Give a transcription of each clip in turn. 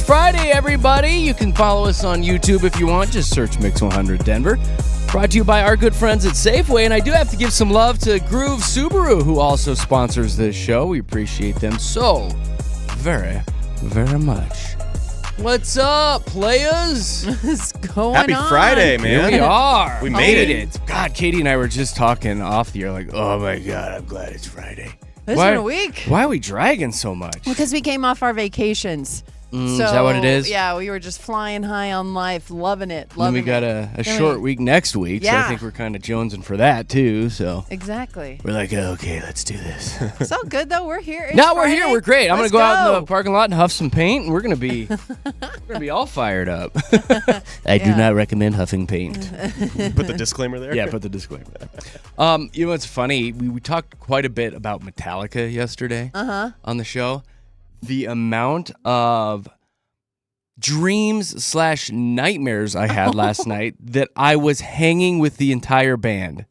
Friday, everybody. You can follow us on YouTube if you want. Just search Mix 100 Denver. Brought to you by our good friends at Safeway. And I do have to give some love to Groove Subaru, who also sponsors this show. We appreciate them so very, very much. What's up, players? What's going Happy on? Friday, man. Here we are. We made it. God, Katie and I were just talking off the air like, oh my God, I'm glad it's Friday. It's been a week. Why are we dragging so much? Because we came off our vacations. Is that what it is? Yeah, we were just flying high on life, loving it. And we got a short week next week, so I think we're kind of jonesing for that too. So exactly. We're like, okay, let's do this. It's all good though. We're here. It's We're Friday. here. We're great. I'm gonna Let's go out in the parking lot and huff some paint, and we're gonna be all fired up. I do not recommend huffing paint. Put the disclaimer there. Yeah, put the disclaimer there. You know what's funny? We talked quite a bit about Metallica yesterday on the show. The amount of dreams/nightmares I had last night that I was hanging with the entire band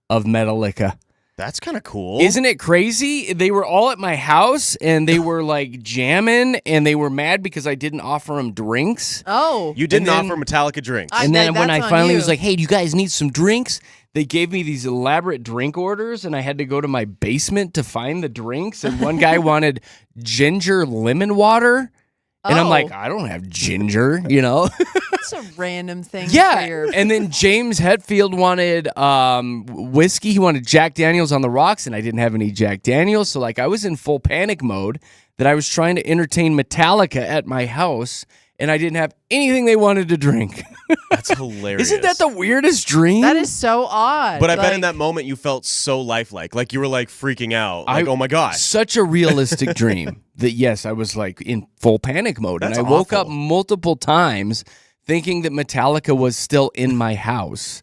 of Metallica. That's kind of cool. Isn't it crazy? They were all at my house and they were like jamming and they were mad because I didn't offer them drinks. Oh. You didn't offer Metallica drinks. And then when I finally was like, hey, do you guys need some drinks? They gave me these elaborate drink orders, and I had to go to my basement to find the drinks. And one guy wanted ginger lemon water. And I'm like, I don't have ginger, you know? It's a random thing. Yeah. For your... And then James Hetfield wanted whiskey. He wanted Jack Daniels on the rocks, and I didn't have any Jack Daniels. So, like, I was in full panic mode that I was trying to entertain Metallica at my house, and I didn't have anything they wanted to drink. That's hilarious. Isn't that the weirdest dream? That is so odd. But I bet in that moment you felt so lifelike. Like you were like freaking out. Like, oh my God. Such a realistic dream that, yes, I was like in full panic mode. That's and I woke awful. up multiple times thinking that Metallica was still in my house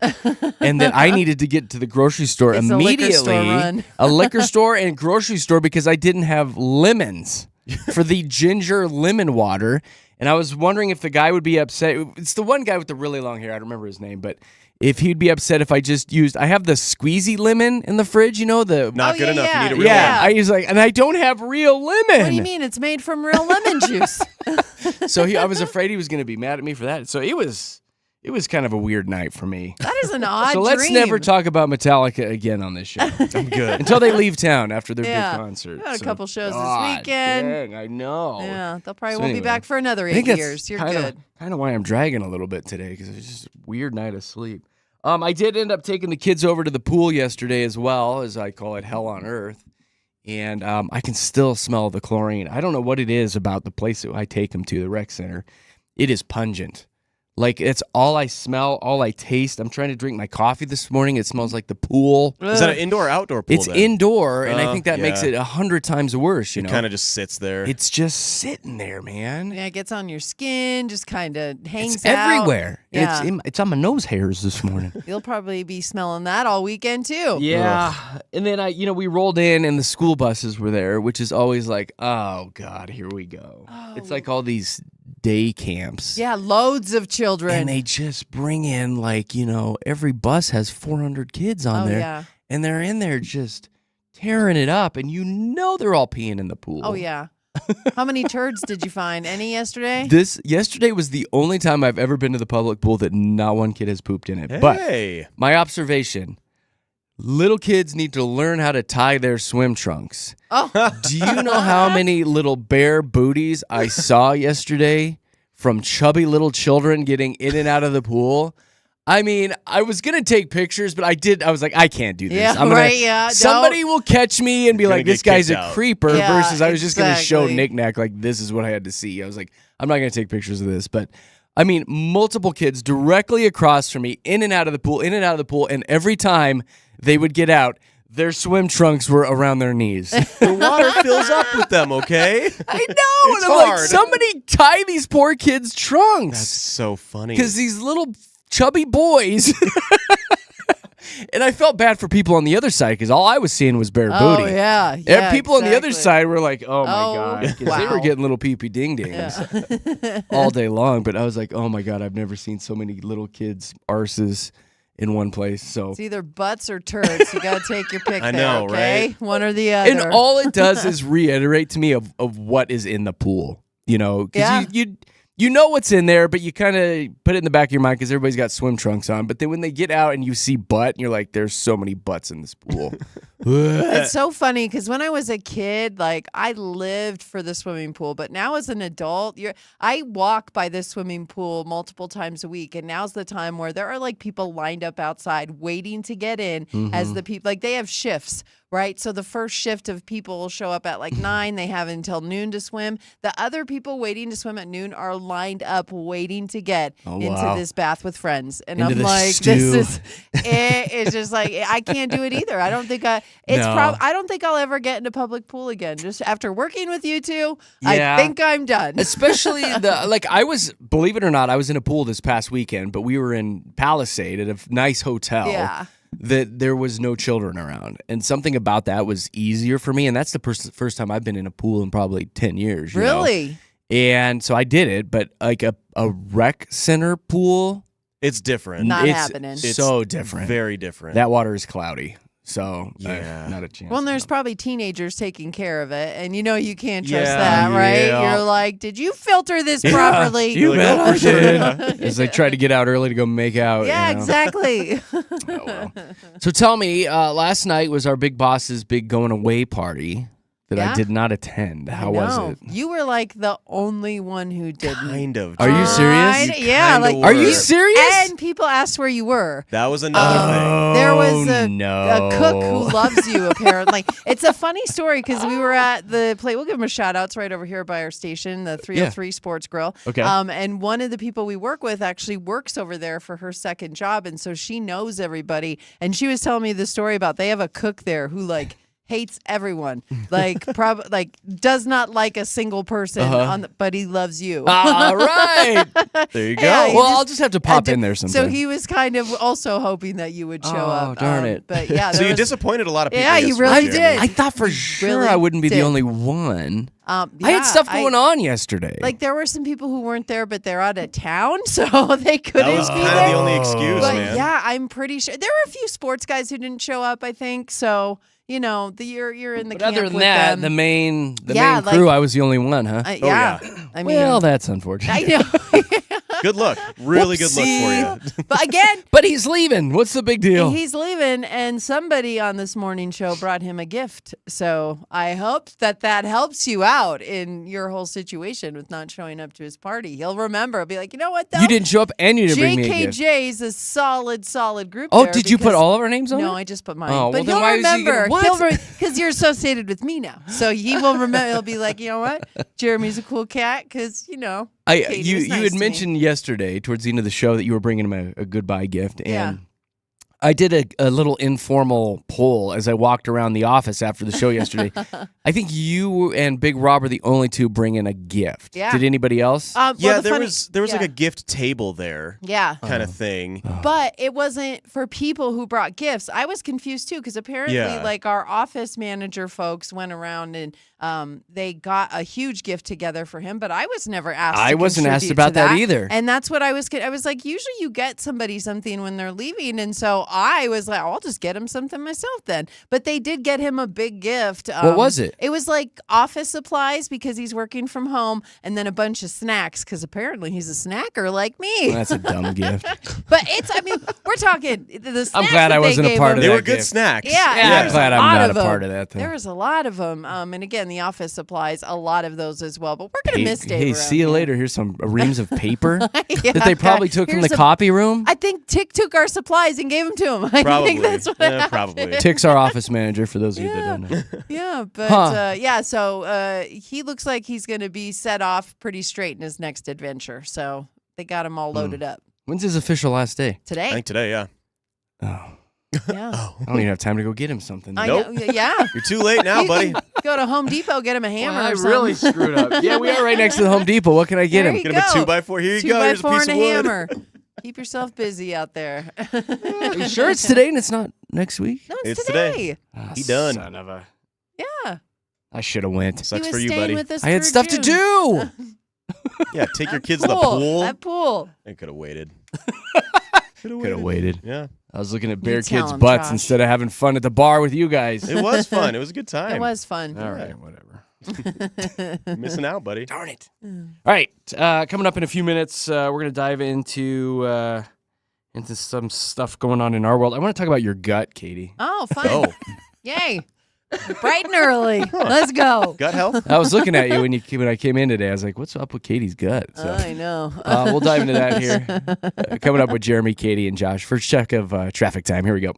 and that I needed to get to the grocery store It's immediately. a liquor store run. A liquor store and grocery store because I didn't have lemons for the ginger lemon water. And I was wondering if the guy would be upset. It's the one guy with the really long hair. I don't remember his name, but if he'd be upset if I just used. I have the squeezy lemon in the fridge. You know the Not good enough. Yeah. You need a real yeah. one. I was like, and I don't have real lemon. What do you mean? It's made from real lemon juice. So I was afraid he was going to be mad at me for that. So it was kind of a weird night for me. That is an odd So let's dream. never talk about Metallica again on this show. I'm good. Until they leave town after their Yeah. big concert. We had a So, couple shows God this weekend. Dang, I know. Yeah, they'll probably So won't anyway, be back for another I 8 think that's years. You're kinda, good. Kind of why I'm dragging a little bit today because it was just a weird night of sleep. I did end up taking the kids over to the pool yesterday as well, as I call it, hell on earth. And I can still smell the chlorine. I don't know what it is about the place that I take them to, the rec center. It is pungent. Like, it's all I smell, all I taste. I'm trying to drink my coffee this morning. It smells like the pool. Is that an indoor or outdoor pool? It's then? indoor, and I think that yeah. makes it 100 times worse, you know? It kind of just sits there. It's just sitting there, man. Yeah, it gets on your skin, just kind of hangs It's out. everywhere. Yeah. It's on my nose hairs this morning. You'll probably be smelling that all weekend too. Yeah. And then we rolled in and the school buses were there, which is always like, oh God, here we go. It's like all these day camps. Yeah, loads of children. And they just bring in every bus has 400 kids on there. Yeah. And they're in there just tearing it up. And they're all peeing in the pool. Oh, yeah. How many turds did you find? Any yesterday? Yesterday was the only time I've ever been to the public pool that not one kid has pooped in it. Hey. But my observation, little kids need to learn how to tie their swim trunks. Oh. Do you know how many little bare booties I saw yesterday from chubby little children getting in and out of the pool? I mean, I was going to take pictures, but I was like, I can't do this. Yeah, I'm yeah. Somebody will catch me and be like, this guy's a creeper, Yeah, versus I was just going to show exactly. knickknack like, this is what I had to see. I was like, I'm not going to take pictures of this. But, I mean, multiple kids directly across from me, in and out of the pool, and every time they would get out, their swim trunks were around their knees. The water fills up with them, okay? I know. It's and I'm like, hard. somebody tie these poor kids' trunks. That's so funny. Because these little chubby boys. And I felt bad for people on the other side because all I was seeing was bare Oh, booty. yeah. And Yeah, people on the other exactly. side were like, oh my Oh, God. Because they were wow. getting little pee-pee ding-dings all day long. But I was like, oh my God, I've never seen so many little kids' arses in one place. So It's either butts or turds. You got to take your pick I there, know, okay? right? One or the other. And all it does is reiterate to me of what is in the pool. You know, because Yeah. you know what's in there, but you kind of put it in the back of your mind because everybody's got swim trunks on. But then when they get out and you see butt, you're like, there's so many butts in this pool. It's so funny because when I was a kid, like I lived for the swimming pool, but now as an adult, I walk by this swimming pool multiple times a week, and now's the time where there are like people lined up outside waiting to get in as the people, like they have shifts. Right. So the first shift of people will show up at like 9. They have until noon to swim. The other people waiting to swim at noon are lined up waiting to get into this bath with friends. And Into I'm the like, stew. it's just like, I can't do it either. I don't think I don't think I'll ever get into public pool again. Just after working with you two, Yeah. I think I'm done. Especially believe it or not, I was in a pool this past weekend, but we were in Palisade at a nice hotel. Yeah. That there was no children around, and something about that was easier for me. And that's the first time I've been in a pool in probably 10 years. You know? Really? And so I did it, but like a rec center pool, It's different. Not it's happening. so different. Very different. That water is cloudy, so Yeah. not a chance. Well, and there's probably teenagers taking care of it, and you know you can't trust Yeah. that, right? Yeah. You're like, did you filter this properly? You Like, bet oh, I for sure. did. As they tried to get out early to go make out. Yeah, you know? exactly. Oh, well. So tell me, last night was our big boss's big going away party that I Yeah? did not attend. How was it? You were like the only one who didn't. Kind of. Are you Jordan. serious? Yeah, Kinda like were. Are you serious? And people asked where you were. That was another thing. There was no. a cook who loves you, apparently. It's a funny story because we were at the play. We'll give him a shout out. It's right over here by our station, the 303 Sports Grill. Okay. And one of the people we work with actually works over there for her second job. And so she knows everybody. And she was telling me the story about they have a cook there who like hates everyone, like does not like a single person, but he loves you. All right. There you go. Yeah, he well, just I'll just have to pop in there sometime. So he was kind of also hoping that you would show up. darn it. But yeah, So there you was- disappointed a lot of people. Yeah, you yesterday, really Jeremy. did. I thought for sure really I wouldn't be the did. only one. I yeah, had stuff going on yesterday. Like there were some people who weren't there, but they're out of town, so they couldn't That was be kind of there. the only excuse, But man. yeah, I'm pretty sure there were a few sports guys who didn't show up. I think so. You know, you're in the but camp other than with that, them. the main Yeah, crew, like- I was the only one, huh? Yeah, I mean, well, that's unfortunate. I know. Good luck. Really good luck Whoopsie. for you. But again, But he's leaving. What's the big deal? he's leaving, and somebody on this morning show brought him a gift. So I hope that helps you out in your whole situation with not showing up to his party. He'll remember. He'll be like, you know what, though? You didn't show up and you didn't bring me a gift. JKJ is a solid group. Oh, there did you put because- all of our names on No, it? I just put mine. Oh, but well, then he'll why is he gonna- remember. what? Because you're associated with me now. So he will remember. He'll be like, you know what? Jeremy's a cool cat because, you know. Katie You was nice had to me. mentioned yesterday towards the end of the show that you were bringing him a goodbye gift, and Yeah. I did a little informal poll as I walked around the office after the show yesterday. I think you and Big Rob are the only two bringing a gift. Yeah. Did anybody else? Well, Yeah, the there funny- was like yeah. a gift table there, Yeah. kind of thing. But it wasn't for people who brought gifts. I was confused too because apparently, Yeah. like our office manager folks went around and they got a huge gift together for him. But I was never asked. I to wasn't asked contribute about to that either. And that's what I was. I was like, usually you get somebody something when they're leaving, and so I was like, I'll just get him something myself then. But they did get him a big gift. What was it? It was like office supplies because he's working from home, and then a bunch of snacks because apparently he's a snacker like me. That's a dumb gift. But I mean, we're talking the snacks. I'm glad that I they wasn't a gave part him. of They that were good gift. Yeah, snacks. Yeah, there I'm was glad a I'm lot not of a part them. of that. Then. There was a lot of them. And again, the office supplies, a lot of those as well. But we're going to miss Dave Hey, around see you here. later. Here's some reams of paper Yeah. that they probably took from Here's the a- copy room. I think Tick took our supplies and gave them to him. I Probably. think that's what Yeah, happened. probably. Tick's our office manager, for those of you that don't know. Yeah, but Huh. yeah, so he looks like he's going to be set off pretty straight in his next adventure. So they got him all loaded up When's his official last day? I today. think today, yeah. Oh, Yeah. I don't even have time to go get him something. I Nope. know. Yeah. You're too late now, You buddy. can go to Home Depot, get him a hammer. Well, I or something. really screwed up. Yeah, we are right next to the Home Depot. What can I get There him? you Get him a go. 2x4. Here you 2 go. by Here's a 4 piece and of a wood. hammer. Keep yourself busy out there. Are you sure it's today and it's not next week? No, it's It's today. today. Ah, He done. Son of a. Yeah. I should have went. Sucks he was for you, staying buddy. with us I had through stuff to June. do. Yeah, take your That kids to the pool. That pool. I could have waited. Could have waited. Yeah. I was looking at bare tell kids' him, butts Josh. instead of having fun at the bar with you guys. It was fun. It was a good time. It was fun. All right, whatever. Missing out, buddy. Darn it. All right. Coming up in a few minutes, we're going to dive into some stuff going on in our world. I want to talk about your gut, Katie. Oh, fun. Oh, Yay. Bright and early. Let's go. gut health? I was looking at you when I came in today. I was like, what's up with Katie's gut? So, I know. we'll dive into that here. Coming up with Jeremy, Katie, and Josh. First check of traffic time. Here we go.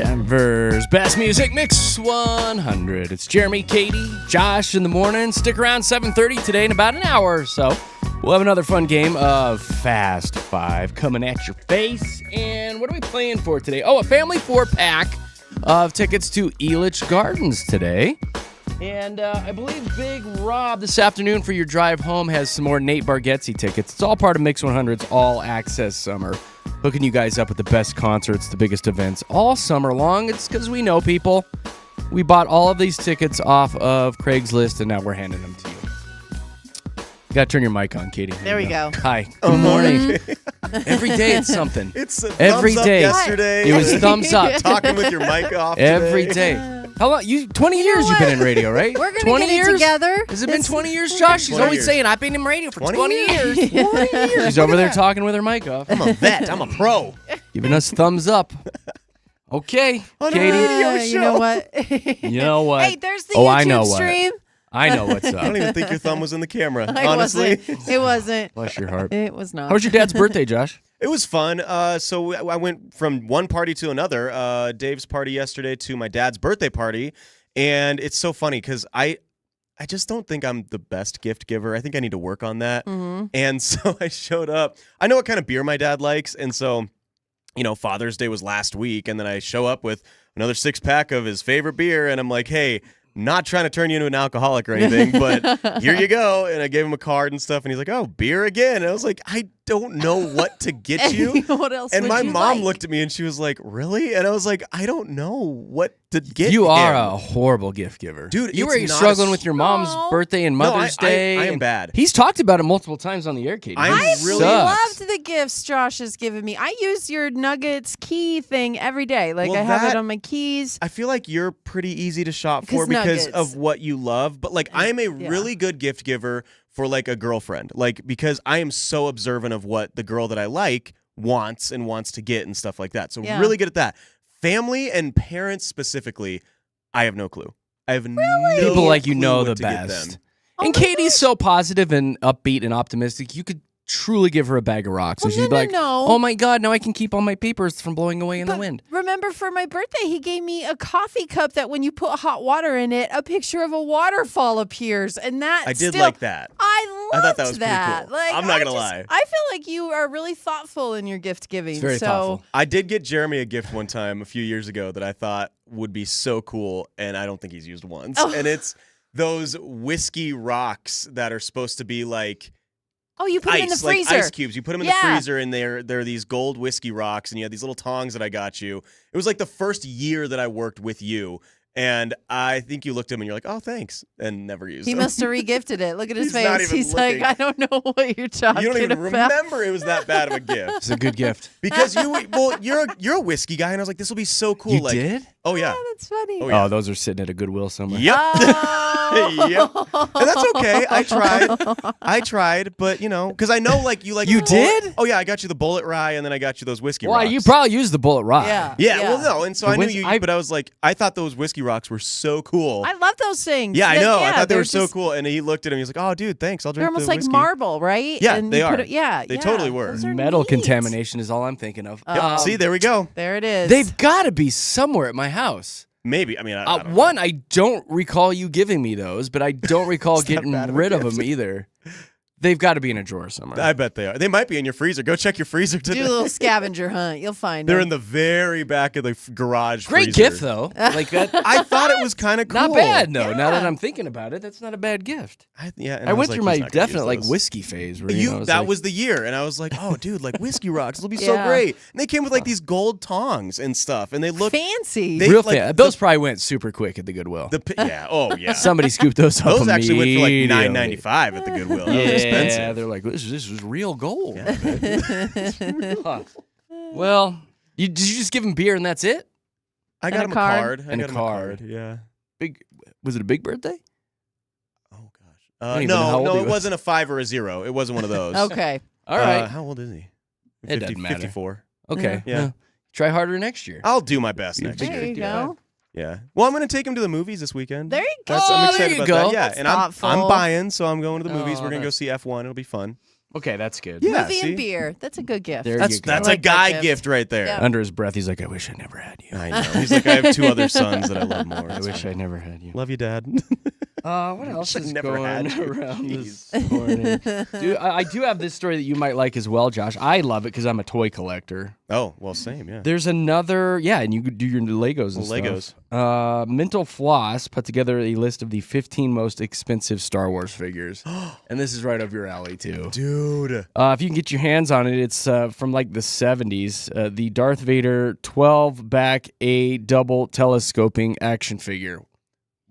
Denver's best music mix 100. It's Jeremy, Katy, Josh in the morning. Stick around 7:30 today in about an hour or so. We'll have another fun game of Fast Five coming at your face. And what are we playing for today? Oh, a family 4-pack of tickets to Elitch Gardens today. And I believe Big Rob this afternoon for your drive home has some more Nate Bargatze tickets. It's all part of Mix 100's All Access Summer. Hooking you guys up with the best concerts, the biggest events all summer long. It's because we know people. We bought all of these tickets off of Craigslist, and now we're handing them to you. You got to turn your mic on, Katy. There we go. Hi. Good morning. Every day it's something. It's every thumbs day. Up yesterday. It was thumbs up. Talking with your mic off Every today. day. How long? 20 years you've been in radio, right? We're gonna 20 get years? it together. Has it been 20 years, Josh? She's 20 always years. saying, I've been in radio for 20 years. 20 years. She's over there talking with her mic off. I'm a vet. I'm a pro. Giving us thumbs up. Okay, On a Katy. radio You know what? You know what? Hey, there's the I know YouTube what. stream. I know what's I don't up. even think your thumb was in the camera, It honestly. wasn't. It wasn't. Bless your heart. It was not. How was your dad's birthday, Josh? It was fun. So I went from one party to another. Dave's party yesterday to my dad's birthday party. And it's so funny because I just don't think I'm the best gift giver. I think I need to work on that. Mm-hmm. And so I showed up. I know what kind of beer my dad likes. And so, Father's Day was last week. And then I show up with another 6-pack of his favorite beer. And I'm like, hey, not trying to turn you into an alcoholic or anything, but here you go. And I gave him a card and stuff. And he's like, oh, beer again. And I was like, I don't know what to get you. What else? And would my you mom like? looked at me and she was like, really? And I was like, I don't know what to get You are him. a horrible gift giver. Dude, you it's were not struggling a- with your mom's No. birthday and Mother's Day. I am and bad. He's talked about it multiple times on the air, Katy. I'm I really- Sucks. loved the gifts Josh has given me. I use your Nuggets key thing every day. Like Well, I have that- it on my keys. I feel like you're pretty easy to shop for 'Cause because nuggets. of what you love. But like, I am a really good gift giver for like a girlfriend. Like, because I am so observant of what the girl that I like wants to get and stuff like that. So Yeah. really good at that. Family and parents specifically, I have no clue. I have no People like you clue know what the to get best. them. Oh And my Katie's gosh. so positive and upbeat and optimistic. You could truly give her a bag of rocks. Well, and she'd be no, like, no. oh my God, now I can keep all my papers from blowing away in the But wind. remember, for my birthday, he gave me a coffee cup that when you put hot water in it, a picture of a waterfall appears, and that I did still, like that. I I loved thought that was pretty that. cool. Like, I'm not I gonna lie. I feel like you are really thoughtful in your gift giving. It's very so thoughtful. I did get Jeremy a gift one time a few years ago that I thought would be so cool, and I don't think he's used once. Oh. And it's those whiskey rocks that are supposed to be like Oh, you put ice, them in the freezer. like ice cubes. You put them in Yeah. the freezer, and they're these gold whiskey rocks, and you had these little tongs that I got you. It was like the first year that I worked with you, and I think you looked at him and you're like, "Oh, thanks," and never used He them. must have regifted it. Look at his He's not face. even He's looking. like, I don't know what you're talking You don't even about. remember it was that bad of a gift It's a good gift. because you're a whiskey guy, and I was like, "This will be so cool." You like, did? oh yeah, Oh, that's funny. Oh, yeah. Oh, those are sitting at a Goodwill somewhere. yep. Oh. Yep. And that's okay. I tried, but because I know like you like You the bullet- did? Oh yeah, I got you the bullet rye, and then I got you those whiskey Well, rocks. you probably used the bullet rock. Yeah. yeah, well, no, and so The I knew whis- you, but I was like, I thought those whiskey rocks were so cool. I love those things. yeah, I know. I thought they they're were so just- cool, and he looked at him. He was like, "Oh, dude, thanks. I'll drink They're almost the like whiskey." marble, right? Yeah, And they you put are. it- yeah, They yeah. totally were. Those are Metal neat. contamination is all I'm thinking of. Yep. See, there we go. There it is. They've got to be somewhere at my house. Maybe. I mean, I don't know. One, I don't recall you giving me those, but I don't recall It's not getting bad of a rid of gift. them either. They've got to be in a drawer somewhere. I bet they are. They might be in your freezer. Go check your freezer Do today. a little scavenger hunt. You'll find They're them. in the very back of the garage. Great freezer. gift, though. Like that. I thought it was kind of cool. Not bad, no. Yeah. Now that I'm thinking about it, that's not a bad gift. Yeah, and I was went through like, my he's not gonna definite use like those. whiskey phase. Where, That was the year, and I was like, "Oh, dude, like whiskey rocks, it'll be so Yeah. great." And they came with like these gold tongs and stuff, and they look fancy. They- real like, fan. Those probably went super quick at the Goodwill. yeah, oh yeah. Somebody scooped those up. Those actually went for like immediately. $9.95 at the Goodwill. That was Yeah, expensive. they're like, this is real gold. Huh. Well, did you just give him beer and that's it? I And got a him a card? card. I And a got him a card. card. Yeah. Was it a big birthday? Oh gosh. don't even know how old No, he it was. wasn't a 5 or a 0. It wasn't one of those. Okay. All right. How old is he? It doesn't matter. 54. Okay. Yeah. Try harder next year. I'll do my best Be a next big year. There you go. Yeah. Well, I'm going to take him to the movies this weekend. There you go. I'm Oh, excited there you about go. that. Yeah, That's and I'm thoughtful. buying, so I'm going to the movies. Oh, We're going to go that's- see F1. It'll be fun. Okay, that's good. Yeah, Movie see? and beer. That's a good gift. There That's you go. that's I a like that guy gift. gift right there. Yeah. Under his breath, he's like, I wish I never had you. I know. He's like, I have 2 other sons that I love more. I wish I never had you. Love you, Dad. What else Wish I is never going had you. around this morning? Dude, I do have this story that you might like as well, Josh. I love it because I'm a toy collector. Oh, well, same, yeah. There's another, and you could do your Legos and Legos. stuff. Mental Floss put together a list of the 15 most expensive Star Wars figures. And this is right up your alley, too. Dude. If you can get your hands on it, it's from like the 70s. The Darth Vader 12-back A double telescoping action figure.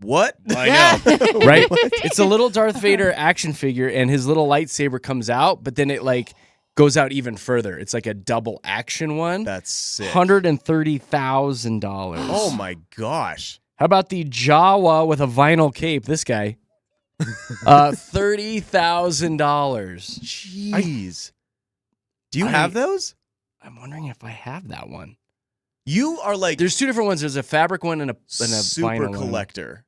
What? I know. Right? It's a little Darth Vader action figure, and his little lightsaber comes out, but then it like goes out even further. It's like a double action one. That's sick. $130,000. Oh my gosh. How about the Jawa with a vinyl cape? This guy. $30,000. Jeez. Do you have those? I'm wondering if I have that one. You are like There's 2 different ones. There's a fabric one and a super vinyl collector.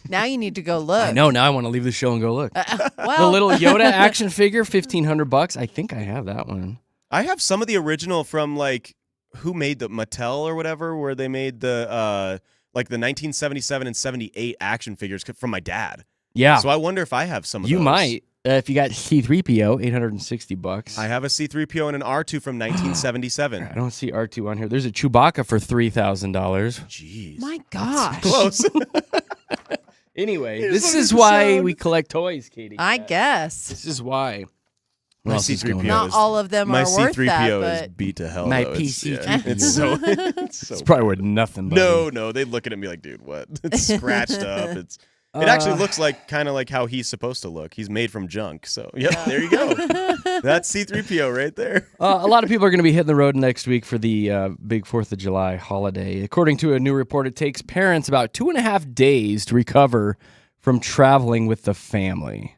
Now you need to go look. one. I know. Now I want to leave the show and go look. The Well, little Yoda action figure, $1,500. I think I have that one. I have some of the original from like who made the Mattel or whatever, where they made the like the 1977 and 78 action figures from my dad. Yeah. So I wonder if I have some of You those. might. If you got C-3PO, $860. I have a C-3PO and an R2 from 1977. I don't see R2 on here. There's a Chewbacca for $3,000. Jeez. my gosh. Close. Anyway, Here's this what is it why sound. we collect toys, Katie. I guess. This is why. My What else is going C-3PO on? Not all of them My are worth C-3PO that, is but beat to hell. My though. It's- PC-3PO. It's so. It's so. It's probably worth nothing. Buddy. No, they look at it and be like, dude, what? It's scratched up. It actually looks like kind of like how he's supposed to look. He's made from junk. So, yep, there you go. That's C-3PO right there. A lot of people are going to be hitting the road next week for the big 4th of July holiday. According to a new report, it takes parents about 2.5 days to recover from traveling with the family.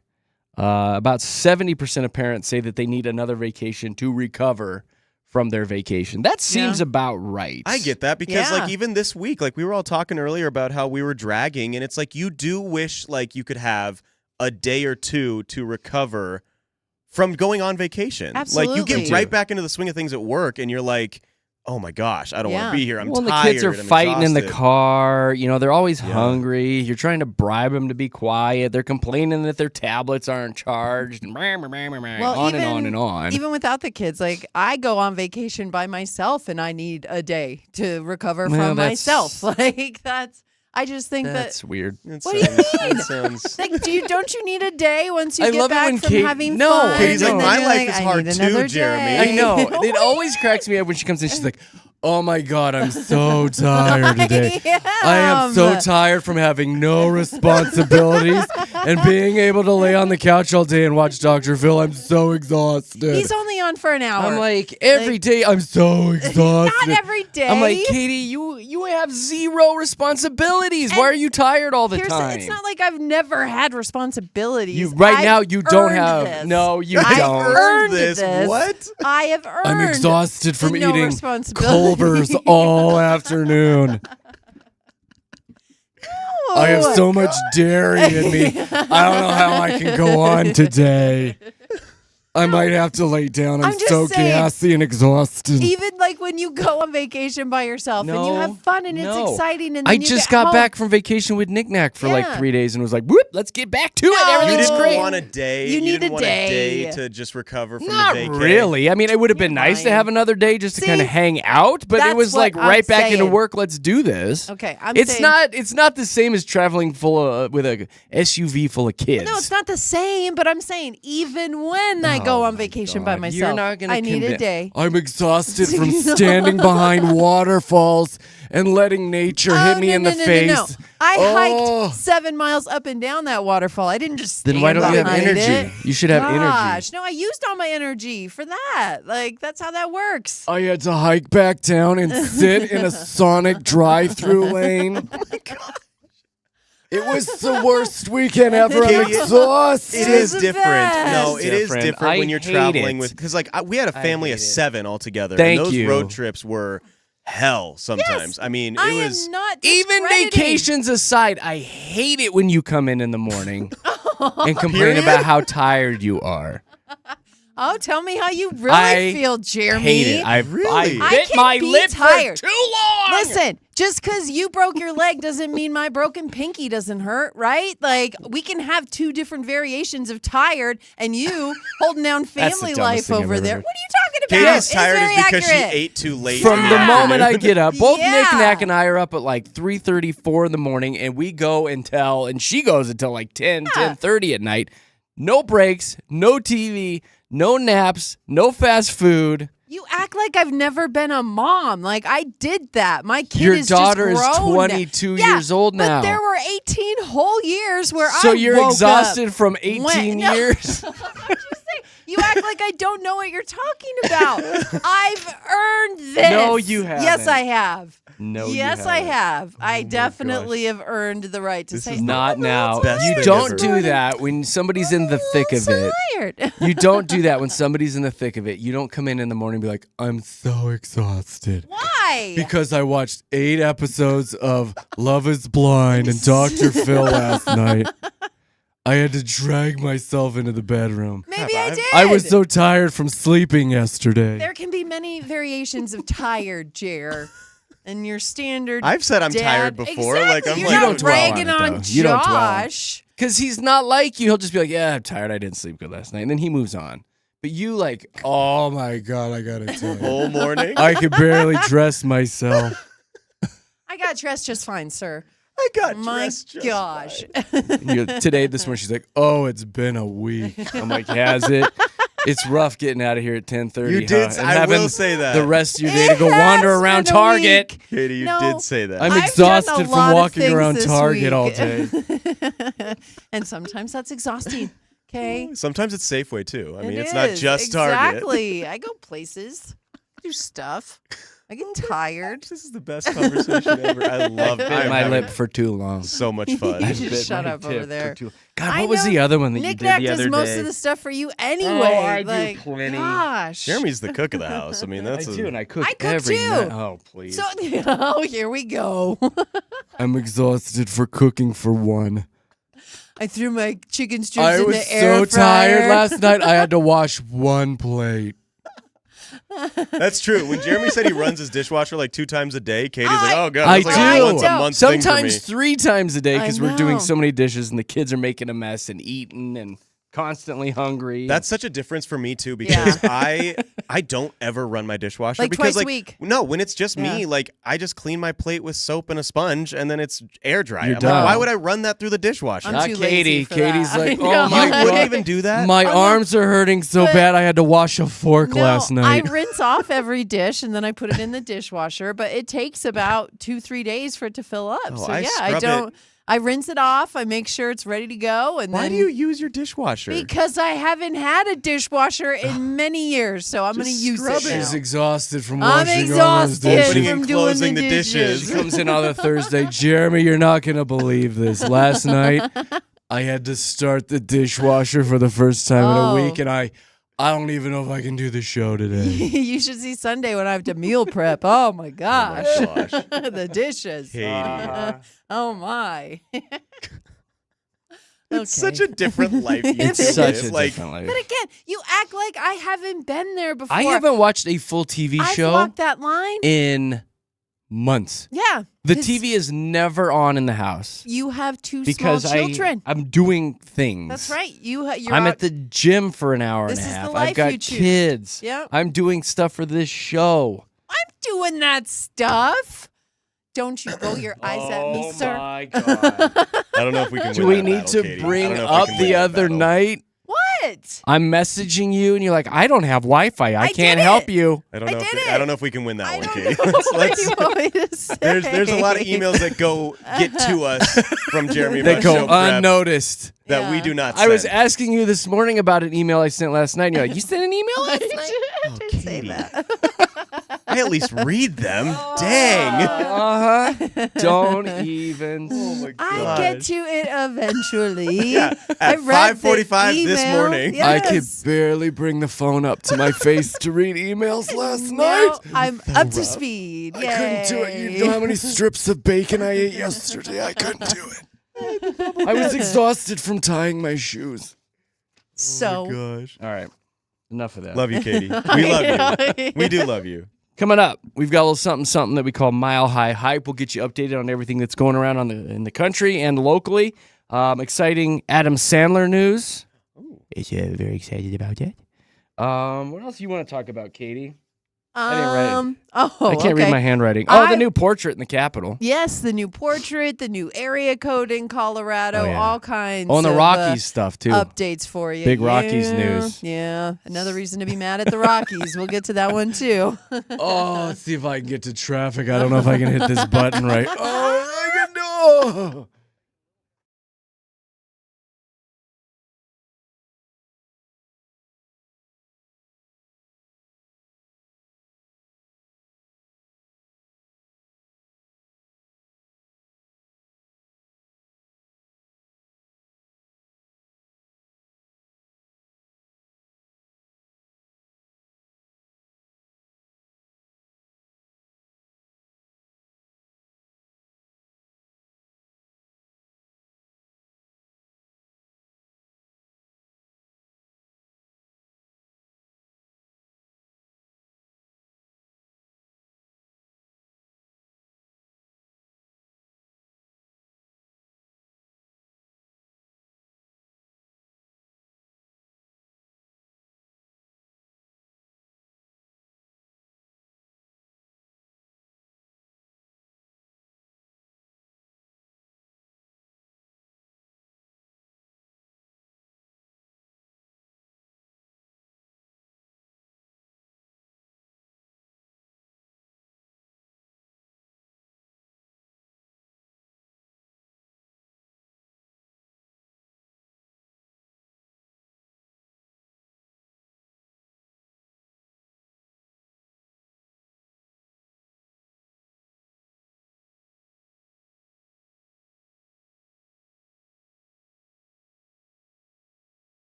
About 70% of parents say that they need another vacation to recover from their vacation. That seems about right. I get that because Yeah. like even this week, like we were all talking earlier about how we were dragging, and it's like you do wish like you could have a day or two to recover from going on vacation. Like you get Absolutely. right back into the swing of things at work, and you're like, oh my gosh, I don't want Yeah. to be here. I'm well, tired. the kids are I'm fighting in the exhausted. car. You know, they're always Yeah. hungry. You're trying to bribe them to be quiet. They're complaining that their tablets aren't charged. And on and on and on. Even without the kids, like I go on vacation by myself and I need a day to recover Well, from that's- myself. Like I just think That's weird. It What do you sounds- it sounds- like, don't you need a day once you I get love it back when from Kate- having No, fun? Katie's like, And then my you're life is I hard need too, another Jeremy. day. I know. It always cracks me up when she comes in. She's like, oh my God, I'm so tired today. I am so tired from having no responsibilities and being able to lay on the couch all day and watch Dr. Phil. I'm so exhausted. He's only on for an hour. I'm like, every day I'm so exhausted. not every day. I'm like, Katie, you have zero responsibilities. Why are you tired all the time? It's not like I've never had responsibilities. Right I've now, you don't earned have. this. No, you I've don't. earned this. this. What? I have earned. I'm exhausted from no eating responsibility. Culver's all afternoon. I have so much dairy in me. I don't know how I can go on today. I might have to lay down. I'm just so saying, gassy and exhausted. Even like when you go on vacation by yourself and you have fun and it's exciting and then I you just get got home. back from vacation with Knick Knack for like Yeah. 3 days and was like, whoop, let's get back to it. No. You Everything's didn't great. want a day. You need didn't a want day. a day to just recover from Not the vacay. really. I mean, it would have been nice to lying. have another day just to See, kind of hang out, but it that's was what like I'm right back into saying. work. Let's do this. Okay, I'm It's saying, not the same as traveling with a SUV full of kids. No, it's not the same, but I'm saying even when I go on vacation by God, myself, you're not gonna I need a convince- day. I'm exhausted from standing behind waterfalls and letting nature hit me in the face. No. I Oh. hiked 7 miles up and down that waterfall. I didn't just stand Then why don't you have behind energy? it. You should have energy. Gosh, no, I used all my energy for that. Like that's how that works. I had to hike back down and sit in a Sonic drive-through lane. Oh my God. It was the worst weekend ever. I'm Katie, exhausted. It is the different. best. No, it is Different. different I when you're hate traveling it. with because like we had a family hate of it. 7 altogether. Thank and those you. road trips were hell sometimes. Yes, I mean, it I was am not Even discrediting. vacations aside, I hate it when you come in the morning. and complain about how tired you are. Oh, tell me how you really I feel, Jeremy. Hate it. I I bit can my be lip tired. for too long. Listen, just because you broke your leg doesn't mean my broken pinky doesn't hurt, right? Like, we can have two different variations of tired and you holding down That's the family dumbest life thing I've over ever there. heard. What are you talking about? Katie's It's tired very is because accurate. she ate too late. From the Yeah. moment I get up, both Nick, Yeah. Knack, and I are up at like 3:30, 4 in the morning, and we go and she goes until like 10, 10:30 at night. No breaks, no TV, no naps, no fast food. You act like I've never been a mom. Like, I did that. My kid Your is daughter is just grown. 22 years old now. But there were 18 whole years where So I you're woke exhausted up. from 18 No. years? What'd you say? You act like I don't know what you're talking about. I've earned this. No, you haven't. Yes, I have. No, you yes, I haven't. have. I definitely have earned the right to say is Not now. Best You thing don't ever. do that when somebody's in the thick of it. Tired. You don't do that when somebody's in the thick of it. You don't come in the morning and be like, I'm so exhausted. Why? Because I watched 8 episodes of Love is Blind and Dr. Phil last night. I had to drag myself into the bedroom. Maybe I did. I was so tired from sleeping yesterday. There can be many variations of tired, Jer. And your standard. I've said I'm dad. tired before. Exactly. Like I'm You're like, not You don't dwell on ragging it, on though. You don't dwell on it. Josh. Because he's not like you. He'll just be like, yeah, I'm tired. I didn't sleep good last night. And then he moves on. But you like, oh my God, I got to tell you. whole morning. I could barely dress myself. I got dressed just fine, sir. I got My dressed just gosh. fine. This morning, she's like, oh, it's been a week. I'm like, has it? It's rough getting out of here at 10:30. You did. And I having will say that. the rest of your day to go It wander has around been a Target. week. Katie, you No. did say that. I'm I've exhausted done a from lot of walking things around this Target week. all day. And sometimes that's exhausting. Okay. Sometimes it's Safeway too. I mean, It it's not is. just Target. Exactly. I go places. I do stuff. I get tired. This is the best conversation ever. I love Bit I'm my having lip for too long. So much fun. You I should bit shut my up over tip for there. too- God, I what was know the other one that you Nick did Nack the does other most day? of the stuff for you anyway. I do like, plenty. Gosh. Jeremy's the cook of the house. I mean, I that's do, and I cook I cook every too. night. Oh, please. So, oh, here we go. I'm exhausted for cooking for one. I threw my chicken strips I in was the air so fryer. tired last night. I had to wash one plate. That's true. When Jeremy said he runs his dishwasher like 2 times a day, Katie's like, "Oh God, I that's like a do. once a month thing for me." Sometimes 3 times a day I because we're doing know. so many dishes and the kids are making a mess and eating and constantly hungry. That's such a difference for me too because I don't ever run my dishwasher Like because twice a week. No, when it's just me, Yeah. like I just clean my plate with soap and a sponge and then it's air dry. You're I'm done. like, why would I run that through the dishwasher? I'm Not too Katie. lazy for Katie's that. like, I oh know. my You God. wouldn't even do that. My Oh, no. arms are hurting so But- bad I had to wash a fork No, last night. I rinse off every dish and then I put it in the dishwasher, but it takes about 2-3 days for it to fill up. Oh, so I yeah, scrub I it. don't. I rinse it off. I make sure it's ready to go, and Why then do you use your dishwasher? because I haven't had a dishwasher in many years, so I'm going to Just use scrub it. it. now. She's exhausted from I'm washing all those exhausted dishes. Putting from and doing closing the the dishes. She comes in on a Thursday. Jeremy, you're not going to believe this. Last night, I had to start the dishwasher for the first time in a Oh. week, and I don't even know if I can do the show today. You should see Sunday when I have to meal prep. Oh my gosh, gosh. the dishes. Katie. Oh my. It's Okay. such a different life. You It's two Such live. a like, different life. But again, you act like I haven't been there before. I haven't watched a full TV I've show walked that line. in months. Yeah. The 'cause TV is never on in the house You have 2 because small children. I'm doing things. That's right. You're I'm out- at the gym for an hour This and a is the half. life I've got you choose. kids. Yep. I'm doing stuff for this show. I'm doing that stuff. Don't you roll your eyes at me, sir. Oh my God. I don't know if we can. Do win we that need battle, to Katie. I bring don't know if we up can the win that other battle. night? What? I'm messaging you and you're like, I don't have Wi-Fi. I I can't did help it. you. I don't I know. did I it. don't know if we can win that I one, don't Katie. know what Let's- you want me to say. there's a lot of emails that get to us from Jeremy That about go show prep unnoticed. that we Yeah. do not. I was send. asking you this morning about an email I sent last night. And you're like, you sent an email last night? I did say Katie. that. I at least read them. Dang. Uh-huh. Don't even. Oh my I get to it eventually. Yeah, I at read the 5:45 this email. morning. I could Yes. barely bring the phone up to my face to read emails last Now night. I'm up to speed. I couldn't do it. You know how many strips of bacon I ate yesterday? I couldn't do it. I was exhausted from tying my shoes. So Gosh. All right. Enough of that. Love you, Katie. We love you. We do love you. Coming up, we've got a little something that we call Mile High Hype. We'll get you updated on everything that's going around in the country and locally. Exciting Adam Sandler news. Is very excited about that. What else do you want to talk about, Katie? I didn't write it. I can't read my handwriting. The new portrait in the Capitol. Yes, the new portrait, the new area code in Colorado, Oh, yeah. all kinds and the of Rockies stuff, too. updates for you. Big Rockies news. Yeah, another reason to be mad at the Rockies. We'll get to that one, too. Let's see if I can get to traffic. I don't know if I can hit this button right. I can do.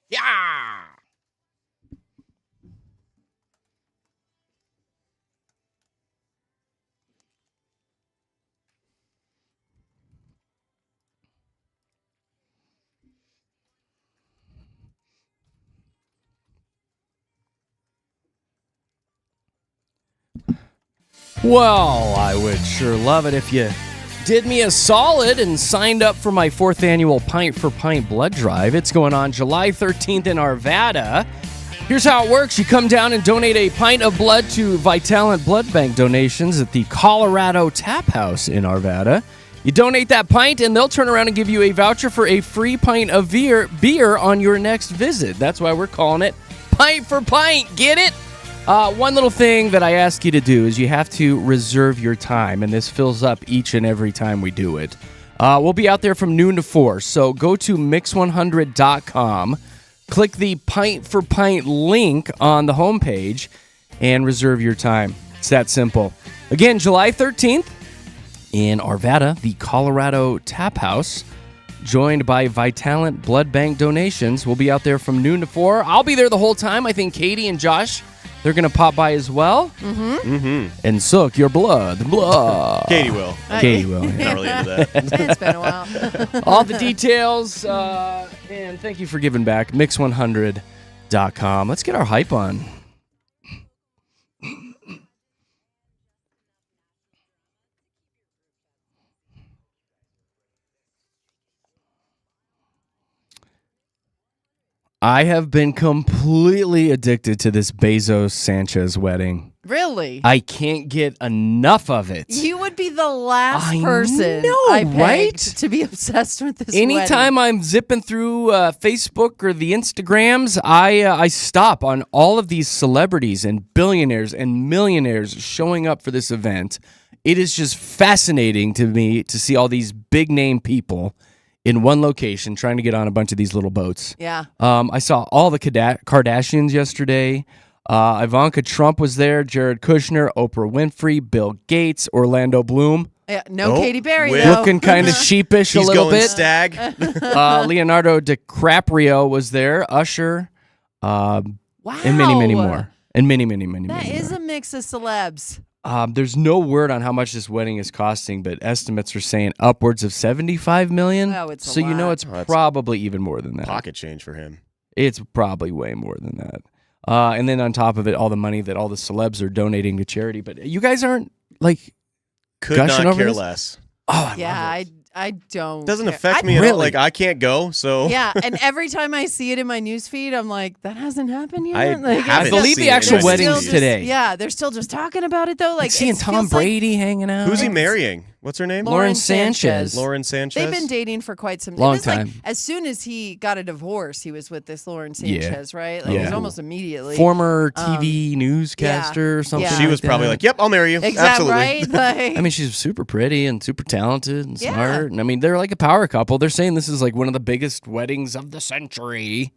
Yeah. Well, I would sure love it if you did me a solid and signed up for my 4th annual Pint for Pint blood drive. It's going on July 13th in Arvada. Here's how it works. You come down and donate a pint of blood to Vitalant Blood Bank donations at the Colorado Tap House in Arvada. You donate that pint, and they'll turn around and give you a voucher for a free pint of beer on your next visit. That's why we're calling it Pint for Pint. Get it? One little thing that I ask you to do is you have to reserve your time, and this fills up each and every time we do it. We'll be out there from noon to 4, so go to mix100.com, click the Pint for Pint link on the homepage, and reserve your time. It's that simple. Again, July 13th in Arvada, the Colorado Tap House, joined by Vitalant Blood Bank donations. We'll be out there from noon to 4. I'll be there the whole time. I think Katy and Josh, they're going to pop by as well. And suck your blood. Katie will. Katie will. Yeah. Not really into that. It's been a while. All the details. And thank you for giving back. Mix100.com. Let's get our hype on. I have been completely addicted to this Bezos-Sanchez wedding. Really? I can't get enough of it. You would be the last I person know, I pegged right? to be obsessed with this Anytime I'm zipping through Facebook or the Instagrams, I stop on all of these celebrities and billionaires and millionaires showing up for this event. It is just fascinating to me to see all these big name people in one location trying to get on a bunch of these little boats. Yeah. I saw all the Kardashians yesterday. Ivanka Trump was there, Jared Kushner, Oprah Winfrey, Bill Gates, Orlando Bloom. Yeah, no Katy Perry, Will. though. Looking kind of sheepish a He's little going bit. stag. Leonardo DiCaprio was there, Usher, Wow. and many more. And many more. That is a mix of celebs. There's no word on how much this wedding is costing, but estimates are saying upwards of $75 million. Oh, it's a so you know lot. it's that's probably even more than that. Pocket change for him. It's probably way more than that. And then on top of it, all the money that all the celebs are donating to charity. But you guys aren't like Could gushing not over care this? less. Oh, Yeah, I don't. Doesn't care. affect me at really- all. Like, I can't go, so Yeah, and every time I see it in my newsfeed, I'm like, that hasn't happened yet. I Like, haven't it's believe still- the actual they're wedding's still just- today. Yeah, they're still just talking about it though. Like seeing it Tom feels like Brady hanging out. who's he marrying? What's her name? Lauren Sanchez. Lauren Sanchez. They've been dating for quite some Long it was like, time. as soon as he got a divorce, he was with this Lauren Sanchez, right? Like it was Yeah. almost immediately. Former TV newscaster or something. Yeah. She was like probably that. like, "Yep, I'll marry you." Exactly, Absolutely. right? Like, I mean, she's super pretty and super talented and Yeah. smart. And I mean, they're like a power couple. They're saying this is like one of the biggest weddings of the century.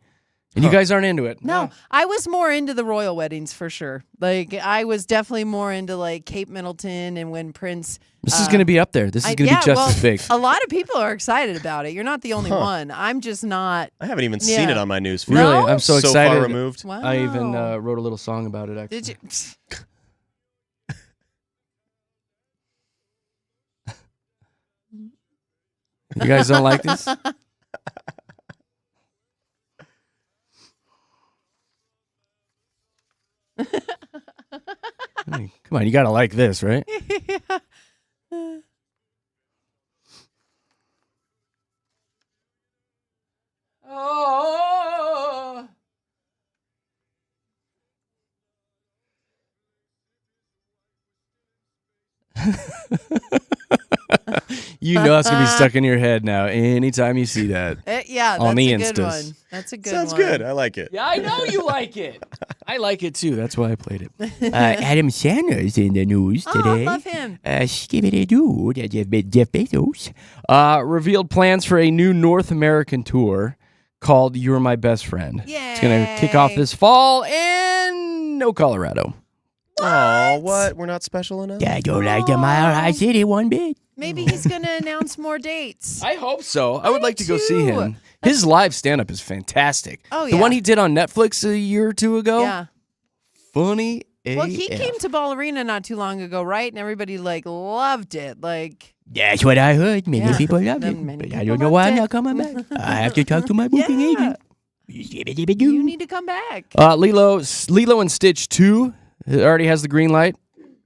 And you guys aren't into it. no, I was more into the royal weddings for sure. Like I was definitely more into like Kate Middleton and when Prince. This is going to be up there. This is going to be just as big. A lot of people are excited about it. You're not the only one. I'm just not. I haven't even seen Yeah. it on my news. Really? No? I'm so So excited. far removed. Wow. I even wrote a little song about it, actually. Did you? You guys don't like this? I mean, come on, you got to like this, right? Oh. You know it's gonna be stuck in your head now. Anytime you see that. Yeah, that's On the a good Instas. one. That's a good Sounds one. good. I like it. Yeah, I know you like it. I like it too. That's why I played it. Adam Sandler's in the news Oh, today. I love him. Skibbity-doo, Jeff Bezos revealed plans for a new North American tour called "You're My Best Friend." It's going to kick off Yay. this fall in Colorado. Oh, what? We're not special enough. I don't like the Mile High City one bit. Maybe he's going to announce more dates. I hope so. I would like to go see too. him. His live stand-up is fantastic. Oh, The yeah. one he did on Netflix a year or two ago. Yeah. Funny Well, he AF. came to Ballerina not too long ago, right? And everybody loved it. That's what I heard. Many Yeah. people loved Then it. many But I people don't know why I'm loved not it. coming back. I have to talk to my booking Yeah. agent. You need to come back. Lilo and Stitch 2 already has the green light.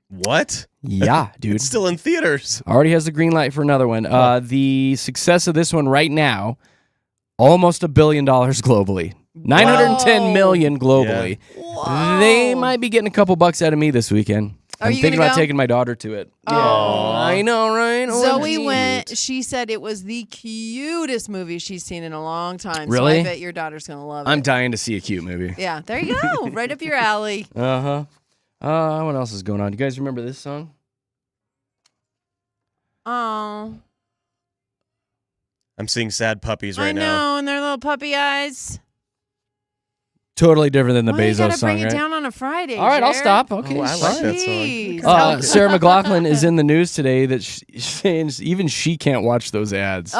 What? Yeah, dude. It's still in theaters. Already has the green light for another one. The success of this one right now, almost $1 billion globally. 910 million globally. Whoa. They might be getting a couple bucks out of me this weekend. Are I'm you thinking gonna about go? taking my daughter to it. Oh. I know, right? Zoe Oh, went. cute. She said it was the cutest movie she's seen in a long time. So Really? I bet your daughter's going to love it. I'm dying to see a cute movie. Yeah, there you go. Right up your alley. Uh-huh. What else is going on? You guys remember this song? Oh, I'm seeing sad puppies right I know, now. and their little puppy eyes. Totally different than the Well, you Bezos gotta song, bring right? it down on a Friday. All right, I'll Jared. stop. Okay, Oh, I like that song. Jeez. Sarah McLachlan is in the news today that she's saying even she can't watch those ads.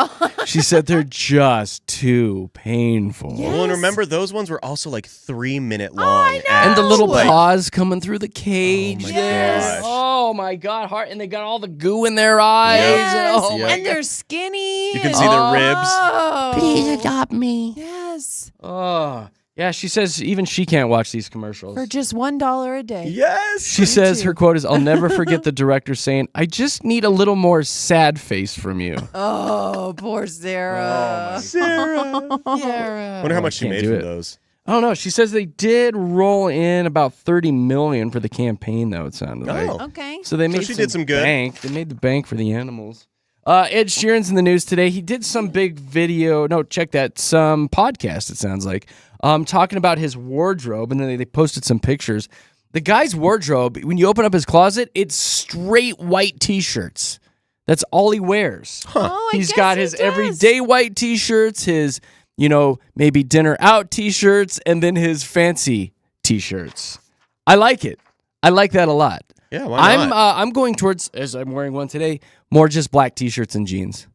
She said they're just too painful. Yeah. Well, and Yes. remember, those ones were also like 3 minute long. I know. And the little Like, paws coming through the cage. Oh my there. gosh. Oh my God! Heart, and they got all the goo in their eyes. Yes. Oh my And they're skinny. You can and- see their ribs. Oh. Please adopt me. Yes. Oh, yeah. She says even she can't watch these commercials. For just $1 a day. Yes. She says too. her quote is, "I'll never forget the director saying, I just need a little more sad face from you.'" Oh, poor Sarah. Sarah. Sarah. Wonder how much she Can't made do from it. those. I don't know. She says they did roll in about $30 million for the campaign, though, it sounded like. Oh. Okay. So they made she did some good. bank. They made the bank for the animals. Ed Sheeran's in the news today. He did some big video. No, check that. Some podcast, it sounds like. Talking about his wardrobe, and then they posted some pictures. The guy's wardrobe, when you open up his closet, it's straight white T-shirts. That's all he wears. Oh, I He's guess got he his does. everyday white T-shirts, his, maybe dinner out T-shirts, and then his fancy T-shirts. I like it. I like that a lot. Yeah, why not? I'm going towards, as I'm wearing one today, more just black T-shirts and jeans.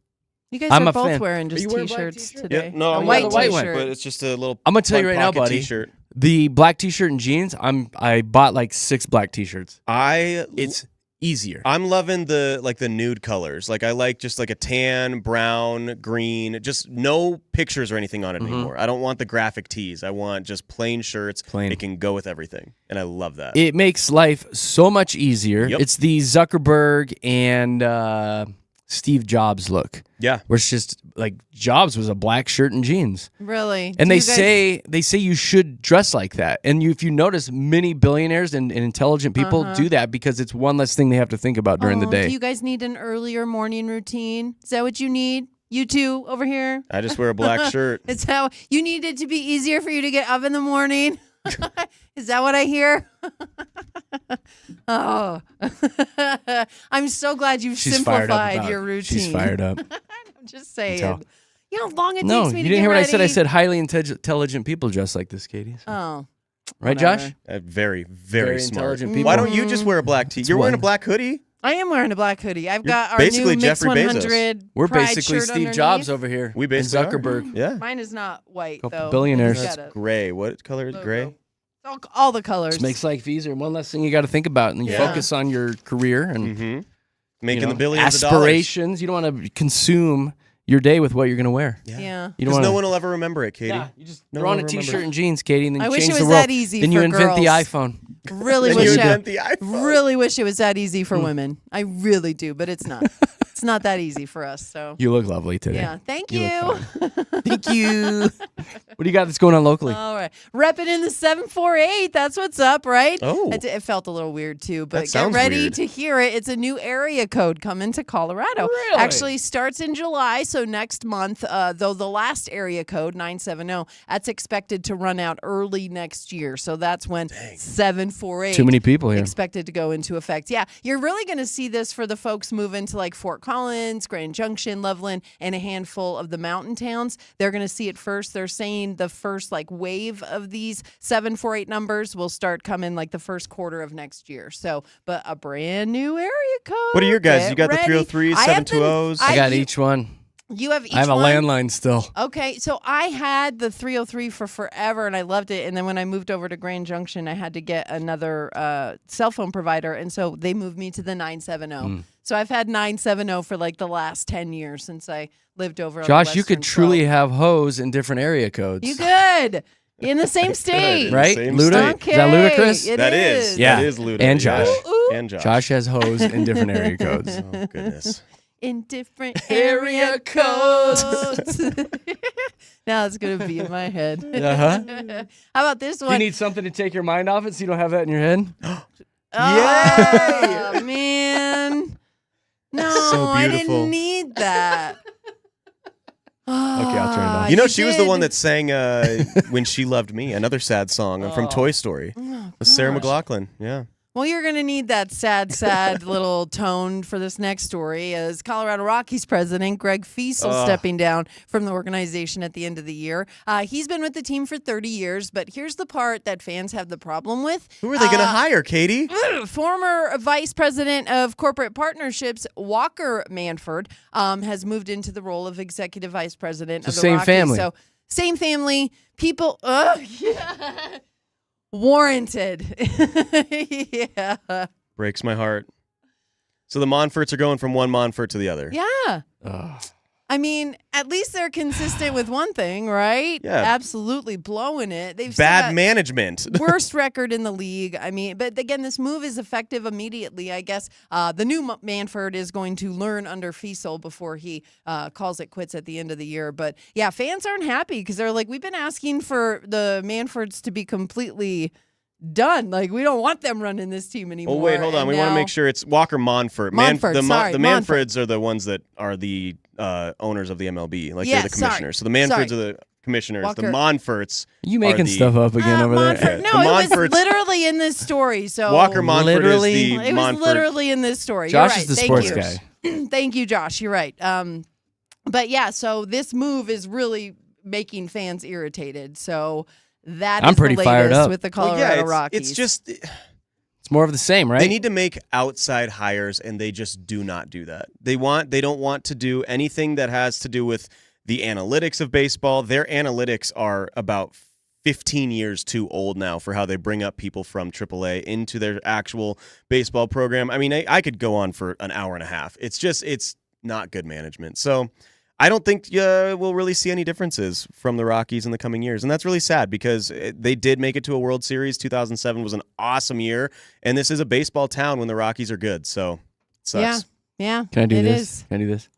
You guys I'm are a both fan. wearing Are just you wearing black T-shirts t-shirts? today. Yeah, no, a I'm white wearing the white T-shirt. but it's just a little. I'm gonna tell you front right now, pocket buddy. T-shirt. The black T-shirt and jeans, I bought like 6 black T-shirts. It's easier. I'm loving the nude colors. Like I like just like a tan, brown, green, just no pictures or anything on it anymore. I don't want the graphic tees. I want just plain shirts. Plain. It can go with everything. And I love that. It makes life so much easier. Yep. It's the Zuckerberg and Steve Jobs look, yeah. where it's just like Jobs was a black shirt and jeans. Really? And Do they you guys- say you should dress like that. And if you notice, many billionaires and intelligent people do that because it's one less thing they have to think about during the day. Do you guys need an earlier morning routine? Is that what you need? You two over here? I just wear a black shirt. It's how you need it to be easier for you to get up in the morning. Is that what I hear? Oh, I'm so glad you've She's fired up simplified about your it. routine. She's fired up. I'm just saying. tell. You know how long it No, takes me you to didn't get hear what I said. I ready? said highly intelligent people dress like this, Katie. So- Oh, right, whatever. Josh? Very, very, Very smart. intelligent people. Why don't you just wear a black tee? You're wearing a one. black hoodie? I am wearing a black hoodie. I've You're got our basically new Mix Jeffrey Bezos. 100 We're Pride basically shirt Steve underneath. Jobs over here. We and basically are. Zuckerberg. Yeah. Mine is not white, Couple though. billionaires. I That's just got gray. What color is a gray? logo. All the colors. Just makes life easier. One less thing you got to think about, and you Yeah. focus on your career and Mm-hmm. Making you know, the billions of dollars. aspirations. You don't want to consume your day with what you're going to wear. Yeah. You don't Because want no one will ever remember it, Katie. Yeah, you just No throw on one a remembers. T-shirt and jeans, Katie, and then I you wish change it the was world. that easy Then for you invent the girls. iPhone. Really Then wish you I invent the iPhone. really wish it was that easy for women. I really do, but it's not. It's not that easy for us. So You look lovely today. yeah, thank You you. look Thank you. What do you got that's going on locally? All right, repping in the 748. That's what's up, right? Oh. It felt a little weird too, but That get sounds ready weird. to hear it. It's a new area code coming to Colorado. Really? Actually starts in July, so next month. Though the last area code 970, that's expected to run out early next year. So that's when 748. Too many people here. Expected to go into effect. Yeah, you're really going to see this for the folks moving to like Fort Collins, Grand Junction, Loveland, and a handful of the mountain towns. They're going to see it first. They're saying the first wave of these 748 numbers will start coming the first quarter of next year. So, but a brand new area code. What are your guys? You got Get the ready. 303s, I have 720s? I got each one. You have each I have a one? landline still. Okay, so I had the 303 for forever, and I loved it. And then when I moved over to Grand Junction, I had to get another cell phone provider, and so they moved me to the 970. So I've had 970 for the last 10 years since I lived over on Josh, the you could Western truly Slope. have hoes in different area codes. You could. In the same state. Right? Same Luda? state. Is that ludicrous? It That is. Yeah. That is Luda. And Josh. Ooh, ooh. And Josh. Josh has hoes in different area codes. Oh, goodness. In different area codes. Now it's going to be in my head. Uh-huh. How about this Do one? you need something to take your mind off it so you don't have that in your head? Oh, man. No, So I beautiful. didn't need that. Okay, I'll turn it off. You know, she was the did. one that sang When She Loved Me, another sad song from Toy Story. Oh, With Sarah gosh. McLachlan. Yeah. Well, you're going to need that sad little tone for this next story as Colorado Rockies president Greg Fiesel stepping down from the organization at the end of the year. He's been with the team for 30 years, but here's the part that fans have the problem with. Who are they going to hire, Katie? Former vice president of corporate partnerships, Walker Manford, has moved into the role of executive vice president of the same Rockies. family. So same family, people. Yeah. Warranted. Yeah. Breaks my heart. So the Monforts are going from one Monfort to the other. Yeah. Ugh. I mean, at least they're consistent with one thing, right? Yeah. Absolutely blowing it. They've still Bad got management. worst record in the league. I mean, but again, this move is effective immediately. I guess the new Manford is going to learn under Fiesel before he calls it quits at the end of the year. But yeah, fans aren't happy because they're like, we've been asking for the Manfords to be completely done. We don't want them running this team anymore. Oh, wait, hold on. And We want to now- make sure it's Walker Monfort. Monfort, sorry, the Monfort. Manfreds are the ones that are the owners of the MLB. Yeah, they're the sorry. commissioners. So the Manfreds Sorry. are the commissioners. Walker. The Monforts You making the- stuff up again over Monfort. there? Yeah, No, the it was Monforts- literally in this story. So Walker Monfort Literally? is the It was Monfort. literally in this story. Josh You're is the right. sports Thank you. guy. Thank you, Josh. You're right. But yeah, so this move is really making fans irritated. So that I'm is pretty the fired latest up. with the Well, Colorado yeah, Rockies. it's just It's more of the same, right? they need to make outside hires, and they just do not do that. They don't want to do anything that has to do with the analytics of baseball. Their analytics are about 15 years too old now for how they bring up people from AAA into their actual baseball program. I mean, I could go on for an hour and a half. It's not good management. So I don't think we'll really see any differences from the Rockies in the coming years. And that's really sad because they did make it to a World Series. 2007 was an awesome year. And this is a baseball town when the Rockies are good. So it sucks. yeah. Can I do it this? is. Can I do this?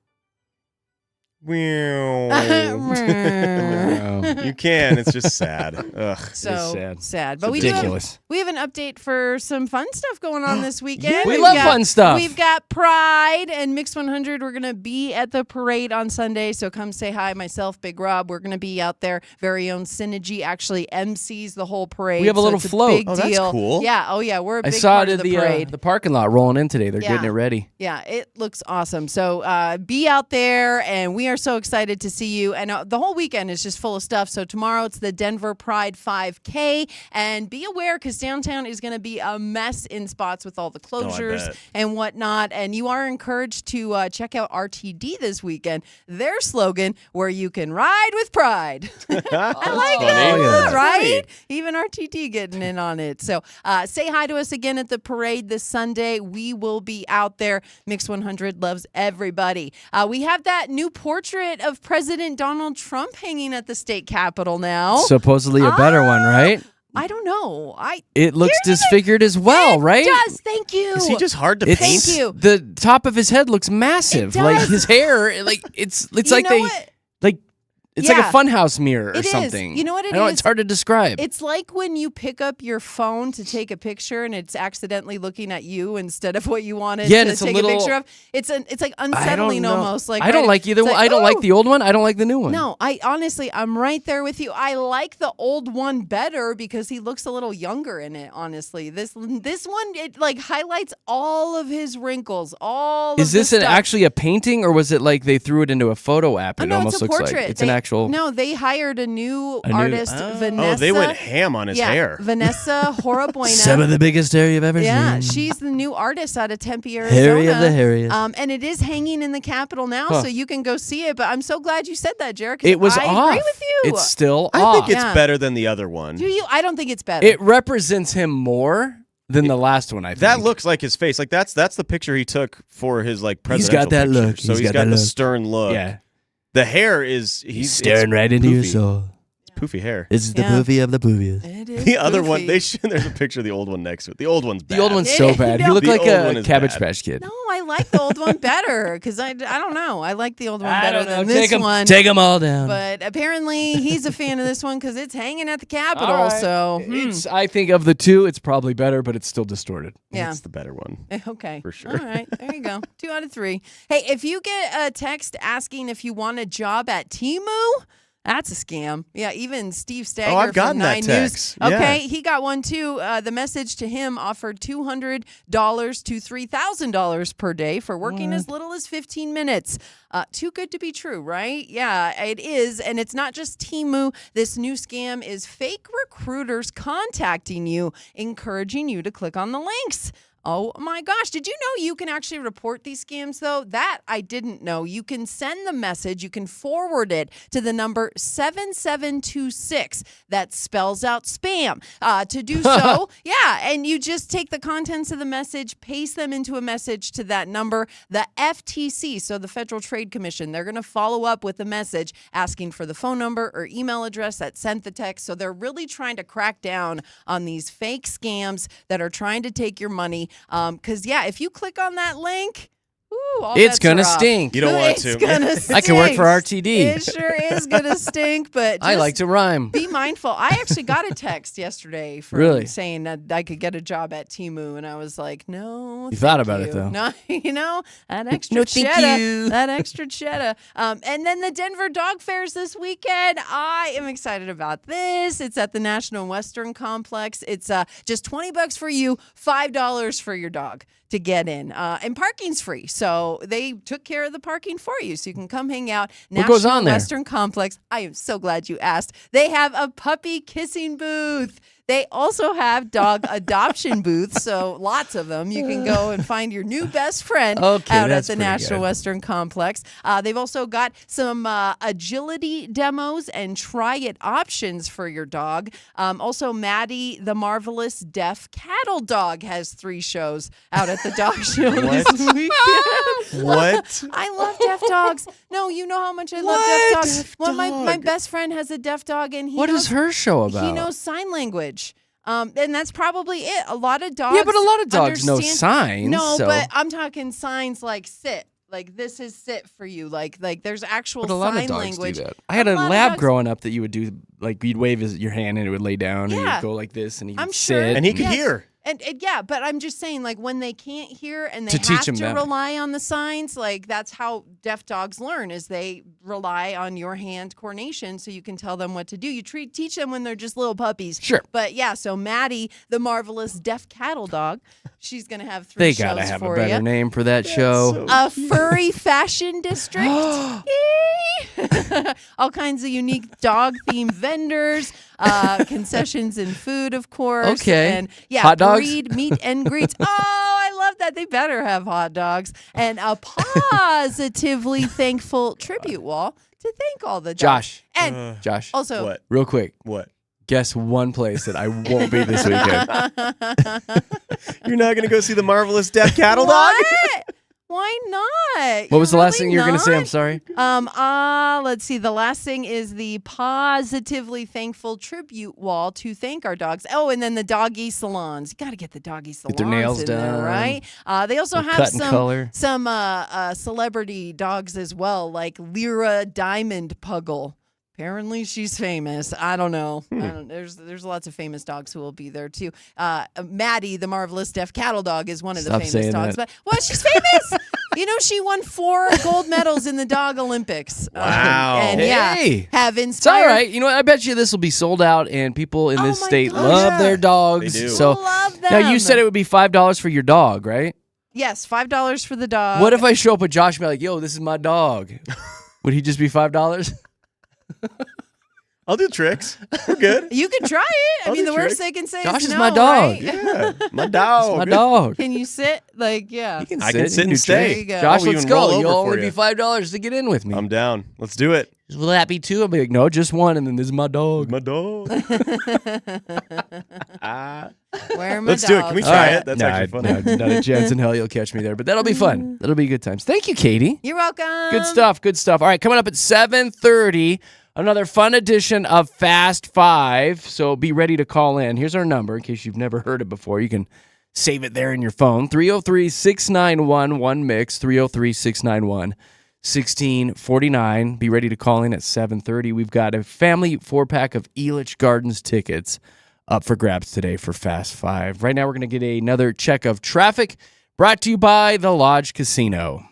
You can. It's just sad. Ugh. So sad. But Ridiculous. we have an update for some fun stuff going on this weekend. We We've love got- fun stuff. We've got Pride and Mix 100. We're going to be at the parade on Sunday, so come say hi. Myself, Big Rob, we're going to be out there. Very own Synergy actually MCs the whole parade. We have a so little it's float. Big Oh, that's deal. cool. Yeah. Oh, yeah. We're a I big saw part it of at the parade. the parking lot rolling in today. They're Yeah. getting it ready. Yeah, it looks awesome. So be out there, and we are so excited to see you. And the whole weekend is just full of stuff. So tomorrow it's the Denver Pride 5K. And be aware because downtown is going to be a mess in spots with all the closures bet. and whatnot. And you are encouraged to check out RTD this weekend. Their slogan, where you can ride with pride. I like that, funny. Yeah. right? Even RTD getting in on it. So say hi to us again at the parade this Sunday. We will be out there. Mix 100 loves everybody. We have that new portrait of President Donald Trump hanging at the state capitol now. Supposedly a better one, right? I don't know. It looks Here's the disfigured as well, right? It does. Thank you. Is he just hard to It's, paint? Thank you. The top of his head looks massive. It Like does. his hair, it's You like know they what? like It's like a funhouse mirror or It is. something. You know what it I know is? it's hard to describe. It's like when you pick up your phone to take a picture and it's accidentally looking at you instead of what you wanted Yeah, and to it's a take little- a picture of. It's like I don't unsettling know. almost. Like I don't like either it's one. I don't like "Ooh." the old one. I don't like the new one. No, I'm right there with you. I like the old one better because he looks a little younger in it. Honestly, this one it like highlights all of his wrinkles. All Is of the this stuff. actually a painting, or was it like they threw it into a photo app? Oh, It no, almost it's a looks portrait. like it's an actual. No, they hired a new A new- artist, Oh. Vanessa. Oh, they went ham on his hair. Vanessa Horabuena. Some of the biggest hair you've ever Yeah, seen. she's the new artist out of Tempe, Arizona. Hairy of the hairiest. And it is hanging in the Capitol now, Huh. so you can go see it. But I'm so glad you said that, Jared. 'cause It was I off. agree with you. It's still I off. think it's Yeah. better than the other one. Do you? I don't think it's better. It represents him more than the last one. I think That looks like his face. Like that's the picture he took for his like He's presidential got that picture. look. So He's he's got got that the look. stern look. Yeah, The hair is he's staring right into your poofy. soul. It's poofy hair. This is the Yeah. poofy of the poofiest. It is The other one, goofy. there's a picture of the old one next to it. The old one's bad. The old one's It so is- bad. no. He looked The like old one a is Cabbage bad. Patch Kid. No, I like the old one better because I don't know. I like the old one better than Take this one. Take them all down. But apparently he's a fan of this one because it's hanging at the Capitol. All right. So It's. I think of the two, it's probably better, but it's still distorted. yeah. It's the better one. Okay. For sure. All right. There you go. 2 out of 3. Hey, if you get a text asking if you want a job at Temu, that's a scam. Yeah, even Steve Stagger I've from gotten that 9 text. News. Yeah. Okay, he got one too. The message to him offered $200 to $3,000 per day for working as little as 15 minutes. Too good to be true, right? Yeah, it is. And it's not just Temu. This new scam is fake recruiters contacting you, encouraging you to click on the links. Oh my gosh. Did you know you can actually report these scams though? That I didn't know. You can send the message, you can forward it to the number 7726 that spells out spam. To do so, yeah, and you just take the contents of the message, paste them into a message to that number. The FTC, so the Federal Trade Commission, they're going to follow up with a message asking for the phone number or email address that sent the text. So they're really trying to crack down on these fake scams that are trying to take your money. Because, yeah, if you click on that link, ooh, all It's bets gonna are off. stink. You don't want It's to. gonna stink. I can work for RTD. It sure is gonna stink, but I just like to rhyme. be mindful. I actually got a text yesterday from Really? saying that I could get a job at Temu, and I was like, no. You thought thank about it, you. though. No, that extra No, thank cheddar. you. That extra cheddar. And then the Denver Dog Fairs this weekend. I am excited about this. It's at the National Western Complex. It's just $20 for you, $5 for your dog to get in. And parking's free. So they took care of the parking for you. So you can come hang out. What goes on there? Western Complex. I am so glad you asked. They have a puppy kissing booth. They also have dog adoption booths, so lots of them. You can go and find your new best friend Okay, out at that's the pretty National good. Western Complex. They've also got some agility demos and try it options for your dog. Also, Maddie, the marvelous deaf cattle dog, has 3 shows out at the dog show this weekend. What? I love deaf dogs. No, you know how much I love What? deaf dogs. Deaf Well, my dog. best friend has a deaf dog, and he What knows, is her show about? he knows sign language. And that's probably it. A lot of dogs. Yeah, but a lot of dogs know understand- signs. No, so. but I'm talking signs like sit. Like this is sit for you. Like there's actual But a lot sign of dogs language. do that. I had a lot of lab dogs- growing up that you would do, like you'd wave your hand and it would lay down, and Yeah. you'd go like this, and he'd I'm sit. sure. And he could Yes. hear. And yeah, but I'm just saying, like when they can't hear and they To teach have them to that. rely on the signs, like that's how deaf dogs learn. Is they rely on your hand coordination, so you can tell them what to do. You teach them when they're just little puppies. Sure. But yeah, so Maddie, the marvelous deaf cattle dog, she's gonna have 3 They shows gotta have a for better you. name for that show. A furry fashion district. Yay! All kinds of unique dog themed vendors, concessions and food, of course. Okay. And yeah, Hot dogs? breed, meet and greets. Oh, I love that. They better have hot dogs. And a positively thankful tribute wall to thank all the dogs. Josh. And Josh. also, What? Real quick, What? guess one place that I won't be this weekend. You're not gonna go see the marvelous deaf cattle dog? what? Why not? What was the You're last thing you were going to say? I'm not? sorry. Let's see. The last thing is the positively thankful tribute wall to thank our dogs. Oh, and then the doggy salons. You got to get the doggy salons their nails in there, done. right? They also Little have cut and color. some celebrity dogs as well, like Lyra Diamond Puggle. Apparently she's famous. I don't know. There's lots of famous dogs who will be there too. Maddie, the marvelous deaf cattle dog, is one of the Stop famous saying dogs. that. But well, she's famous. She won 4 gold medals in the dog Olympics. Wow. And Hey. have It's all inspired. right. You know what? I bet you this will be sold out, and people in this my state gosh. love Yeah. their dogs. They do. So Love them. now you said it would be $5 for your dog, right? Yes, $5 for the dog. What if I show up with Josh and be like, "Yo, this is my dog"? Would he just be $5? I'll do tricks. We're good. You can try it. I I'll mean, do the worst tricks. they can say Josh is is no, my dog. right? Yeah, my dog. My dog. Can you sit? Yeah. He can I can sit and do stay. There you go. Josh, I'll let's even go. roll You'll over for only you. be $5 to get in with me. I'm down. Let's do it. Will that be 2? I'll be like, no, just 1, and then this is my dog. My dog. Where my Let's do it. dog? Can we All try right. it? That's actually funny. No, not a chance in hell you'll catch me there, but that'll be fun. That'll be good times. Thank you, Katie. You're welcome. Good stuff. Good stuff. All right, coming up at 7:30, another fun edition of Fast 5. So be ready to call in. Here's our number in case you've never heard it before. You can save it there in your phone. 303-691-1MIX, 303-691-1649. Be ready to call in at 7:30. We've got a family 4-pack of Elitch Gardens tickets up for grabs today for Fast 5. Right now, we're going to get another check of traffic brought to you by the Lodge Casino.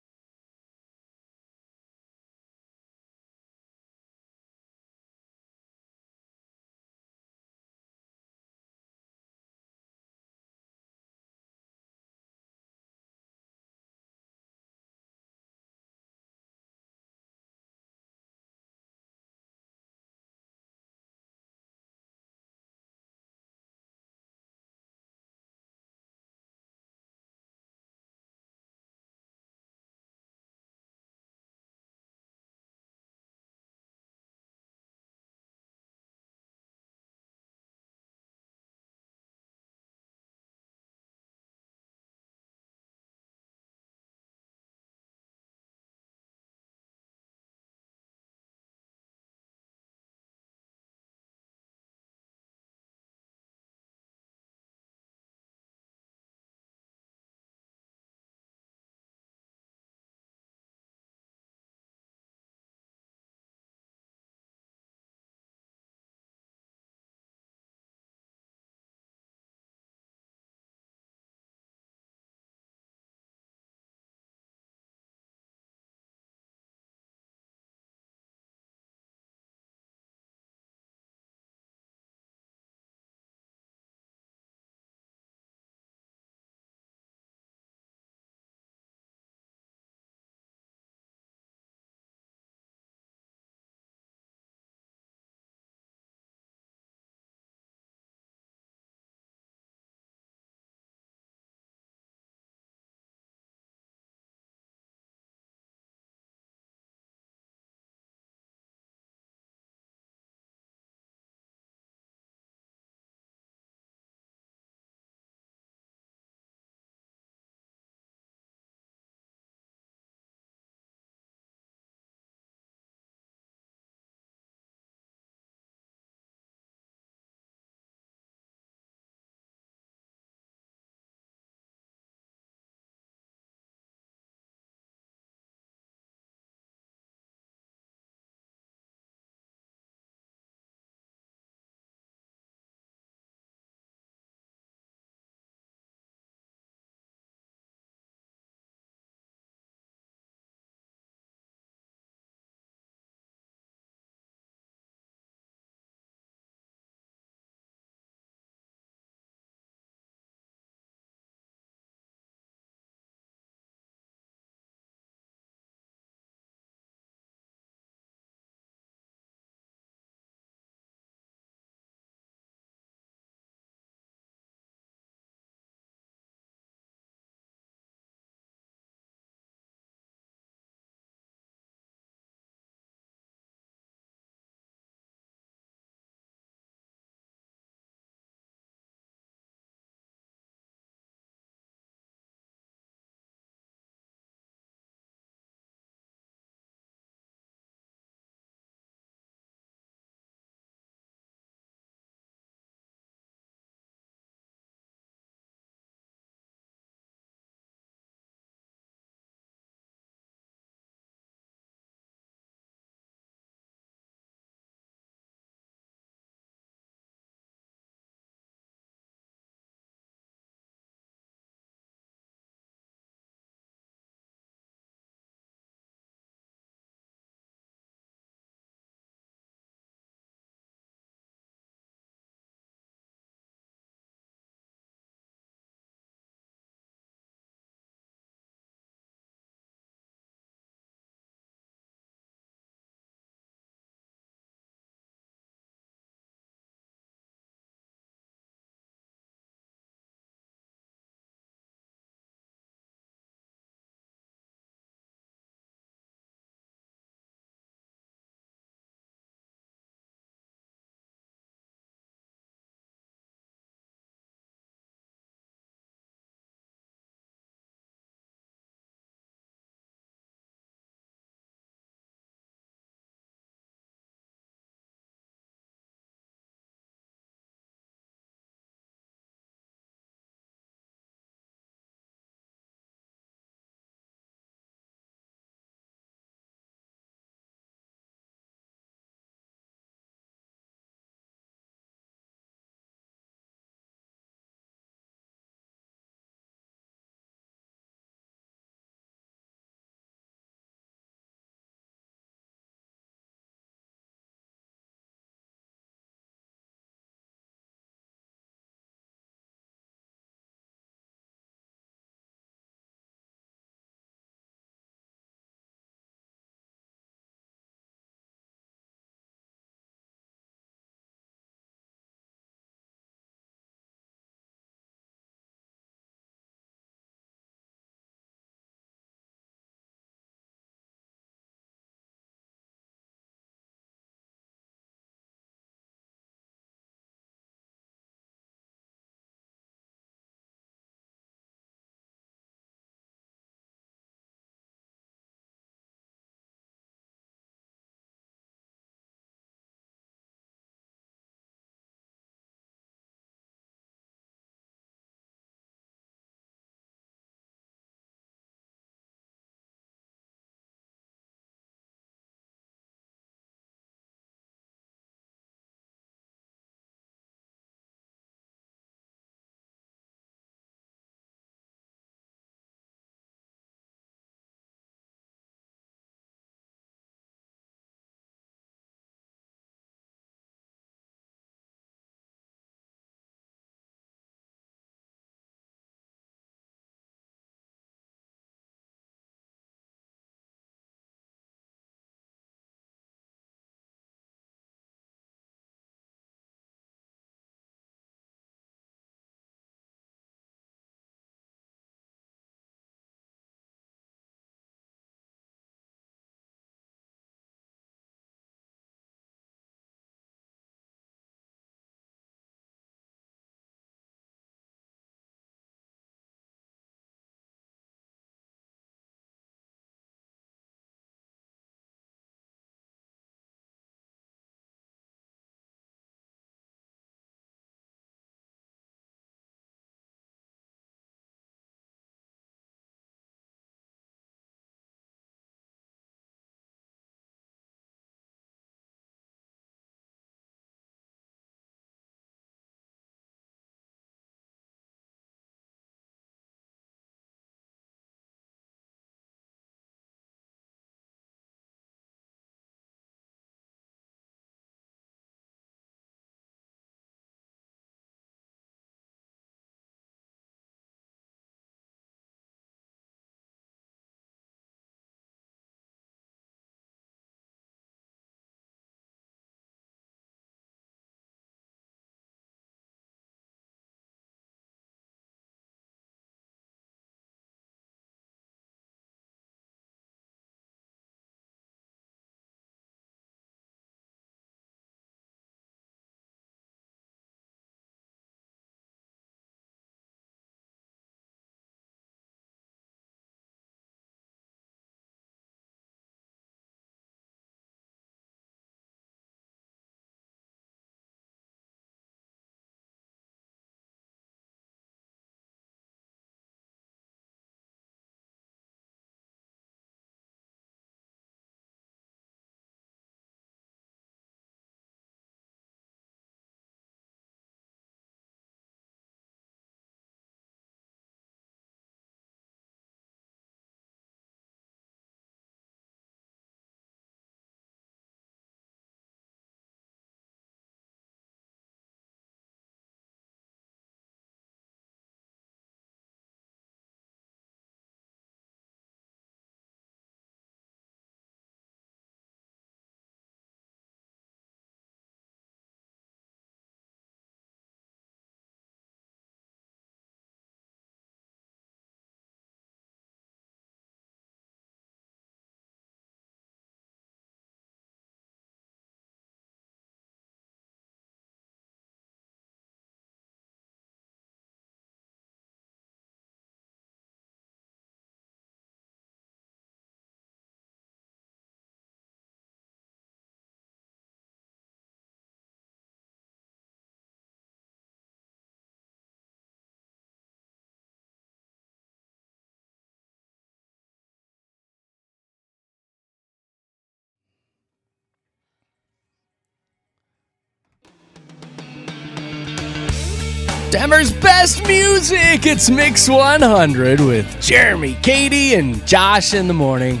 Denver's best music. It's Mix 100 with Jeremy, Katy, and Josh in the morning.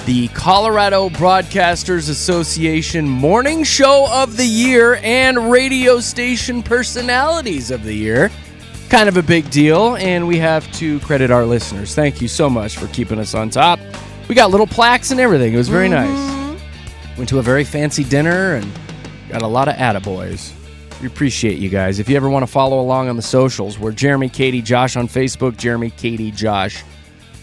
The Colorado Broadcasters Association Morning Show of the Year and Radio Station Personalities of the Year. Kind of a big deal, and we have to credit our listeners. Thank you so much for keeping us on top. We got little plaques and everything. It was very nice. Went to a very fancy dinner and got a lot of attaboys. We appreciate you guys. If you ever want to follow along on the socials, we're Jeremy, Katy, Josh on Facebook, Jeremy, Katy, Josh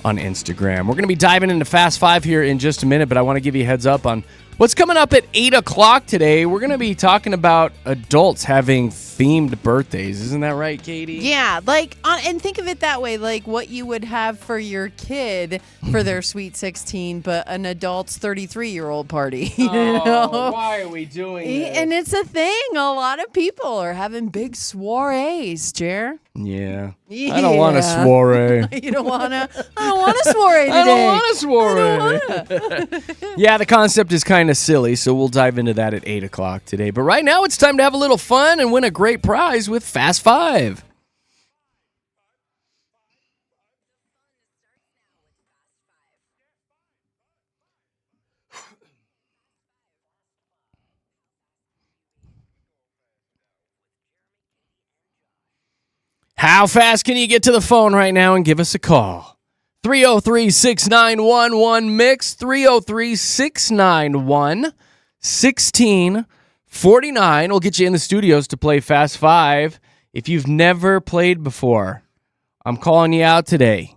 on Instagram. We're going to be diving into Fast Five here in just a minute, but I want to give you a heads up on what's coming up at 8 o'clock today. We're going to be talking about adults having themed birthdays. Isn't that right, Katy? Yeah, and think of it that way, like what you would have for your kid for their sweet 16, but an adult's 33-year-old party. You know? Why are we doing this? And it's a thing. A lot of people are having big soirees, Jer. Yeah. I don't want a soiree. You don't want to? I don't want a soiree today. I don't want a soiree. Yeah, the concept is kind of silly, so we'll dive into that at 8 o'clock today. But right now, it's time to have a little fun and win a great prize with Fast Five. How fast can you get to the phone right now and give us a call? 303-691-1-MIX, 303-691-1649. We'll get you in the studios to play Fast Five. If you've never played before, I'm calling you out today.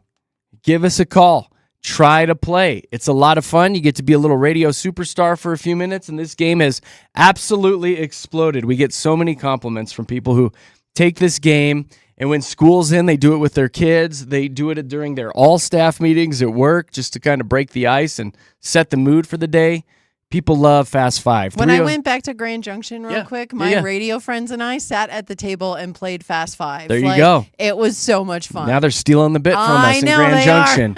Give us a call. Try to play. It's a lot of fun. You get to be a little radio superstar for a few minutes, and this game has absolutely exploded. We get so many compliments from people who take this game, and when school's in, they do it with their kids. They do it during their all-staff meetings at work just to kind of break the ice and set the mood for the day. People love Fast Five. When I went back to Grand Junction real quick, my radio friends and I sat at the table and played Fast Five. There you go. It was so much fun. Now they're stealing the bit from us in Grand Junction.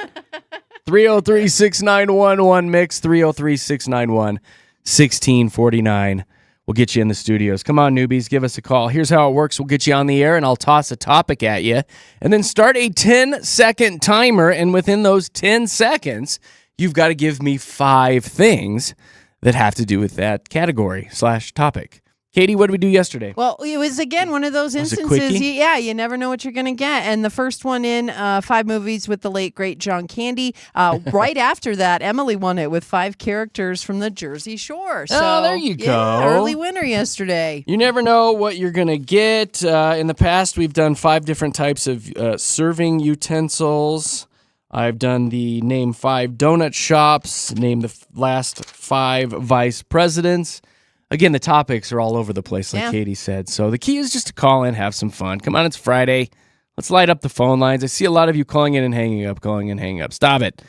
303-691-1-MIX, 303-691-1649. We'll get you in the studios. Come on, newbies, give us a call. Here's how it works. We'll get you on the air, and I'll toss a topic at you, and then start a 10-second timer, and within those 10 seconds, you've got to give me 5 things that have to do with that category/topic. Katy, what did we do yesterday? Well, it was, again, one of those instances. You never know what you're going to get. And the first one in 5 movies with the late, great John Candy. Right after that, Emily won it with 5 characters from the Jersey Shore. So, there you go. Early winner yesterday. You never know what you're going to get. In the past, we've done 5 different types of serving utensils. I've done the name 5 donut shops, name the last 5 vice presidents. Again, the topics are all over the place, like Katy said. So the key is just to call in, have some fun. Come on, it's Friday. Let's light up the phone lines. I see a lot of you calling in and hanging up, Stop it.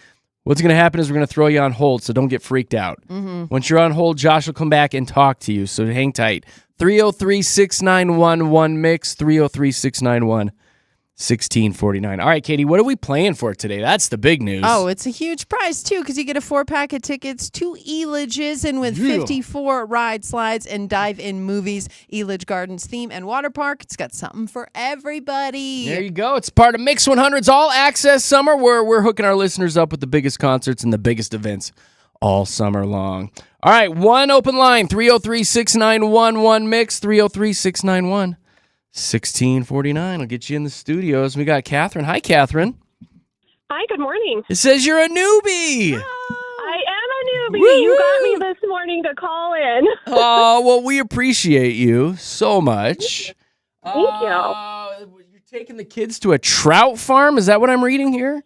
What's going to happen is we're going to throw you on hold, so don't get freaked out. Once you're on hold, Josh will come back and talk to you, so hang tight. 303-691-1-MIX, 303-691-1649. All right, Katy, what are we playing for today? That's the big news. Oh, it's a huge prize, too, because you get a 4-pack of tickets to Elidge's, and with 54 ride slides and dive-in movies, Elidge Gardens theme and water park, it's got something for everybody. There you go. It's part of Mix 100's All Access Summer, where we're hooking our listeners up with the biggest concerts and the biggest events all summer long. All right, one open line, 303-691-1-MIX, 303-691-1649. I'll get you in the studios. We got Catherine. Hi, Catherine. Hi, good morning. It says you're a newbie. I am a newbie. Woo-hoo. You got me this morning to call in. Oh, well, we appreciate you so much. Thank you. You're taking the kids to a trout farm? Is that what I'm reading here?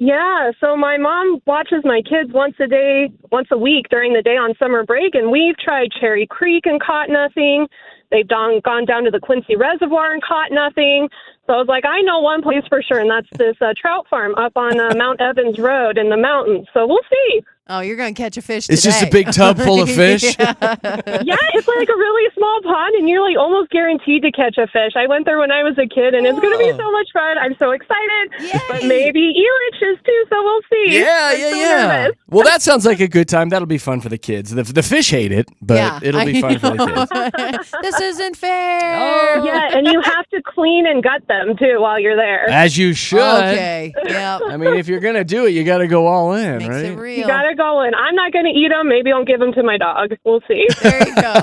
Yeah, so my mom watches my kids once a week during the day on summer break, and we've tried Cherry Creek and caught nothing. They've gone down to the Quincy Reservoir and caught nothing. So I was like, I know one place for sure, and that's this trout farm up on Mount Evans Road in the mountains. So we'll see. Oh, you're going to catch a fish It's today. just a big tub full of fish. Yeah. Yeah, it's like a really small pond, and you're like almost guaranteed to catch a fish. I went there when I was a kid, and it's going to be so much fun. I'm so excited. Yay. But maybe eliches too, so we'll see. Yeah, I'm so yeah. nervous. Well, that sounds like a good time. That'll be fun for the kids. The fish hate it, but Yeah, it'll be fun for the kids. This isn't fair. Oh. Yeah, and you have to clean and gut them too while you're there. As you should. Okay. Yeah. I mean, if you're going to do it, you got to go all in, Makes right? it real. You gotta go in. I'm not gonna eat them. Maybe I'll give them to my dog. We'll see. There you go.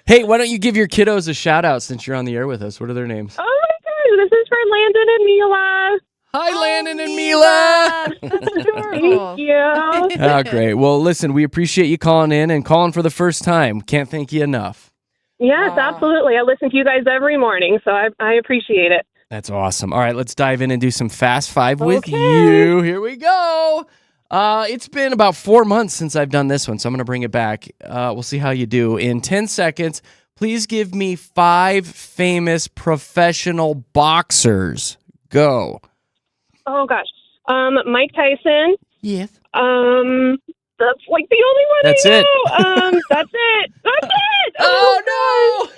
Hey, why don't you give your kiddos a shout out since you're on the air with us? What are their names? Oh my God, this is for Landon and Mila. Hi, Landon and Mila. That's adorable. Thank you. Oh, great. Well, listen, we appreciate you calling in and calling for the first time. Can't thank you enough. Yes, absolutely. I listen to you guys every morning, so I appreciate it. That's awesome. All right, let's dive in and do some Fast Five with Okay. you. Here we go. It's been about 4 months since I've done this one, so I'm going to bring it back. We'll see how you do. In 10 seconds, please give me 5 famous professional boxers. Go. Oh gosh. Mike Tyson. Yes. That's like the only one That's I it. know. That's it. That's it. Oh,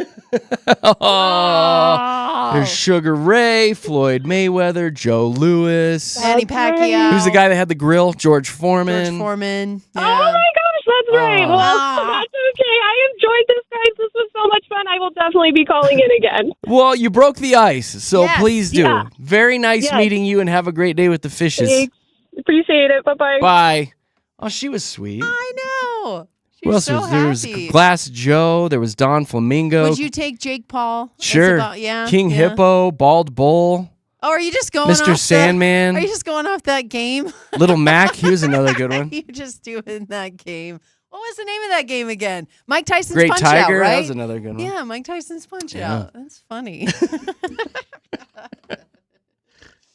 no. Oh. There's Sugar Ray, Floyd Mayweather, Joe Lewis. Manny Pacquiao. Who's the guy that had the grill? George Foreman. George Foreman. Oh my gosh, that's right. Oh. Well, that's okay. I enjoyed this, guys. This was so much fun. I will definitely be calling in again. Well, you broke the ice, so Yes. please do. Yeah. Very nice Yes. meeting you, and have a great day with the fishes. Thanks. Appreciate it. Bye-bye. Bye. Oh, she was sweet. I know. She's Who else so was there? There was happy. Glass Joe. There was Don Flamingo. Would you take Jake Paul? That's Sure. yeah. King yeah. Hippo, Bald Bull, Oh, are you just going Mr. off Sandman, Are you just going off that game? Little Mac. He was another good one. You just doing that game. What was the name of that game again? Mike Tyson's Great Punch Tiger. Out, right? That was another good one. Yeah, Mike Tyson's Punch Yeah. Out. That's funny.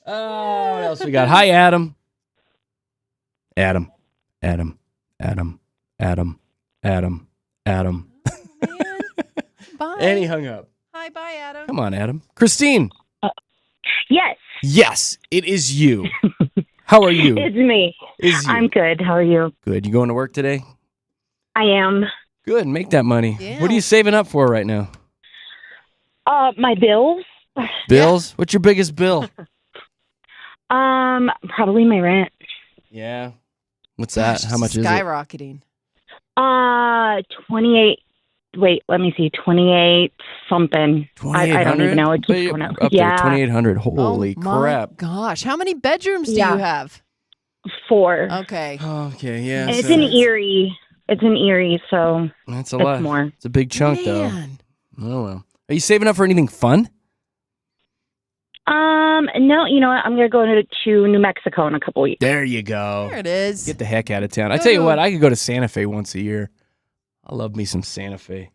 Oh, what else we got? Hi, Adam. Adam. Adam. Adam. Adam. Adam. Adam. Man. Bye. And he hung up. Hi, bye, Adam. Come on, Adam. Christine. Yes, Yes, it is you. How are you? it's me. Is you. I'm good. How are you? Good. You going to work today? I am. Good. Make that money. Yeah. What are you saving up for right now? My bills. Bills? What's your biggest bill? Probably my rent. Yeah. What's that? Gosh, How much is it? skyrocketing. 28. Wait, let me see. 28 something. I don't even know. It keeps going up. Up Yeah, there, 2,800. Holy oh, my crap. gosh. How many bedrooms do Yeah. you have? 4. Okay. Okay, yeah. And it's so in Erie. It's in Erie, so That's a it's lot. more. It's a big chunk, though. Man. Oh, well. Are you saving up for anything fun? No, you know what? I'm gonna go to New Mexico in a couple weeks. There you go. There it is. Get the heck out of town. I tell you what, I could go to Santa Fe once a year. I love me some Santa Fe.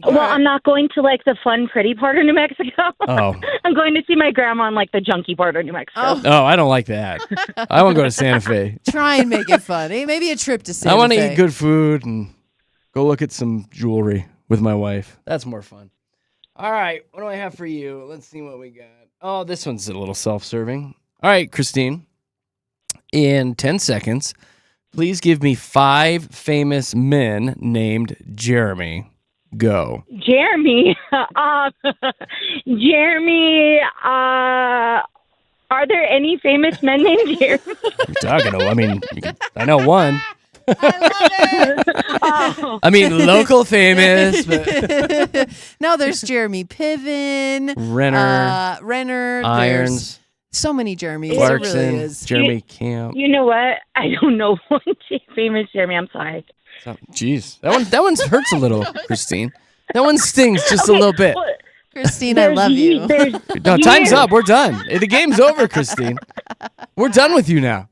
Well, I'm not going to like the fun, pretty part of New Mexico. Oh. I'm going to see my grandma in like the junky part of New Mexico. Oh, Oh, I don't like that. I want to go to Santa Fe. try and make it fun. Hey, maybe a trip to Santa I want to Fe. eat good food and go look at some jewelry with my wife. That's more fun. All right, what do I have for you? Let's see what we got. Oh, this one's a little self-serving. All right, Christine. In 10 seconds, please give me 5 famous men named Jeremy. Go. Jeremy. Jeremy. Are there any famous men named Jeremy? You're talking to, I mean, I know one. I love Oh. I mean, local famous, but No, there's Jeremy Piven, Renner, Renner, Irons, there's so many Jeremys. It Clarkson, really is. Jeremy Camp. You know what? I don't know one famous Jeremy. I'm sorry. Jeez, that one hurts a little, Christine. That one stings just a little bit. Well, Christine, I love you. There's No, time's years. up. We're done. The game's over, Christine. We're done with you now.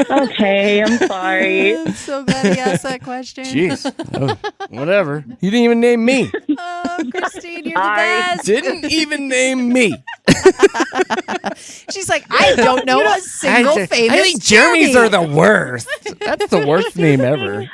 Okay, I'm sorry. I'm so glad he asked that question. Jeez. Oh, whatever. You didn't even name me. Oh, Christine, you're the Sorry. best. Didn't even name me. She's like, I don't know a single famous I think Jeremy's Jeremy. are the worst. That's the worst name ever.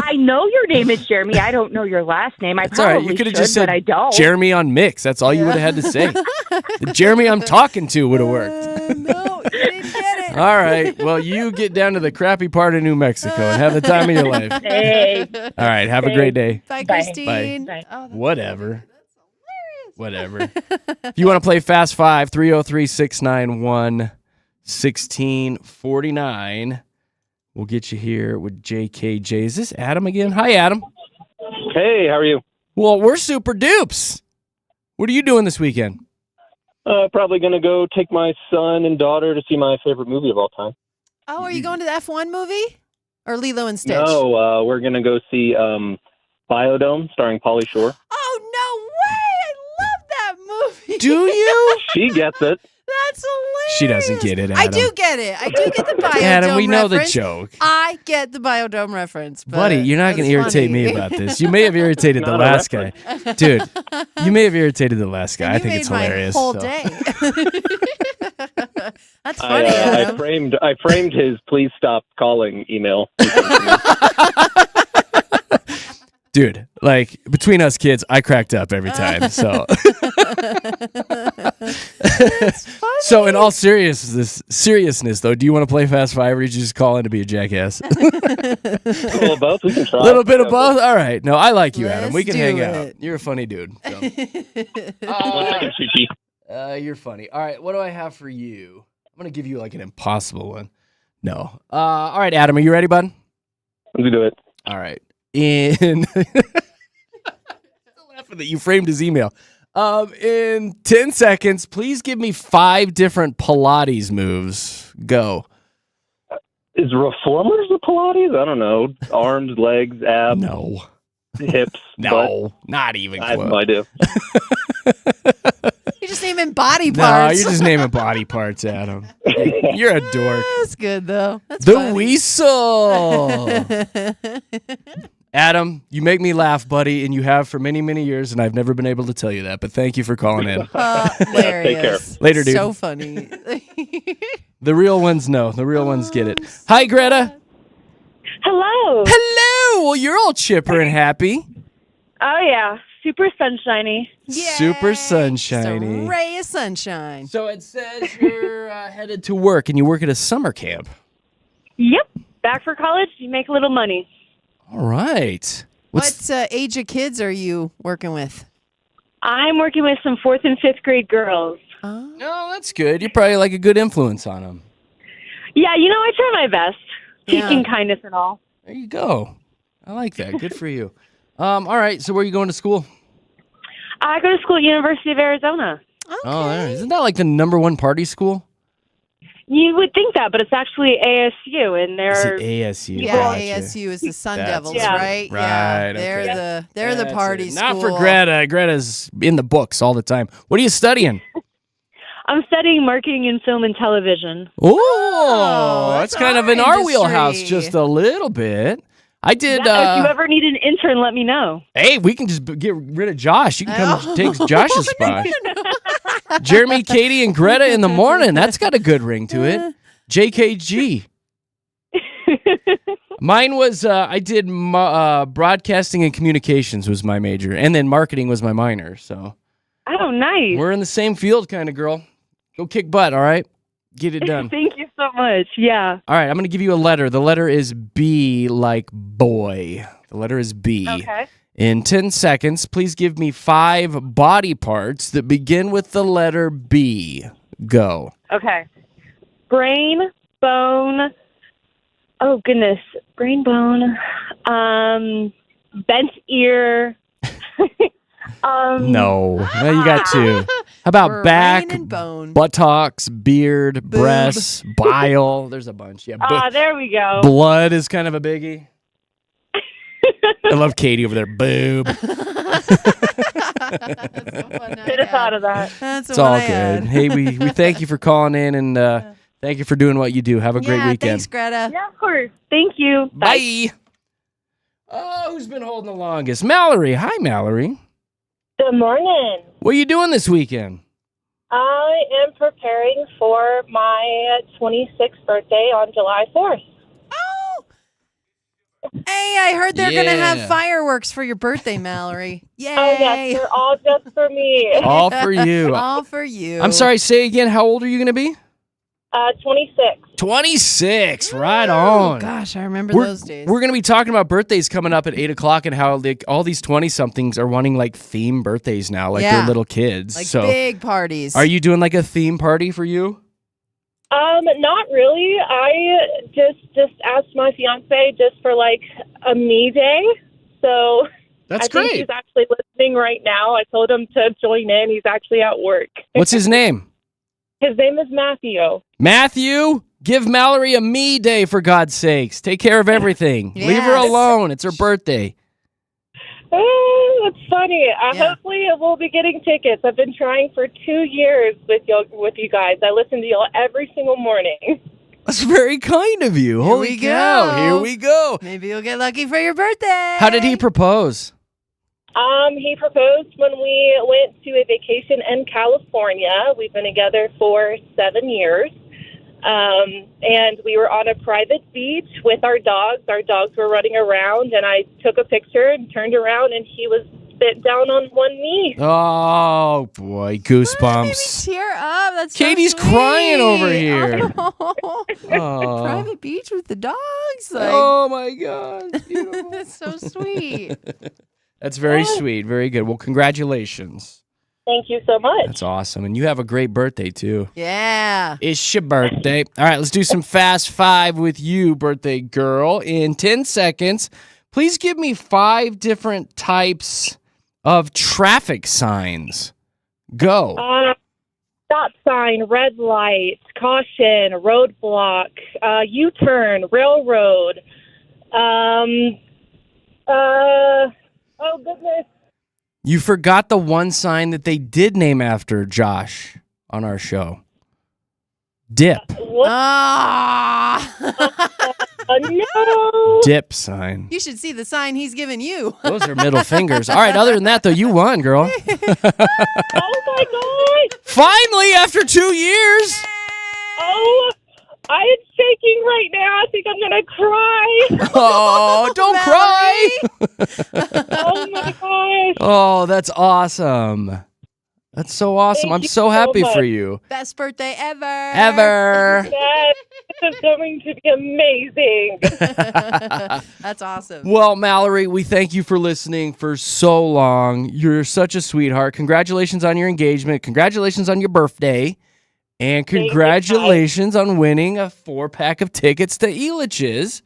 I know your name is Jeremy. I don't know your last name. I It's all right. probably You could have should, just said but I don't. Jeremy on mix. That's all you would have had to say. The Jeremy I'm talking to would have worked. No, you didn't get it. All right. Well, you get down to the crappy part of New Mexico and have the time of your life. Hey. All right. Have a great day. Bye, Bye. Christine. Bye. Oh, that's Whatever. Whatever. If you want to play Fast 5, 303-691-1649. We'll get you here with JKJ. Is this Adam again? Hi, Adam. Hey, how are you? Well, we're super dupes. What are you doing this weekend? Probably going to go take my son and daughter to see my favorite movie of all time. Oh, are you going to the F1 movie? Or Lilo and Stitch? No, we're going to go see Biodome starring Pauly Shore. Oh, no way! I love that movie. Do you? She gets it. That's hilarious. She doesn't get it, Adam. I do get it. I do get the Biodome Adam, we know the reference. joke. I get the Biodome reference. But Buddy, you're not going to that's irritate funny. me about this. You may have irritated the Not a last guy. Dude, you may have irritated the last guy. And I you think made it's my hilarious. whole so. day. That's funny, I Adam. framed his "Please stop calling" email. Dude, like, between us kids, I cracked up every time. So, That's funny. so in all seriousness, though, do you want to play Fast 5 or did you just call in to be a jackass? A little of both. We can try. A little bit of both? All right. No, I like you, Adam. We Let's can hang do out. it. You're a funny dude. So. 1 second, Sushi. You're funny. All right, what do I have for you? I'm going to give you like an impossible one. No. All right, Adam, are you ready, bud? Let's do it. All right. In still laughing that you framed his email. In 10 seconds, please give me 5 different Pilates moves. Go. Is reformers the Pilates? I don't know. Arms, legs, abs, No. hips. No. Not even butt. I have close. no idea. You're just naming body No, parts. you're just naming body parts, Adam. You're a dork. That's good, though. That's The funny. Weasel. Adam, you make me laugh, buddy, and you have for many, many years, and I've never been able to tell you that, but thank you for calling in. Hilarious. Later, dude. So funny. The real ones know. The real ones get it. Hi, Greta. Hello. Hello. Well, you're all chipper and happy. Oh, yeah. Super sunshiny. Super Yay. sunshiny. Just a ray of sunshine. So it says you're headed to work, and you work at a summer camp. Yep. Back for college, you make a little money. All right. What age of kids are you working with? I'm working with some 4th and 5th grade girls. Oh. No, that's good. You're probably like a good influence on them. Yeah, I try my best. Yeah. Teaching kindness and all. There you go. I like that. Good for you. All right. So where are you going to school? I go to school at University of Arizona. Okay. Oh, there. Isn't that like the #1 party school? You would think that, but it's actually ASU, and Is they're it ASU? Yeah, Gotcha. ASU is the Sun That's Devils, it. Yeah. right? Right, Yeah, they're okay. the That's party it. school. Not for Greta. Greta's in the books all the time. What are you studying? I'm studying marketing in film and television. Oh, that's that's kind of our in our industry. wheelhouse just a little bit. I did. Yeah, if you ever need an intern, let me know. Hey, we can just get rid of Josh. You can come Oh. take Josh's spot. Jeremy, Katy, and Greta in the morning. That's got a good ring to it. JKG. Mine was I did broadcasting and communications was my major, and then marketing was my minor. So Oh, nice. we're in the same field, kind of girl. Go kick butt, all right? Get it done. Thank you so much. Yeah. All right, I'm going to give you a letter. The letter is B, like boy. The letter is B. Okay. In 10 seconds, please give me 5 body parts that begin with the letter B. Go. Okay. Brain, bone. Oh, goodness. Brain, bone. Bent ear. No. No, you got 2. How about Brain back, and bone. buttocks, beard, Boob. breasts, bile? There's a bunch. Yeah. There we go. Blood is kind of a biggie. I love Katy over there. Boob. That's the one I Should have thought had. of that. That's It's the one all I good. had. Hey, we thank you for calling in and thank you for doing what you do. Have a great Yeah, weekend. thanks, Greta. Yeah, of course. Thank you. Bye. Oh, who's been holding the longest? Mallory. Hi, Mallory. Good morning. What are you doing this weekend? I am preparing for my 26th birthday on July 4th. Oh, hey, I heard they're going to have Yeah. fireworks for your birthday, Mallory. Yay. Oh, yes, they're all just for me. All for you. All for you. I'm sorry, say again, how old are you going to be? 26. 26. Right Oh, on. gosh, I remember We're, those days. we're going to be talking about birthdays coming up at 8 o'clock and how all these 20-somethings are wanting like theme birthdays now, like they're Yeah. little kids. Like so big parties. are you doing like a theme party for you? Not really. I just asked my fiance just for like a me day. So That's I think great. he's actually listening right now. I told him to join in. He's actually at work. What's his name? His name is Matthew. Matthew, give Mallory a me day for God's sakes. Take care of everything. Leave her Yes. alone. It's her birthday. Oh, that's funny. Yeah. Hopefully we'll be getting tickets. I've been trying for 2 years with you guys. I listen to y'all every single morning. That's very kind of you. Here Holy we cow. go. Here we go. Maybe you'll get lucky for your birthday. How did he propose? He proposed when we went to a vacation in California. We've been together for 7 years. And we were on a private beach with our dogs. Our dogs were running around, and I took a picture and turned around, and he was bent down on one knee. Oh, boy. Made me Goosebumps. tear up. That's Katie's so crying over sweet. here. Oh. Oh. Private beach with the dogs. Like, Oh, my God. Beautiful. that's so sweet. That's very sweet. Very good. Well, congratulations. Thank you so much. That's awesome. And you have a great birthday, too. Yeah. It's your birthday. All right, let's do some Fast Five with you, birthday girl. In 10 seconds, please give me 5 different types of traffic signs. Go. Stop sign, red light, caution, roadblock, U-turn, railroad. Oh, goodness. You forgot the one sign that they did name after Josh on our show. Dip. What? Ah. No. Dip sign. You should see the sign he's giving you. Those are middle fingers. All right, other than that, though, you won, girl. Oh, my God. Finally, after 2 years. Oh, I am shaking right now. I think I'm going to cry. Oh, don't cry. Oh, my gosh. Oh, that's awesome. That's so awesome. Thank I'm you so so happy for much. you. Best birthday ever. Ever. Yes, this is going to be amazing. That's awesome. Well, Mallory, we thank you for listening for so long. You're such a sweetheart. Congratulations on your engagement. Congratulations on your birthday. And you, congratulations on winning a 4-pack of tickets to Elitch's.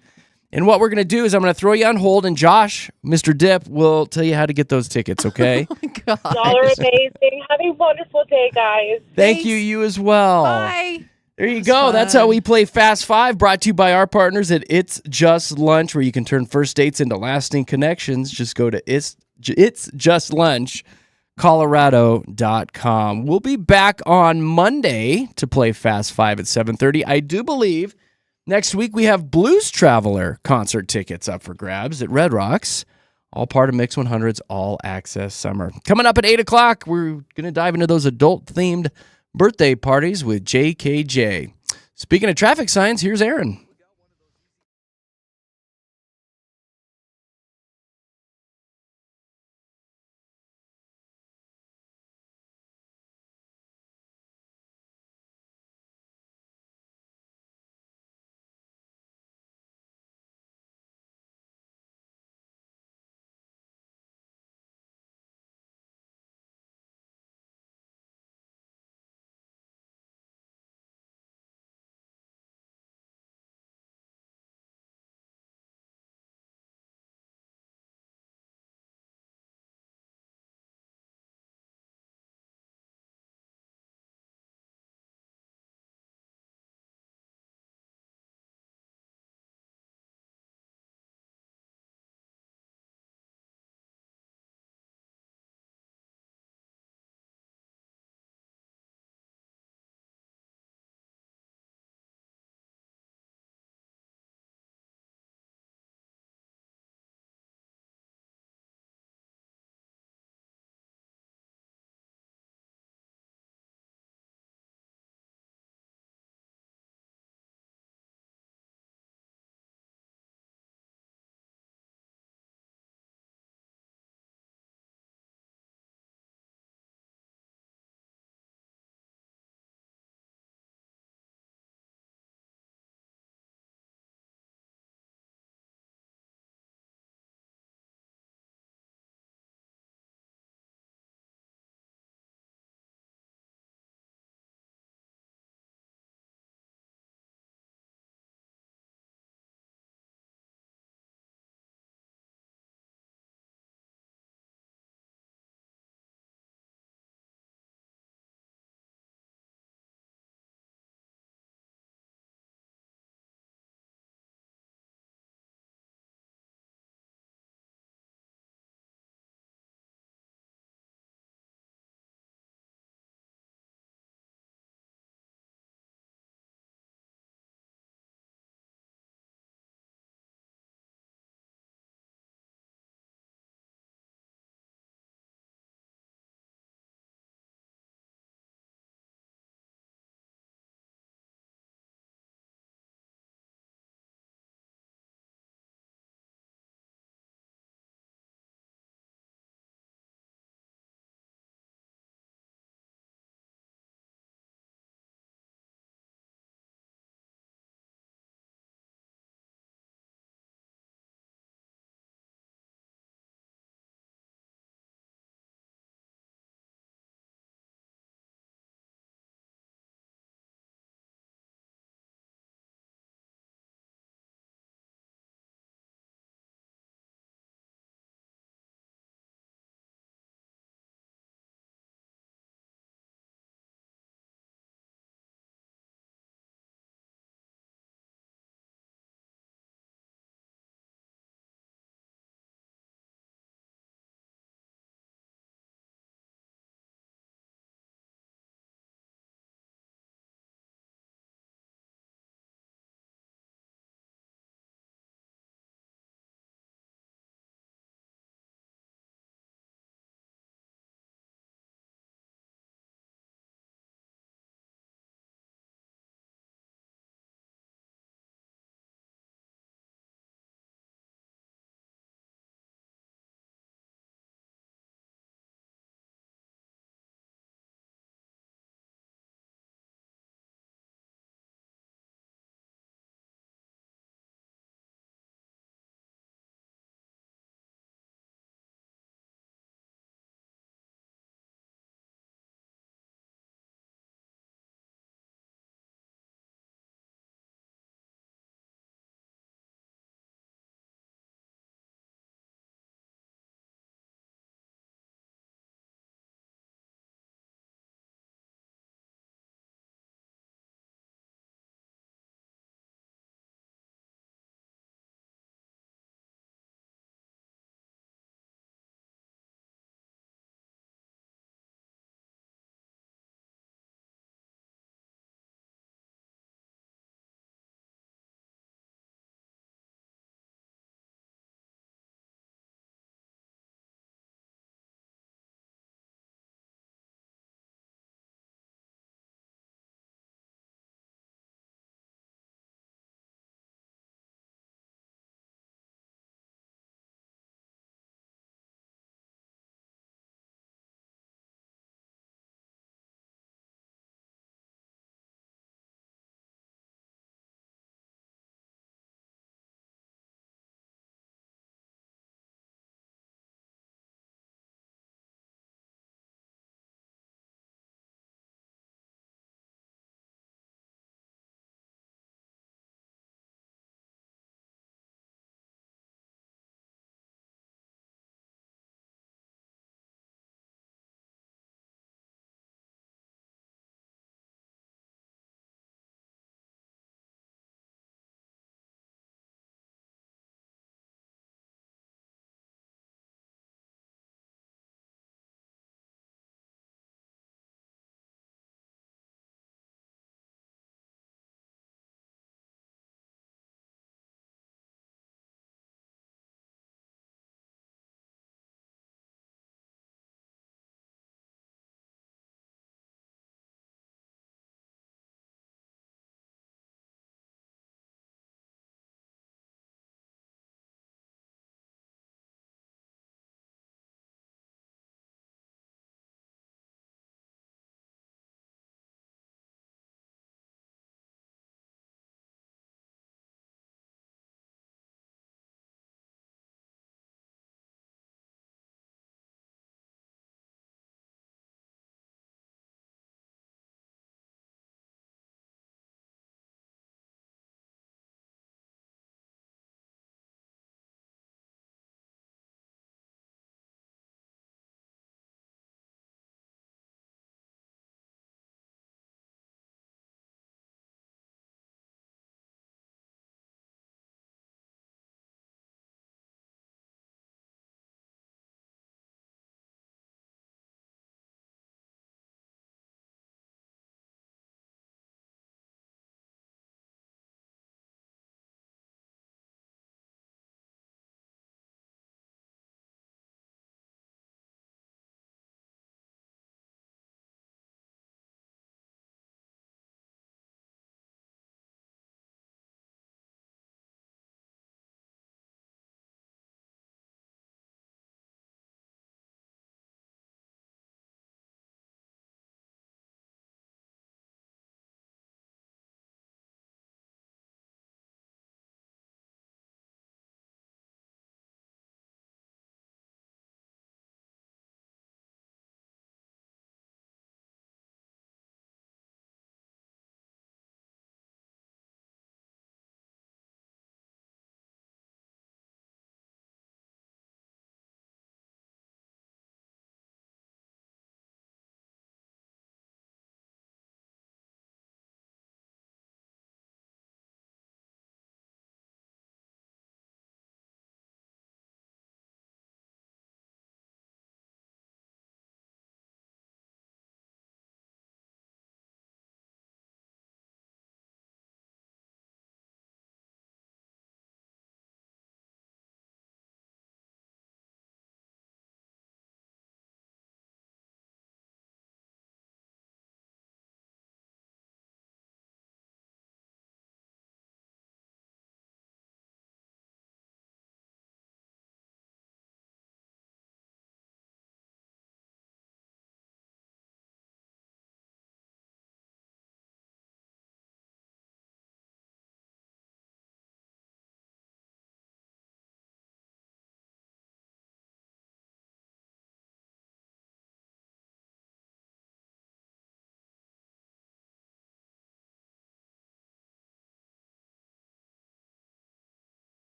And what we're going to do is I'm going to throw you on hold, and Josh, Mr. Dip, will tell you how to get those tickets, okay? Oh my God. Y'all are amazing. Have a wonderful day, guys. Thank you, you as well. Bye. There you That's go. That's how fun. we play Fast Five, brought to you by our partners at It's Just Lunch, where you can turn first dates into lasting connections. Just go to It's Just Lunch, Colorado.com. We'll be back on Monday to play Fast Five at 7:30. I do believe next week we have Blues Traveler concert tickets up for grabs at Red Rocks. All part of Mix 100's All Access Summer. Coming up at 8 o'clock, we're going to dive into those adult-themed birthday parties with JKJ. Speaking of traffic signs, here's Aaron.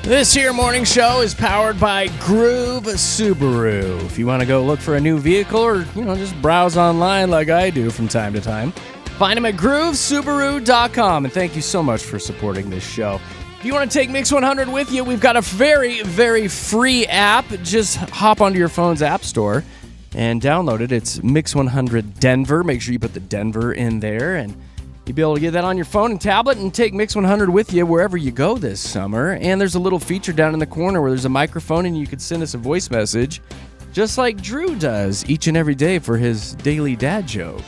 This here morning show is powered by Groove Subaru. If you want to go look for a new vehicle or, just browse online like I do from time to time, find them at groovesubaru.com. And thank you so much for supporting this show. If you want to take Mix 100 with you, we've got a very, very free app. Just hop onto your phone's app store and download it. It's Mix 100 Denver. Make sure you put the Denver in there, and you'll be able to get that on your phone and tablet and take Mix 100 with you wherever you go this summer. And there's a little feature down in the corner where there's a microphone and you can send us a voice message just like Drew does each and every day for his daily dad joke.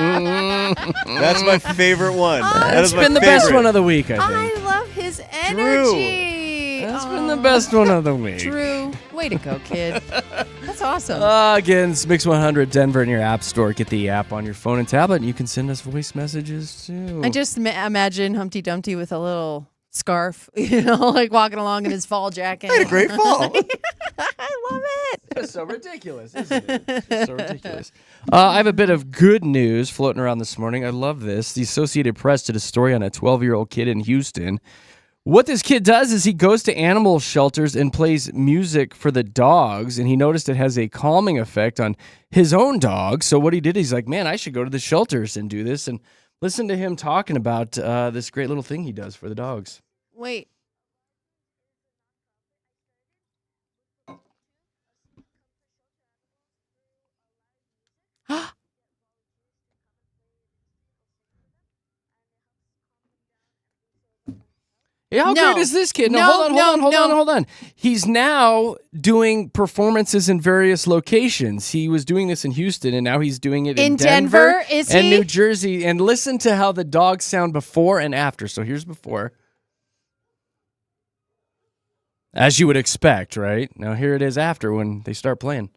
That's my favorite one. That is That's my been the favorite. best one of the week, I I think. love his energy. That's been the best one of the week. Drew, way to go, kid. That's awesome. Again, it's Mix 100 Denver in your app store. Get the app on your phone and tablet, and you can send us voice messages too. I just imagine Humpty Dumpty with a little scarf, like walking along in his fall jacket. I had a great fall. I love it. It's so ridiculous, isn't it? It's so ridiculous. I have a bit of good news floating around this morning. I love this. The Associated Press did a story on a 12-year-old kid in Houston. What this kid does is he goes to animal shelters and plays music for the dogs, and he noticed it has a calming effect on his own dog. So what he did, he's like, man, I should go to the shelters and do this, and listen to him talking about this great little thing he does for the dogs. Wait. Yeah, how No. great is this kid? No, No, hold on. He's now doing performances in various locations. He was doing this in Houston, and now he's doing it in Denver, is and he? New Jersey. And listen to how the dogs sound before and after. So here's before. As you would expect, right? Now here it is after when they start playing.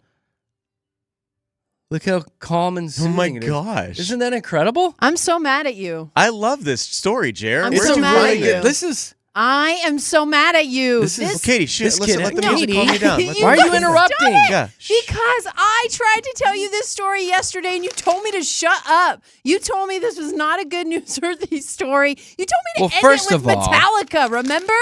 Look how calm and Oh soothing my it is. gosh. Isn't that incredible? I'm so mad at you. I love this story, Jared. I'm Where'd so you mad find at you. it? This is... I am so mad at you. This is- Well, Katie, This listen, kid- let the Katie. music calm you down. Let the Why are you music- interrupting? Stop it. Yeah. Because I tried to tell you this story yesterday and you told me to shut up. You told me this was not a good newsworthy story. You told me to Well, end first it of with all- Metallica, remember?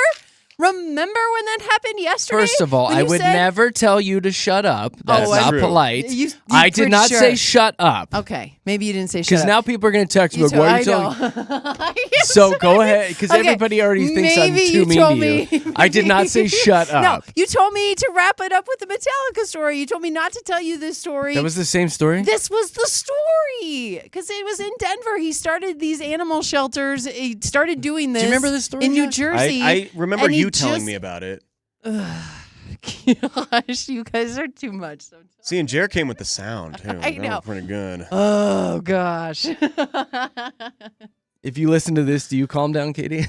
Remember when that happened yesterday? First of all, When I you would said- never tell you to shut up. That's Oh, not true. polite. You I did pretty not sure. say shut up. Okay, maybe you didn't say shut Because up. now people are going to text me, You like, why are you told- telling I know. So go ahead, because Okay, everybody already thinks I'm maybe too you mean told to you. me- I did not say shut No, up. you told me to wrap it up with the Metallica story. You told me not to tell you this story. That was the same story? This was the story because it was in Denver. He started these animal shelters. He started doing this. you remember this story, in New Josh? Jersey? I remember and he you telling just- me about it. Gosh, you guys are too much sometimes. See, and Jared came with the sound, too. I That know. was pretty good. Oh gosh. If you listen to this, do you calm down, Katie?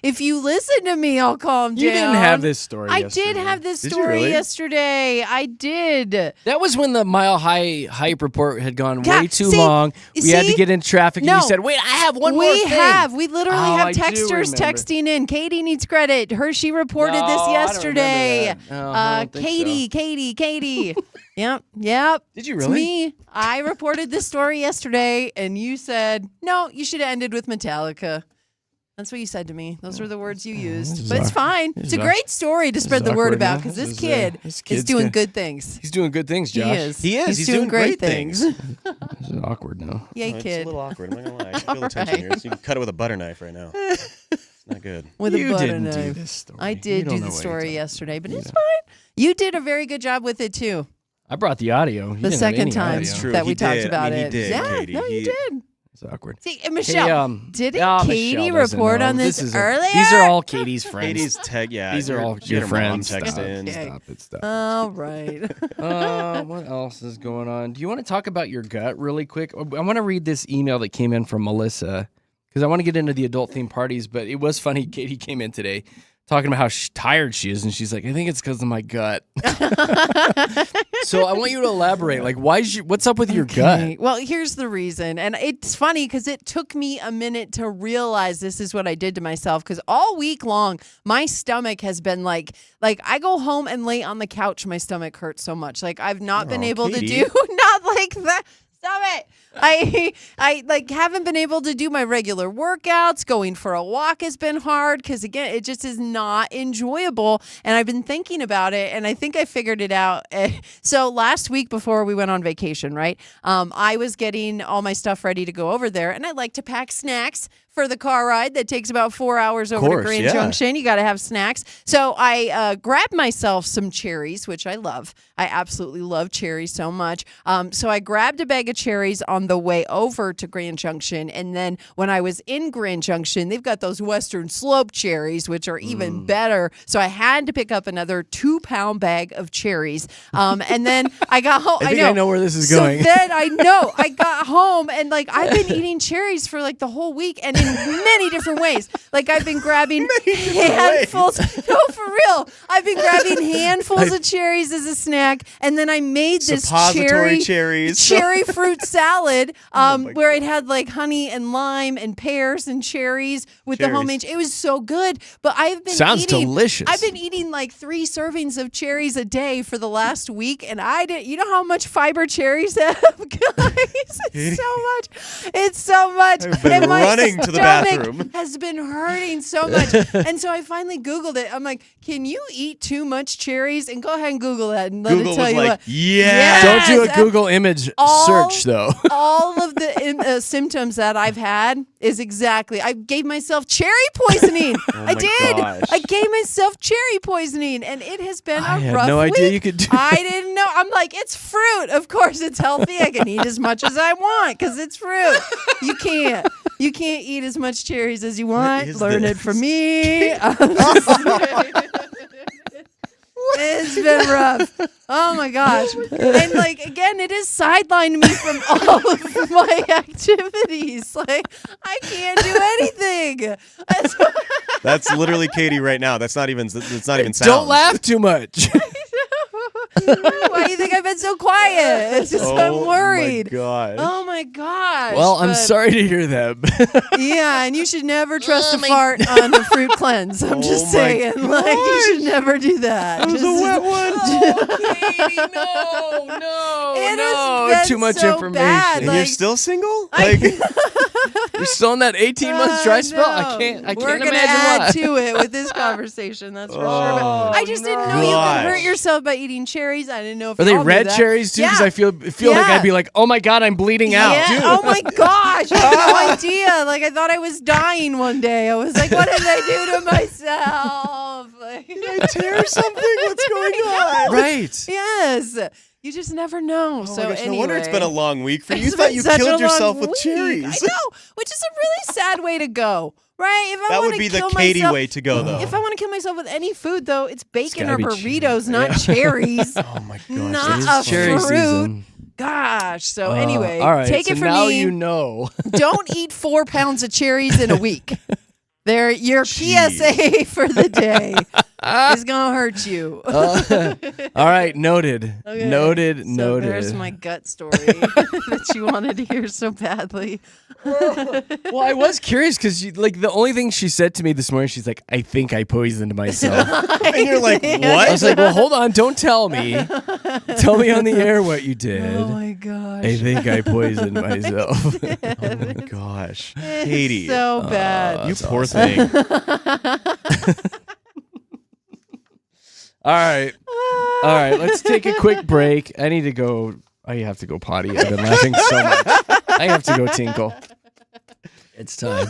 If you listen to me, I'll calm down. You didn't have this story I yesterday. did have this Did you story really? yesterday. I did. That was when the Mile High hype report had gone Yeah, way too see- long. We had to see? get in traffic, and No. you said, wait, I have one more We thing. have. We literally Oh, have I do texters remember. texting in. Katie needs credit. She reported No, I this don't yesterday. remember that. No, I don't think Katie. Yep. Did you It's really? me. I reported this story yesterday, and you said, no, you should have ended with Metallica. That's what you said to me. Those were the words you used. is But it's awk- fine. this It's is a awk- great story to spread the word awkward, about huh? because This this is, kid this is kid's doing gonna- good things. He's doing good things, Josh. He is. He is. He's doing great things. This is awkward now. Yay, It's a kid. little awkward. I'm not gonna lie. I can feel the tension here. So you can cut it with a butter knife right now. It's not good. With a You butter didn't do knife. this story. I You did don't do know the what you're story talking yesterday, but You it's know. fine. You did a very good job with it too. I brought the audio. You The didn't have second any time audio. That's true. that He we talked did. about I mean, he it. did, Yeah, Katie. no, you He- did. It's awkward. See, and Michelle, Hey, didn't Michelle Katie doesn't report know. on this is earlier? These are all Katie's friends. Katie's tech, yeah. These are all she had your her mom friends. text Stop. in. Okay. Stop it. Stop. All right. What else is going on? Do you want to talk about your gut really quick? I want to read this email that came in from Melissa because I want to get into the adult themed parties, but it was funny. Katie came in today talking about how tired she is, and she's like, I think it's because of my gut. So I want you to elaborate. Like, what's up with your gut? Well, here's the reason. And it's funny because it took me a minute to realize this is what I did to myself. Because all week long, my stomach has been like I go home and lay on the couch. My stomach hurts so much. Like I've not been able to do, not like that. Stop it. I like haven't been able to do my regular workouts. Going for a walk has been hard because again, it just is not enjoyable. And I've been thinking about it, and I think I figured it out. So last week before we went on vacation, right? I was getting all my stuff ready to go over there, and I like to pack snacks for the car ride that takes about 4 hours over to Grand Junction. You got to have snacks. So I grabbed myself some cherries, which I love. I absolutely love cherries so much. So I grabbed a bag of cherries on the way over to Grand Junction. And then when I was in Grand Junction, they've got those Western Slope cherries, which are even better. So I had to pick up another 2-pound bag of cherries. And then I got home. I think I know where this is going. So then I got home and like I've been eating cherries for like the whole week and in many different ways. Like I've been grabbing handfuls. No, for real. I've been grabbing handfuls of cherries as a snack, and then I made this cherry fruit salad where it had like honey and lime and pears and cherries with the homemade. It was so good. But I've been delicious. I've been eating like 3 servings of cherries a day for the last week, and I didn't. You know how much fiber cherries have, guys? It's so much. I've been running to the bathroom. Has been hurting so much. And so I finally Googled it. I'm like, can you eat too much cherries? And go ahead and Google that and let Google it tell was you like, what. yeah. Don't do a Google image search, though. All of the symptoms that I've had is exactly. I gave myself cherry poisoning. I did. Gosh. I gave myself cherry poisoning, and it has been I a had rough no week. idea you could do I didn't know. I'm like, it's fruit. Of course, it's healthy. I can eat as much as I want because it's fruit. You can't eat as much cherries as you want. Learn it from me. It's been rough. Oh my gosh. And like again, it has sidelined me from all of my activities. Like I can't do anything. That's literally Katie right now. That's not even sound. Don't laugh too much. Why do you think I've been so quiet? It's just I'm worried. Oh my gosh. Well, I'm sorry to hear that. Yeah, and you should never trust a fart on a fruit cleanse. I'm just saying. Like you should never do that. That was a wet one. Katie, no. It has been Too much so information. bad. And Like, you're still single? Like, You're still in that 18 months dry spell? I can't We're gonna imagine add why. to it with this conversation. That's for sure. But I just didn't know you could hurt yourself by eating cherries. I didn't know if Are they y'all knew red that. cherries too? Because Yeah. I feel like I'd be like, oh my God, I'm bleeding out. Yeah. Dude. Oh my gosh. I had no idea. Like I thought I was dying one day. I was like, what did I do to myself? Like, did I tear something? What's going on? Right. yes. You just never know. Oh so my gosh, anyway. no wonder it's been a long week for you. You It's thought been you such killed a yourself long with week. cherries. I know, which is a really sad way to go, right? If I That wanna would be the kill Katie myself- way to go, though. If I want to kill myself with any food, though, it's bacon gotta or be burritos, not cherries. Oh my gosh. Not that is a cherry fruit. season. Gosh. So anyway, all right, take so it from now me. you know. Don't eat 4 pounds of cherries in a week. They're your PSA for the day. It's gonna hurt you. All right, noted. Okay. Noted. So there's my gut story that you wanted to hear so badly. Well, I was curious because like the only thing she said to me this morning, she's like, "I think I poisoned myself." And you're like, what? I was like, "Well, hold on, don't tell me. Tell me on the air what you did." Oh my gosh. I think I poisoned myself. Oh my gosh. Katie. So bad. you poor thing. All right. Let's take a quick break. I need to go. I have to go potty. I've been laughing so much. I have to go tinkle. It's time.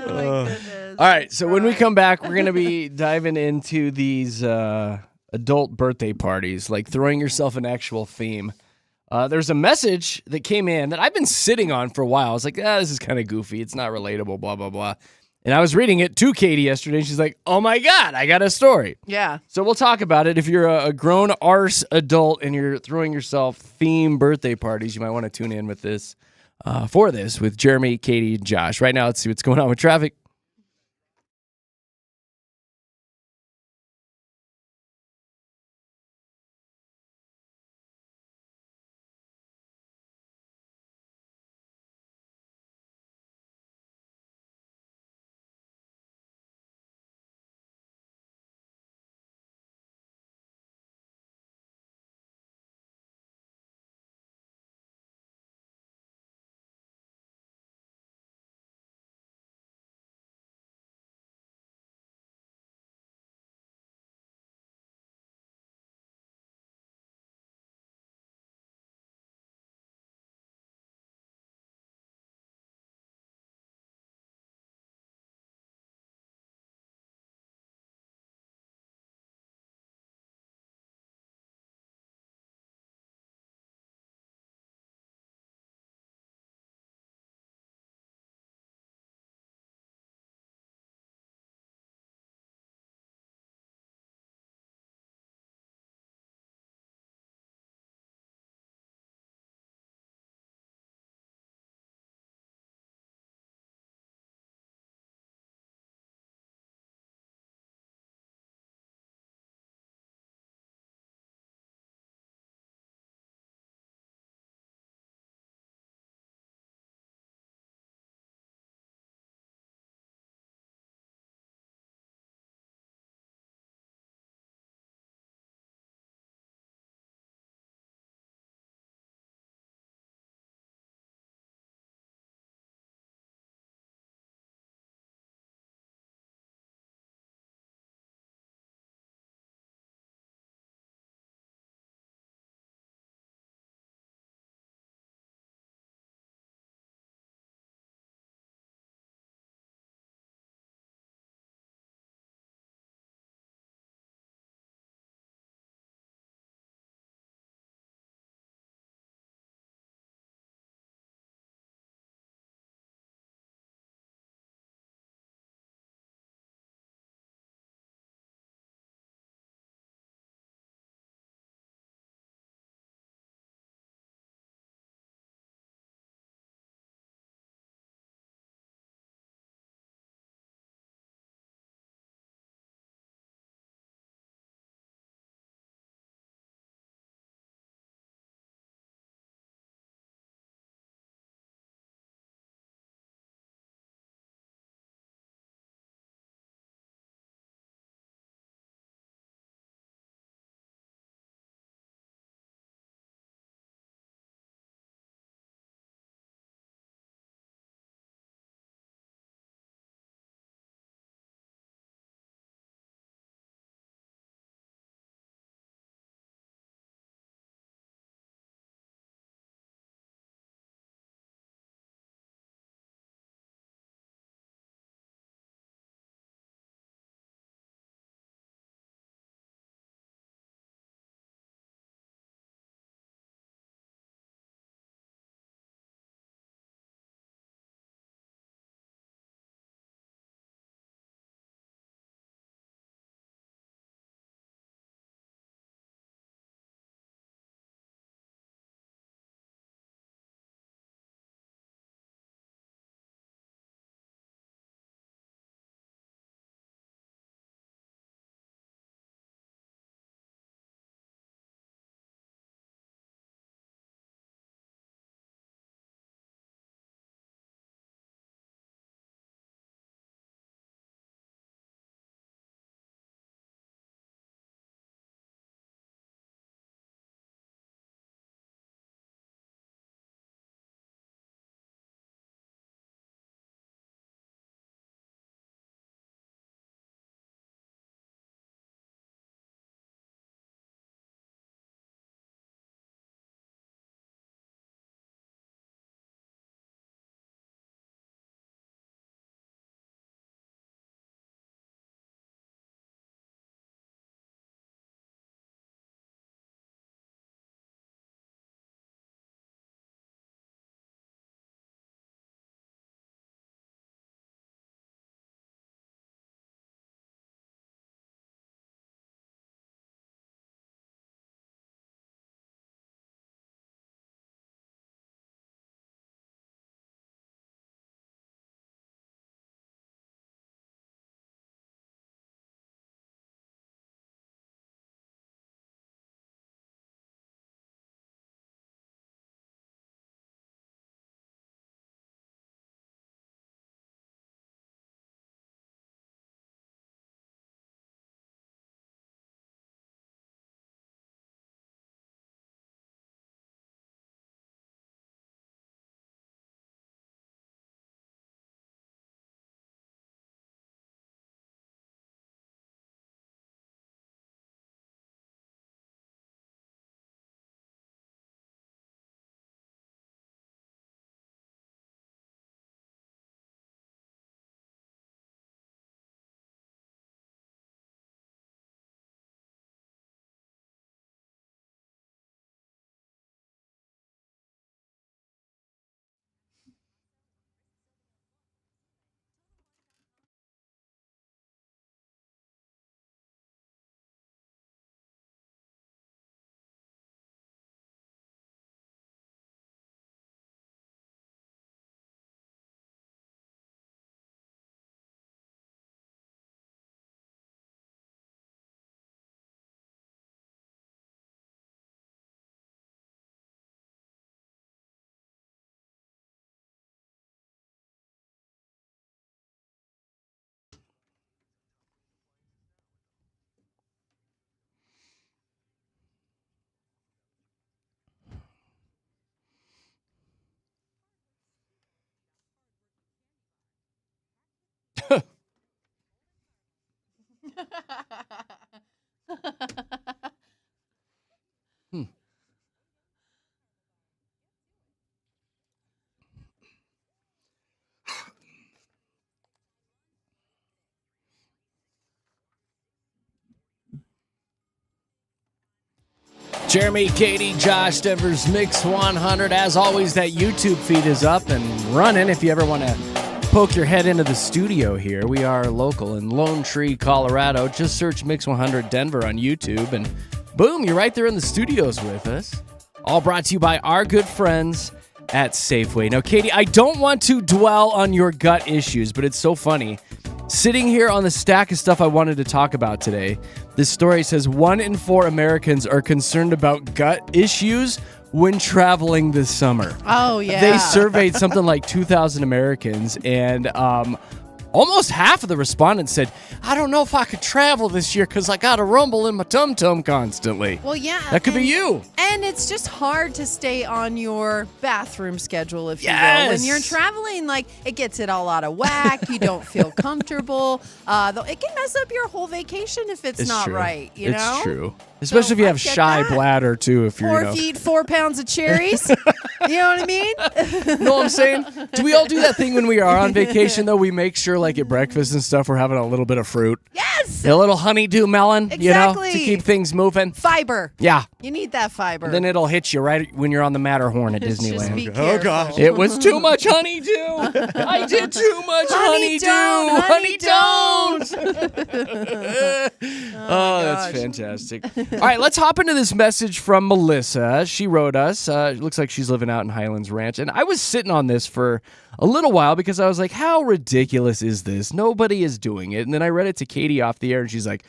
Oh my goodness. All right. So when we come back, we're going to be diving into these adult birthday parties, like throwing yourself an actual theme. There's a message that came in that I've been sitting on for a while. I was like, this is kind of goofy. It's not relatable, blah, blah, blah. And I was reading it to Katie yesterday, and she's like, oh my God, I got a story. Yeah. So we'll talk about it. If you're a grown arse adult and you're throwing yourself theme birthday parties, you might want to tune in with this with Jeremy, Katy, and Josh. Right now, let's see what's going on with traffic. Jeremy, Katy, Josh, Denver's Mix 100. As always, that YouTube feed is up and running. If you ever want to poke your head into the studio here, we are local in Lone Tree, Colorado. Just search Mix 100 Denver on YouTube, and boom, you're right there in the studios with us. All brought to you by our good friends at Safeway. Now, Katy, I don't want to dwell on your gut issues, but it's so funny. Sitting here on the stack of stuff I wanted to talk about today, this story says 1 in 4 Americans are concerned about gut issues when traveling this summer. Oh, yeah. They surveyed something like 2,000 Americans, and almost half of the respondents said, I don't know if I could travel this year because I got a rumble in my tum-tum constantly. Well, yeah. That could be you. And it's just hard to stay on your bathroom schedule, if you will. Yes. When you're traveling, like, it gets it all out of whack. You don't feel comfortable. It can mess up your whole vacation if it's not true. right, you know? It's true. Especially if you have shy bladder, too. If you're, Or if you eat 4 pounds of cherries. You know what I mean? know what I'm saying? Do we all do that thing when we are on vacation, though? We make sure, like, at breakfast and stuff, we're having a little bit of fruit. Yes! A little honeydew melon, Exactly. to keep things moving. Fiber. Yeah. You need that fiber. Then it'll hit you right when you're on the Matterhorn at Just be Disneyland. careful. gosh. It was too much honeydew. I did too much honeydew. Oh, that's fantastic. All right, let's hop into this message from Melissa. She wrote us. It looks like she's living out in Highlands Ranch. And I was sitting on this for a little while because I was like, how ridiculous is this? Nobody is doing it. And then I read it to Katy off the air, and she's like,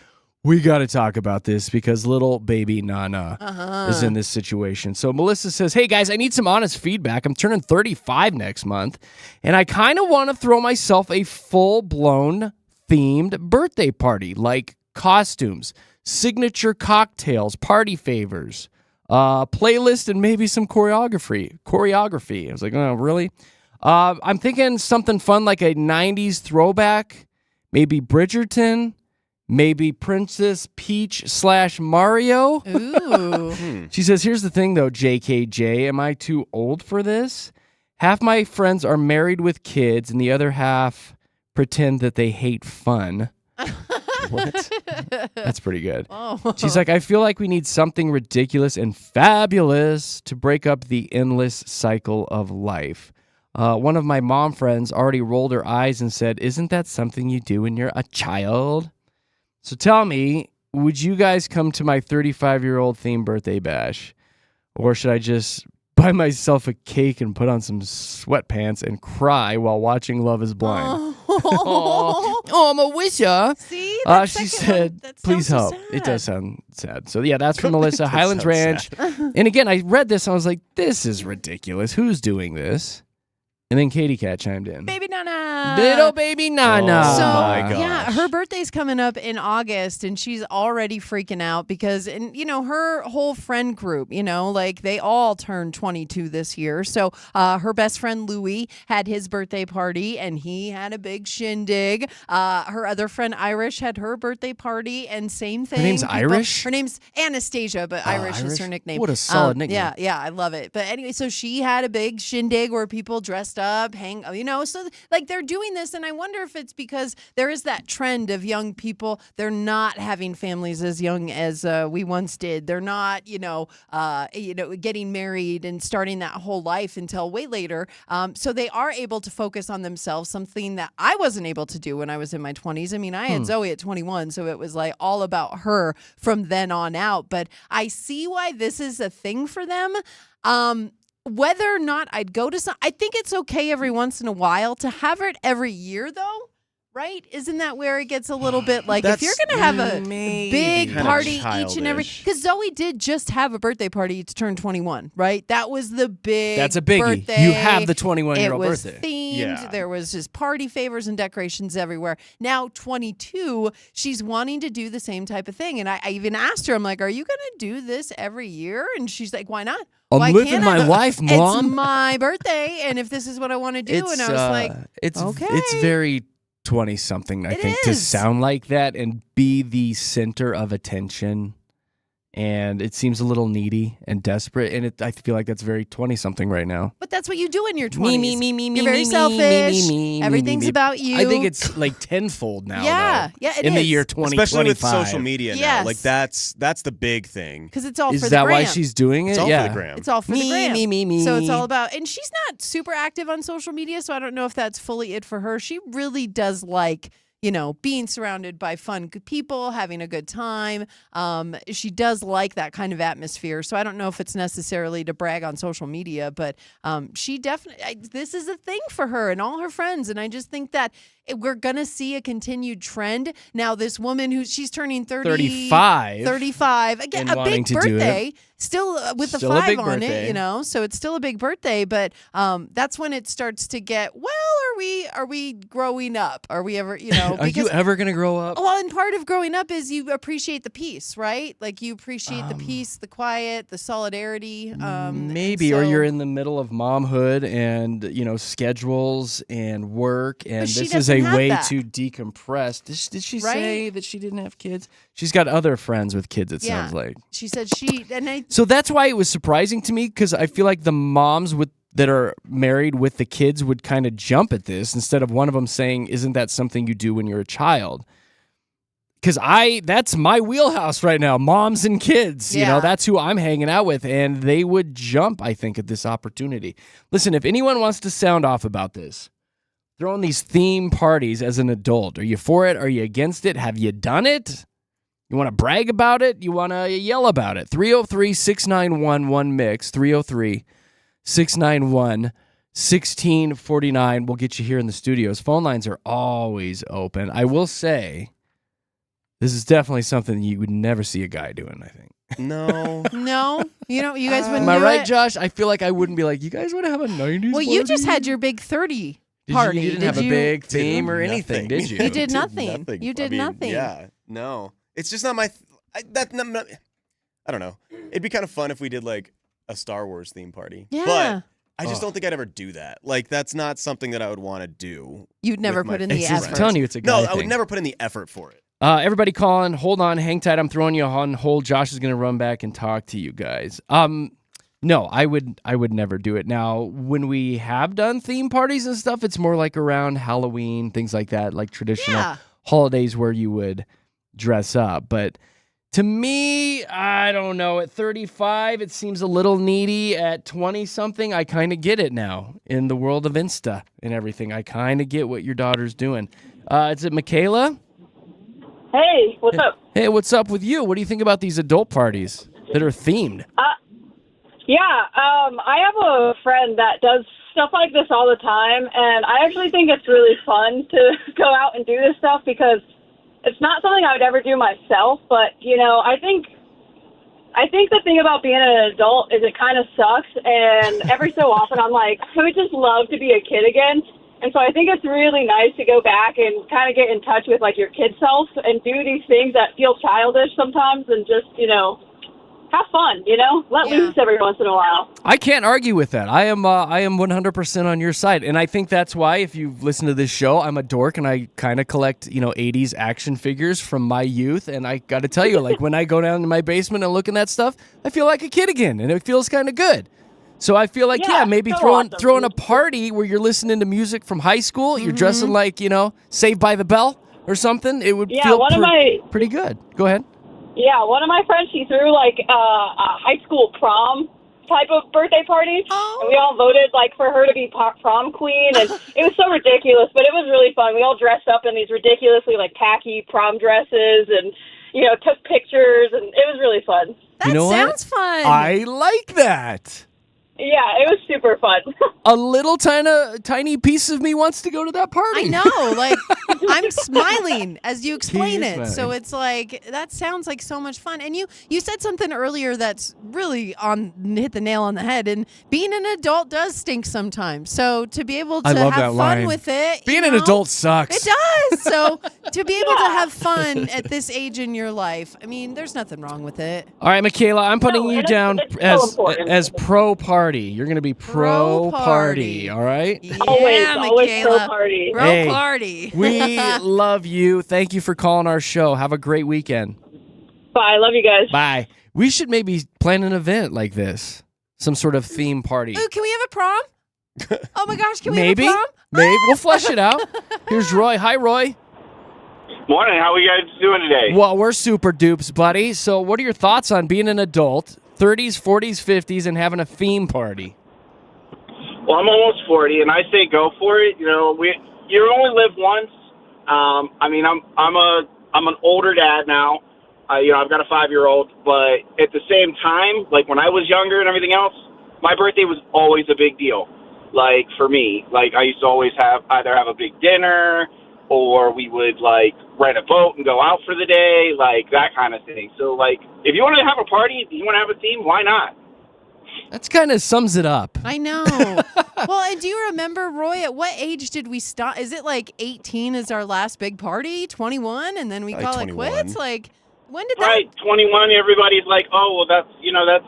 we got to talk about this because little baby Nana is in this situation. So Melissa says, hey, guys, I need some honest feedback. I'm turning 35 next month, and I kind of want to throw myself a full-blown themed birthday party, like costumes, signature cocktails, party favors, playlist, and maybe some choreography. I was like, oh, really? I'm thinking something fun like a 90s throwback, maybe Bridgerton, maybe Princess Peach / Mario. Ooh. She says, here's the thing, though, JKJ. Am I too old for this? Half my friends are married with kids, and the other half pretend that they hate fun. What? That's pretty good. Oh. She's like, I feel like we need something ridiculous and fabulous to break up the endless cycle of life. One of my mom friends already rolled her eyes and said, isn't that something you do when you're a child? So tell me, would you guys come to my 35-year-old themed birthday bash? Or should I just buy myself a cake and put on some sweatpants and cry while watching Love is Blind? Oh, I'm a wisher. See? She said, please help. It does sound sad. So, yeah, that's from Melissa, Highlands sound Ranch. And again, I read this, and I was like, this is ridiculous. Who's doing this? And then Katy Cat chimed in. Baby Nana. Little baby Nana. Oh, So, my gosh. yeah, her birthday's coming up in August, and she's already freaking out because, and her whole friend group, like they all turned 22 this year. So her best friend Louie had his birthday party, and he had a big shindig. Her other friend Irish had her birthday party, and same thing. Her name's Irish? Her name's Anastasia, but Irish is her nickname. What a solid nickname. Yeah, I love it. But anyway, so she had a big shindig where people dressed up, so like they're doing this, and I wonder if it's because there is that trend of young people, they're not having families as young as we once did. They're not, getting married and starting that whole life until way later. So they are able to focus on themselves, something that I wasn't able to do when I was in my 20s. I mean, I had Zoe at 21, so it was like all about her from then on out. But I see why this is a thing for them. Whether or not I'd go to I think it's okay every once in a while. To have it every year, though, right? Isn't that where it gets a little bit like, if you're going to have a big kinda party each and every, childish. because Zoe did just have a birthday party to turn 21, right? That was the big That's a biggie. birthday. You have the 21-year-old It was birthday. themed. Yeah. There was just party favors and decorations everywhere. Now, 22, she's wanting to do the same type of thing. And I even asked her, I'm like, are you going to do this every year? And she's like, why not? I'm Why living can't my I? life, Mom. It's my birthday, and if this is what I want to do, and I was like, it's okay. it's very 20-something, I It think, to is. sound like that and be the center of attention. And it seems a little needy and desperate. And I feel like that's very 20-something right now. But that's what you do in your 20s. Me, You're very selfish. Everything's about you. I think it's like tenfold now. Yeah, though, yeah, it in the is. year 2025. Especially with social media now. Yes. Like that's the big thing. Because it's all Is for the that gram. why she's doing it? It's all yeah. for the gram. It's all for the gram. Me. So it's all about, and she's not super active on social media, so I don't know if that's fully it for her. She really does like, being surrounded by fun people, having a good time. She does like that kind of atmosphere. So I don't know if it's necessarily to brag on social media, but she definitely, this is a thing for her and all her friends. And I just think that we're going to see a continued trend. Now, this woman she's turning 35. Again, And a wanting big to do birthday. Still with Still a a 5 big on birthday. it, so it's still a big birthday, but that's when it starts to get, are we growing up? Are we ever, Are you because ever going to grow up? well, and part of growing up is you appreciate the peace, right? Like you appreciate the peace, the quiet, the solidarity. Maybe, or you're in the middle of momhood and, schedules and work, and she this is a doesn't have way that. to decompress. Did she Right? say that she didn't have kids? She's got other friends with kids, it Yeah. sounds like. She said So that's why it was surprising to me, because I feel like the moms that are married with the kids would kind of jump at this instead of one of them saying, isn't that something you do when you're a child? Because that's my wheelhouse right now, moms and kids. Yeah. That's who I'm hanging out with, and they would jump, I think, at this opportunity. Listen, if anyone wants to sound off about this, throwing these theme parties as an adult, are you for it? Are you against it? Have you done it? You want to brag about it? You want to yell about it? 303-691-1MIX, 303-691-1649. We'll get you here in the studios. Phone lines are always open. I will say, this is definitely something you would never see a guy doing, I think. No. no, you guys wouldn't Am I do right, it? Josh? I feel like I wouldn't be like, you guys want to have a 90s Well, you party? just had your big 30 party. You didn't have a big theme or anything, did you? You did nothing. You did nothing. Yeah. No. It's just not my I don't know. It'd be kind of fun if we did like a Star Wars theme party. Yeah. But I just don't think I'd ever do that. Like that's not something that I would want to do. You'd never with my put in the friends. effort. I'm telling you, it's a guy No, thing. I would never put in the effort for it. Everybody calling. Hold on. Hang tight. I'm throwing you on hold. Josh is going to run back and talk to you guys. No, I would never do it. Now, when we have done theme parties and stuff, it's more like around Halloween, things like that, like traditional holidays where you would dress up. But to me, I don't know. At 35, it seems a little needy. At 20-something, I kind of get it now. In the world of Insta and everything, I kind of get what your daughter's doing. Is it Michaela? Hey, what's up? Hey, what's up with you? What do you think about these adult parties that are themed? I have a friend that does stuff like this all the time, and I actually think it's really fun to go out and do this stuff because it's not something I would ever do myself, but, I think the thing about being an adult is it kind of sucks, and every so often I'm like, I would just love to be a kid again. And so I think it's really nice to go back and kind of get in touch with, like, your kid self and do these things that feel childish sometimes and just, have fun, let loose every once in a while. I can't argue with that. I am 100% on your side. And I think that's why, if you've listened to this show, I'm a dork and I kind of collect, 80s action figures from my youth. And I got to tell you, like, when I go down to my basement and look at that stuff, I feel like a kid again and it feels kind of good. So I feel like, maybe so throwing a party where you're listening to music from high school, you're dressing like, Saved by the Bell or something, it would feel pretty good. Go ahead. Yeah, one of my friends, she threw like a high school prom type of birthday party, and we all voted like for her to be prom queen, and it was so ridiculous, but it was really fun. We all dressed up in these ridiculously like tacky prom dresses, and took pictures, and it was really fun. That sounds fun. I like that. Yeah, it was super fun. A little tiny piece of me wants to go to that party. I know, like I'm smiling as you explain He is it. So smiling. it's like that sounds like so much fun. And you said something earlier that's really hit the nail on the head. And being an adult does stink sometimes. So to be able to I love have that fun line. with it, Being an adult sucks. it does. So to be able to have fun at this age in your life, I mean, there's nothing wrong with it. All right, Michaela, I'm putting No, you and down it's so important. as pro party. party. You're going to be pro party. All right? Yeah, Always pro Michaela. party. Pro Hey. party. We love you. Thank you for calling our show. Have a great weekend. Bye. Love you guys. Bye. We should maybe plan an event like this. Some sort of theme party. Ooh, can we have a prom? Oh my gosh, can we Maybe. have a prom? Maybe. We'll flesh it out. Here's Roy. Hi, Roy. Morning. How are you guys doing today? Well, we're super dupes, buddy. So what are your thoughts on being an adult, 30s, 40s, 50s, and having a theme party? Well, I'm almost 40, and I say go for it. You know, you only live once. I mean, I'm an older dad now. You know, I've got a 5-year-old, but at the same time, like when I was younger and everything else, my birthday was always a big deal. Like for me, like I used to always either have a big dinner, or we would like rent a boat and go out for the day, like that kind of thing. So like, if you want to have a party, if you want to have a theme, why not? That's kind of sums it up. I know. Well, and do you remember, Roy, at what age did we stop? Is it like 18 is our last big party, 21, and then we call it 21. quits? Like, when did that? Right, 21. Everybody's like, oh, well, that's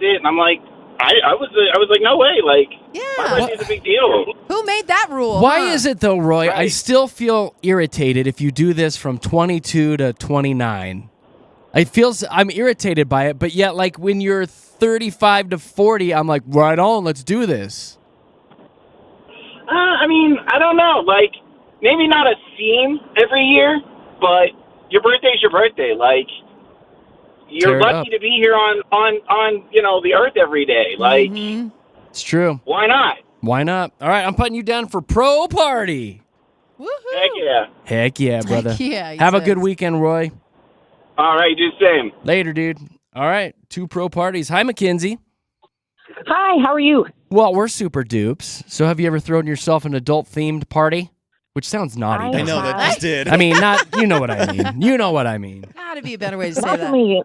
it. And I'm like, I was like, no way. Like, my Yeah. birthday's a big deal. Who made that rule? Why huh? is it though, Roy? I Right. still feel irritated if you do this from 22 to 29. I'm irritated by it, but yet like when you're 35 to 40, I'm like, right on, let's do this. I mean, I don't know. Like, maybe not a theme every year, but your birthday's your birthday. Like, Tear you're it lucky up. to be here on the earth every day. Like, Mhm. It's true. why not? Why not? All right, I'm putting you down for pro party. Woohoo. Heck yeah. Heck yeah, brother. Heck yeah, he Have a says. good weekend, Roy. All right, do the same. Later, dude. All right, 2 pro parties. Hi, Mackenzie. Hi, how are you? Well, we're super dupes. So have you ever thrown yourself an adult-themed party? Which sounds naughty. I I doesn't know it? that just did. I mean, not, you know what I mean. You know what I mean. Gotta be a better way to Well, say that. actually,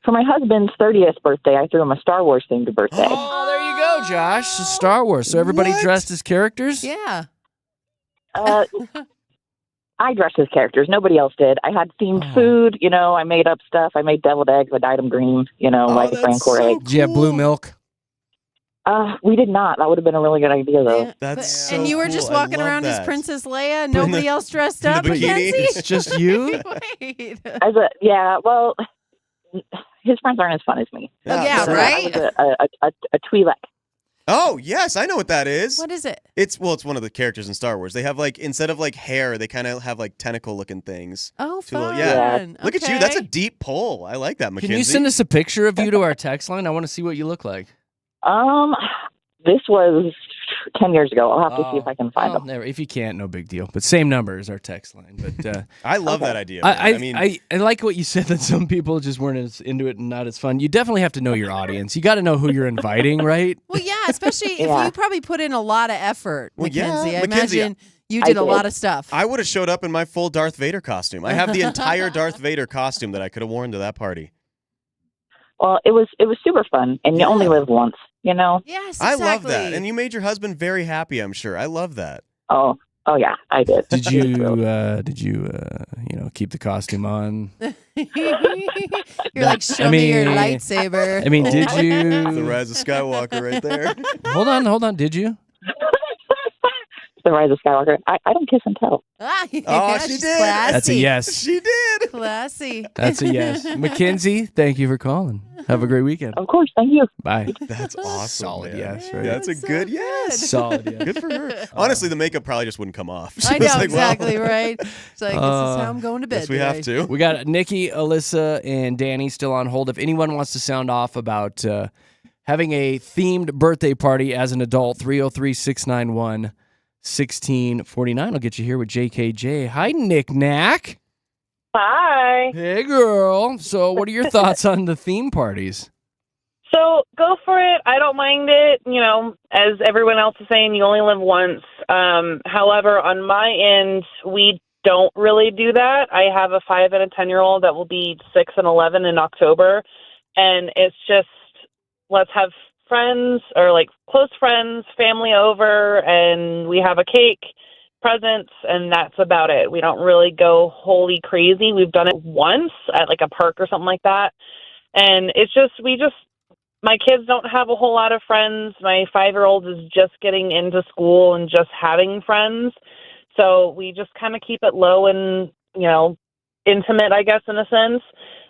for my husband's 30th birthday, I threw him a Star Wars themed birthday. Oh, there you go, Josh. So Star Wars. So everybody What? dressed as characters? Yeah. Uh, I dressed as characters. Nobody else did. I had themed Oh. food. You know, I made up stuff. I made deviled eggs. I dyed them green. You know, like a that's Rancor so egg. Did you have blue cool. milk? We did not. That would have been a really good idea, though. Yeah, That's but- so and you were cool. just I walking love around as that. Princess Leia, In the- nobody else dressed in the up, bikini. Mackenzie? It's just you? Wait. Well, his friends aren't as fun as me. Yeah, So right? I was a Twi'lek. Oh, yes, I know what that is. What is it? It's one of the characters in Star Wars. They have like, instead of like hair, they kind of have like tentacle looking things. Oh, Two little- fun. yeah. Look at you. That's a Okay. deep pull. I like that, Mackenzie. Can you send us a picture of you to our text line? I want to see what you look like. This was 10 years ago. I'll have to see if I can find well, them. never. If you can't, no big deal. But same number as our text line. But I love Okay. that idea. man. I mean, I like what you said that some people just weren't as into it and not as fun. You definitely have to know your audience. You got to know who you're inviting, right? Well, yeah, especially Yeah. if you probably put in a lot of effort, Well, yeah, Mackenzie. I Mackenzie, imagine you I did a did. lot of stuff. I would have showed up in my full Darth Vader costume. I have the entire Darth Vader costume that I could have worn to that party. Well, it was super fun, and you only live once, you know? Yes, I exactly. love that. And you made your husband very happy, I'm sure. I love that. Oh yeah, I did. Did He was you thrilled. keep the costume on? You're like, show me your mean- lightsaber. I mean, did The you? Rise of Skywalker right there. Hold on. Did you? The Rise of Skywalker. I don't kiss and tell. Ah, yeah, Oh, she she's did. Classy. That's a yes. She did. Classy. That's a yes. Mackenzie, thank you for calling. Have a great weekend. Of course, thank you. Bye. That's awesome. Solid man. yes, right? That's a So good good. yes. Solid yes. Good for her. Honestly, the makeup probably just wouldn't come off. She I was know, like, well, exactly, right? It's like, this is how I'm going to bed Guess we have today. to. We got Nikki, Alyssa, and Danny still on hold. If anyone wants to sound off about having a themed birthday party as an adult, 303-691-1649. I'll get you here with JKJ. Hi, Nick Knack. Hi. Hey, girl. So what are your thoughts on the theme parties? So go for it. I don't mind it. You know, as everyone else is saying, you only live once. However, on my end, we don't really do that. I have a 5 and a 10-year-old that will be 6 and 11 in October. And it's just, let's have friends or like close friends, family over, and we have a cake, presents, and that's about it. We don't really go wholly crazy. We've done it once at like a park or something like that. And it's just, my kids don't have a whole lot of friends. My 5-year-old is just getting into school and just having friends. So we just kind of keep it low and, intimate, I guess, in a sense.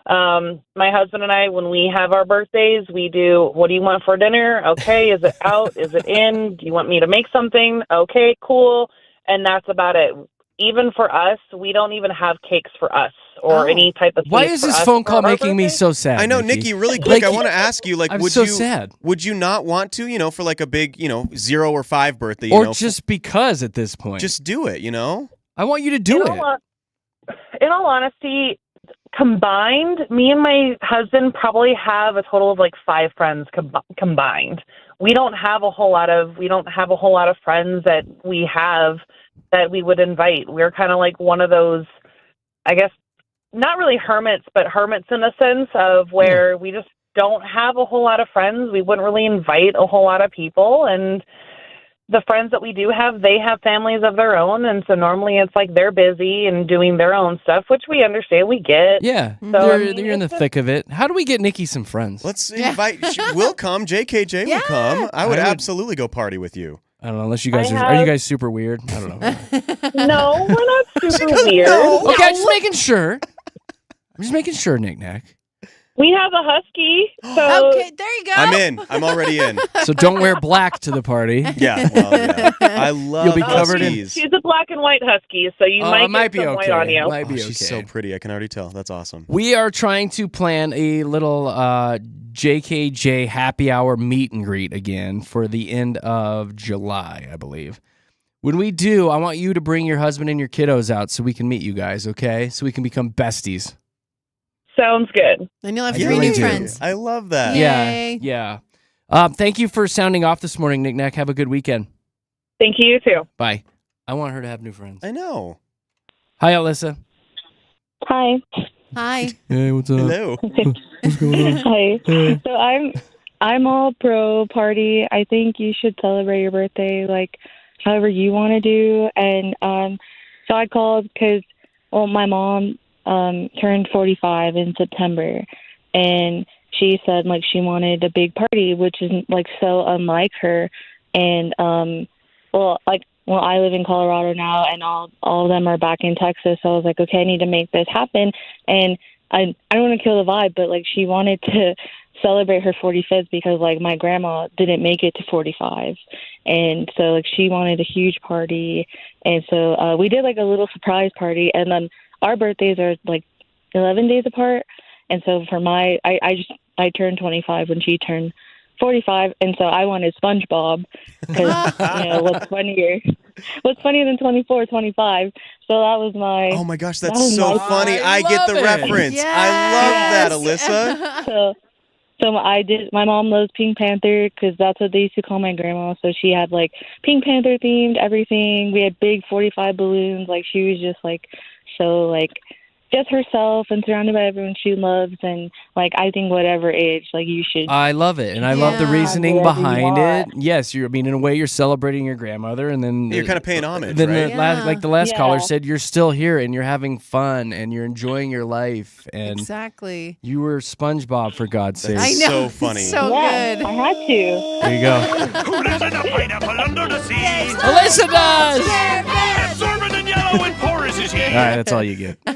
My husband and I, when we have our birthdays, we do, what do you want for dinner? Okay. Is it out? Is it in? Do you want me to make something? Okay, cool. And that's about it. Even for us, we don't even have cakes for us or any type of. Why is this phone call making me so sad? I know, Nikki. Really quick, I want to ask you, I'm so sad. Would you not want to, for like a big, 0 or 5 birthday, or just because at this point, just do it, I want you to do it. In all honesty, combined, me and my husband probably have a total of like 5 friends combined. We don't have a whole lot of friends that we have that we would invite. We're kind of like one of those, I guess, not really hermits, but hermits in a sense of where we just don't have a whole lot of friends. We wouldn't really invite a whole lot of people. And the friends that we do have, they have families of their own. And so normally it's like they're busy and doing their own stuff, which we understand, we get. Yeah, so, you're in the thick of it. How do we get Nikki some friends? Let's invite, we'll come, JKJ will come. I would absolutely go party with you. I don't know, unless you guys are you guys super weird? I don't know. No, we're not super weird. Okay, I'm just making sure. I'm just making sure, Nick Nack. We have a husky. So okay, there you go. I'm in. I'm already in. So don't wear black to the party. Yeah, I love You'll be covered in. She's a black and white husky, so you might get some white on you. Might be okay. She's so pretty. I can already tell. That's awesome. We are trying to plan a little JKJ happy hour meet and greet again for the end of July, I believe. When we do, I want you to bring your husband and your kiddos out so we can meet you guys, okay? So we can become besties. Sounds good. Then you'll have I 3 really new do. friends. I love that. Yay. Yeah. Thank you for sounding off this morning, Nick Nack. Have a good weekend. Thank you, too. Bye. I want her to have new friends. I know. Hi, Alyssa. Hi. Hi. Hey, what's up? Hello. What's going on? Hi. So I'm all pro party. I think you should celebrate your birthday like however you want to do. And so I called because my mom turned 45 in September, and she said like she wanted a big party, which is like so unlike her. And I live in Colorado now, and all of them are back in Texas. So I was like, okay, I need to make this happen. And I don't want to kill the vibe, but like she wanted to celebrate her 45th because like my grandma didn't make it to 45, and so like she wanted a huge party. And so we did like a little surprise party, and then our birthdays are like 11 days apart. And so for I turned 25 when she turned 45, and so I wanted SpongeBob because what's funnier than 24, 25. So that was my. Oh my gosh, that's so funny! I get the reference. Yes. I love that, Alyssa. So I did. My mom loves Pink Panther because that's what they used to call my grandma. So she had like Pink Panther themed everything. We had big 45 balloons. Like she was just like so like just herself and surrounded by everyone she loves. And like I think whatever age, like you should. I love it, and I love the reasoning behind it. Yes, in a way you're celebrating your grandmother, and then you're kind of paying homage. Then right? the last caller said, you're still here and you're having fun and you're enjoying your life. And exactly. You were SpongeBob, for God's sake. I know. So funny. So good. I had to. There you go. Who lives in a pineapple under the sea? Alyssa does. Absorbent and yellow and porous is he. All right, that's all you get. No,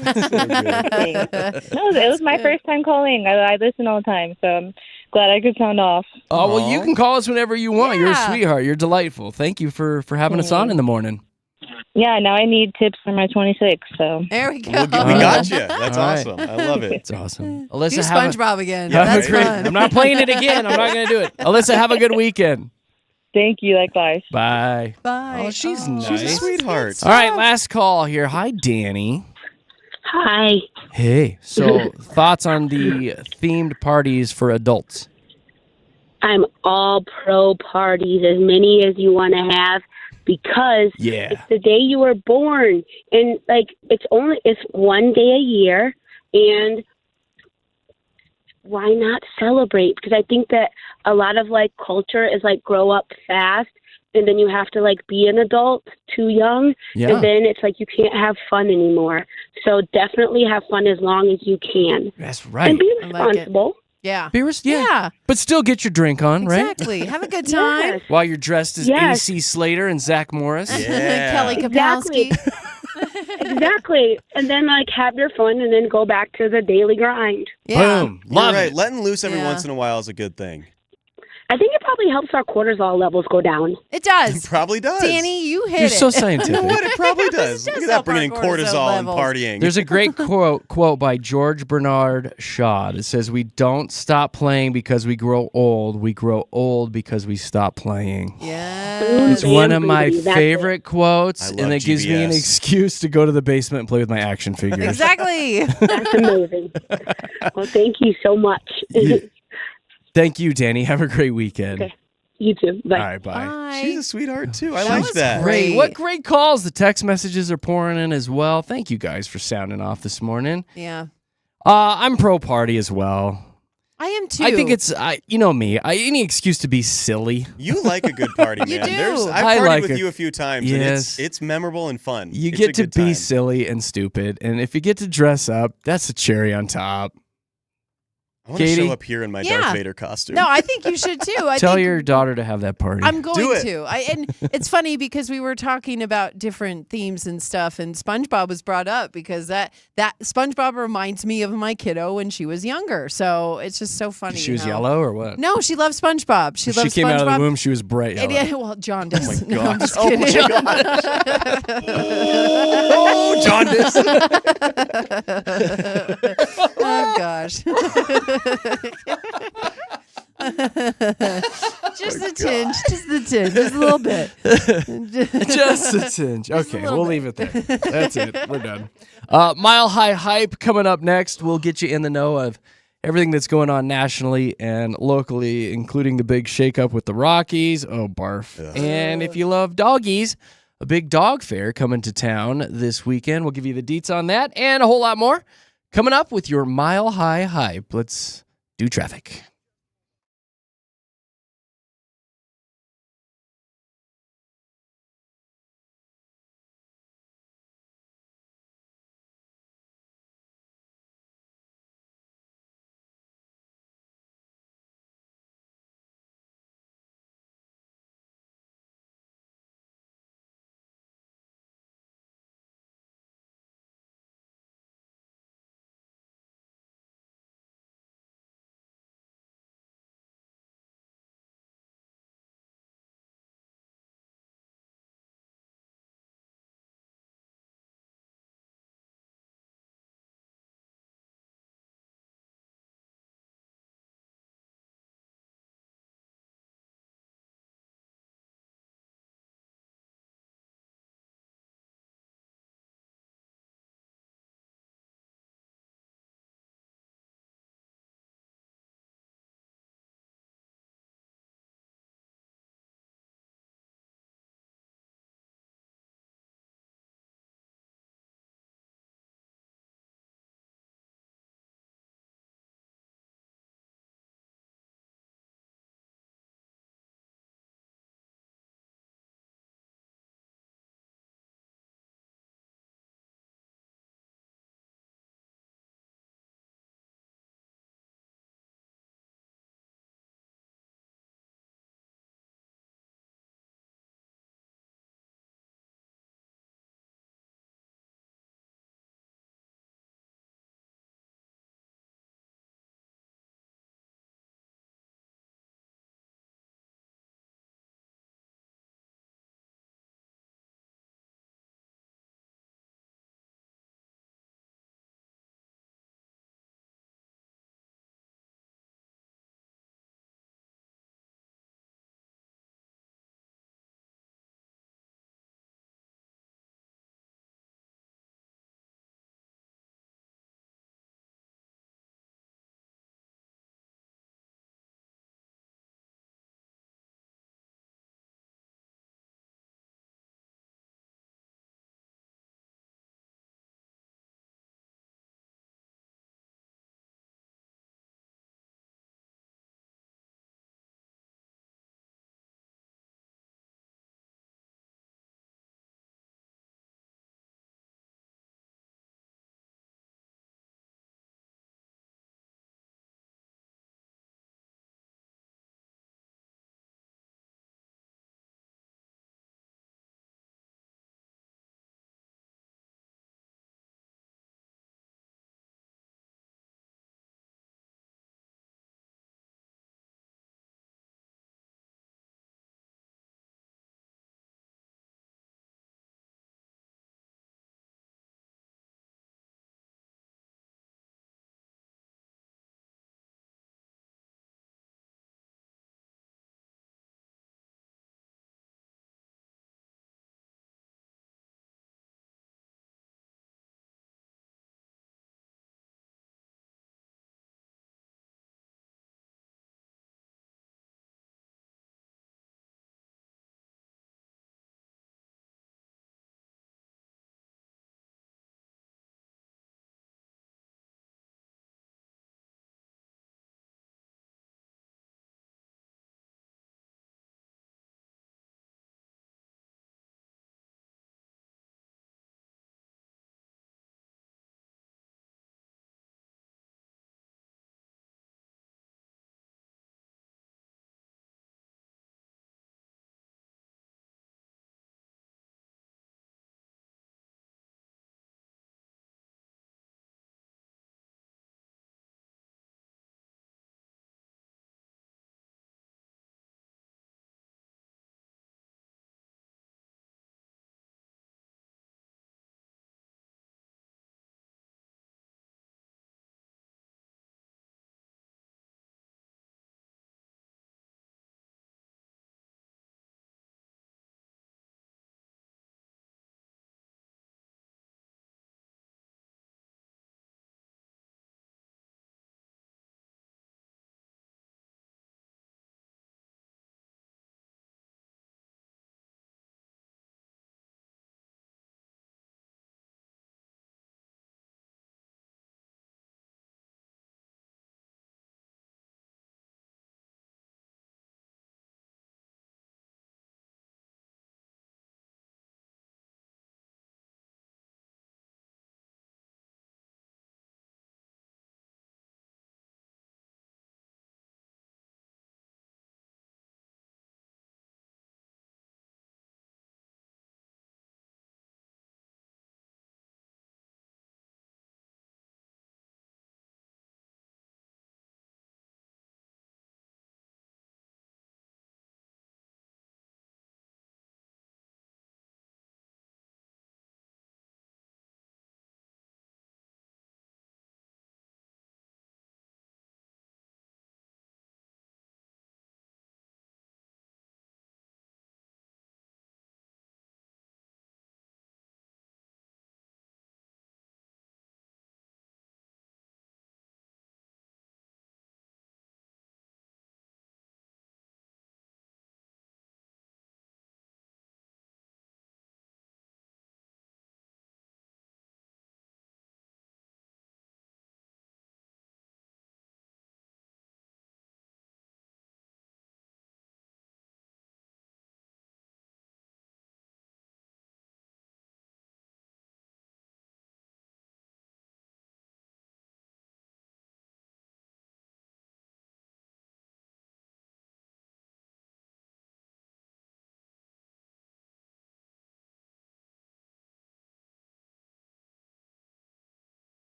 it was my first time calling. I listen all the time, so I'm glad I could sound off. Oh, well, you can call us whenever you want. Yeah. You're a sweetheart. You're delightful. Thank you for having us on in the morning. Yeah, now I need tips for my 26. So there we go. We got you. That's All right. awesome. I love it. It's awesome. Do Alyssa, SpongeBob again. Yeah, That's great. fun. I'm not playing it again. I'm not going to do it. Alyssa, have a good weekend. thank you. Likewise. Bye. Bye. Oh, she's Oh, nice. She's a sweetheart. All right, last call here. Hi, Danny. Hi. Hey. So, thoughts on the themed parties for adults? I'm all pro parties, as many as you want to have, because it's the day you were born, and like it's one day a year, and why not celebrate? Because I think that a lot of like culture is like grow up fast, and then you have to like be an adult too young, and then it's like you can't have fun anymore. So definitely have fun as long as you can. That's right. And be responsible. Yeah. Yeah. But still get your drink on, right? Exactly. Have a good time. Yes. While you're dressed as Yes. AC Slater and Zach Morris. Yeah. Kelly Kapowski. Exactly. And then have your fun and then go back to the daily grind. Yeah. Boom. You're Love right. it. Letting loose every Yeah. once in a while is a good thing. I think it probably helps our cortisol levels go down. It does. It probably does. Danny, you hit You're it. so You scientific. know what? It probably does. Look at that, help bringing in our cortisol cortisol and levels. partying. There's a great quote by George Bernard Shaw. It says, "We don't stop playing because we grow old. We grow old because we stop playing." Yeah. It's one of my That's it. favorite quotes, I and love it gives me an GBS. excuse to go to the basement and play with my action figures. Exactly. That's amazing. Well, thank you so much. Thank you, Danny. Have a great weekend. Okay. You too. Bye. All right, bye. Bye. She's a sweetheart, too. I That like was that. great. What great calls. The text messages are pouring in as well. Thank you guys for sounding off this morning. Yeah. I'm pro party as well. I am too. I think it's, you know me, any excuse to be silly. You like a good party, man. You do. I've I partied like with a- you a few times, Yes. and it's memorable and fun. You It's get a to good be time. silly and stupid. And if you get to dress up, that's a cherry on top. I want to Katie? show up here in my Yeah. Darth Vader costume. No, I think you should too. I Tell think your daughter to have that party. I'm going Do it. to. And it's funny because we were talking about different themes and stuff, and SpongeBob was brought up because that SpongeBob reminds me of my kiddo when she was younger. So it's just so funny. She was how- yellow or what? No, she loves SpongeBob. She When loves she came SpongeBob. out of the womb, she was bright And yellow. yeah, well, John does. Oh my No, I'm gosh. just Oh kidding. Oh, jaundice. Oh gosh. Just a tinge, just a little bit. Just a tinge. Just a Okay, little we'll leave it there. That's it. We're done. Mile High Hype coming up next. We'll get you in the know of everything that's going on nationally and locally, including the big shakeup with the Rockies. Oh, barf. And if you love doggies, a big dog fair coming to town this weekend. We'll give you the deets on that and a whole lot more coming up with your Mile High Hype. Let's do traffic.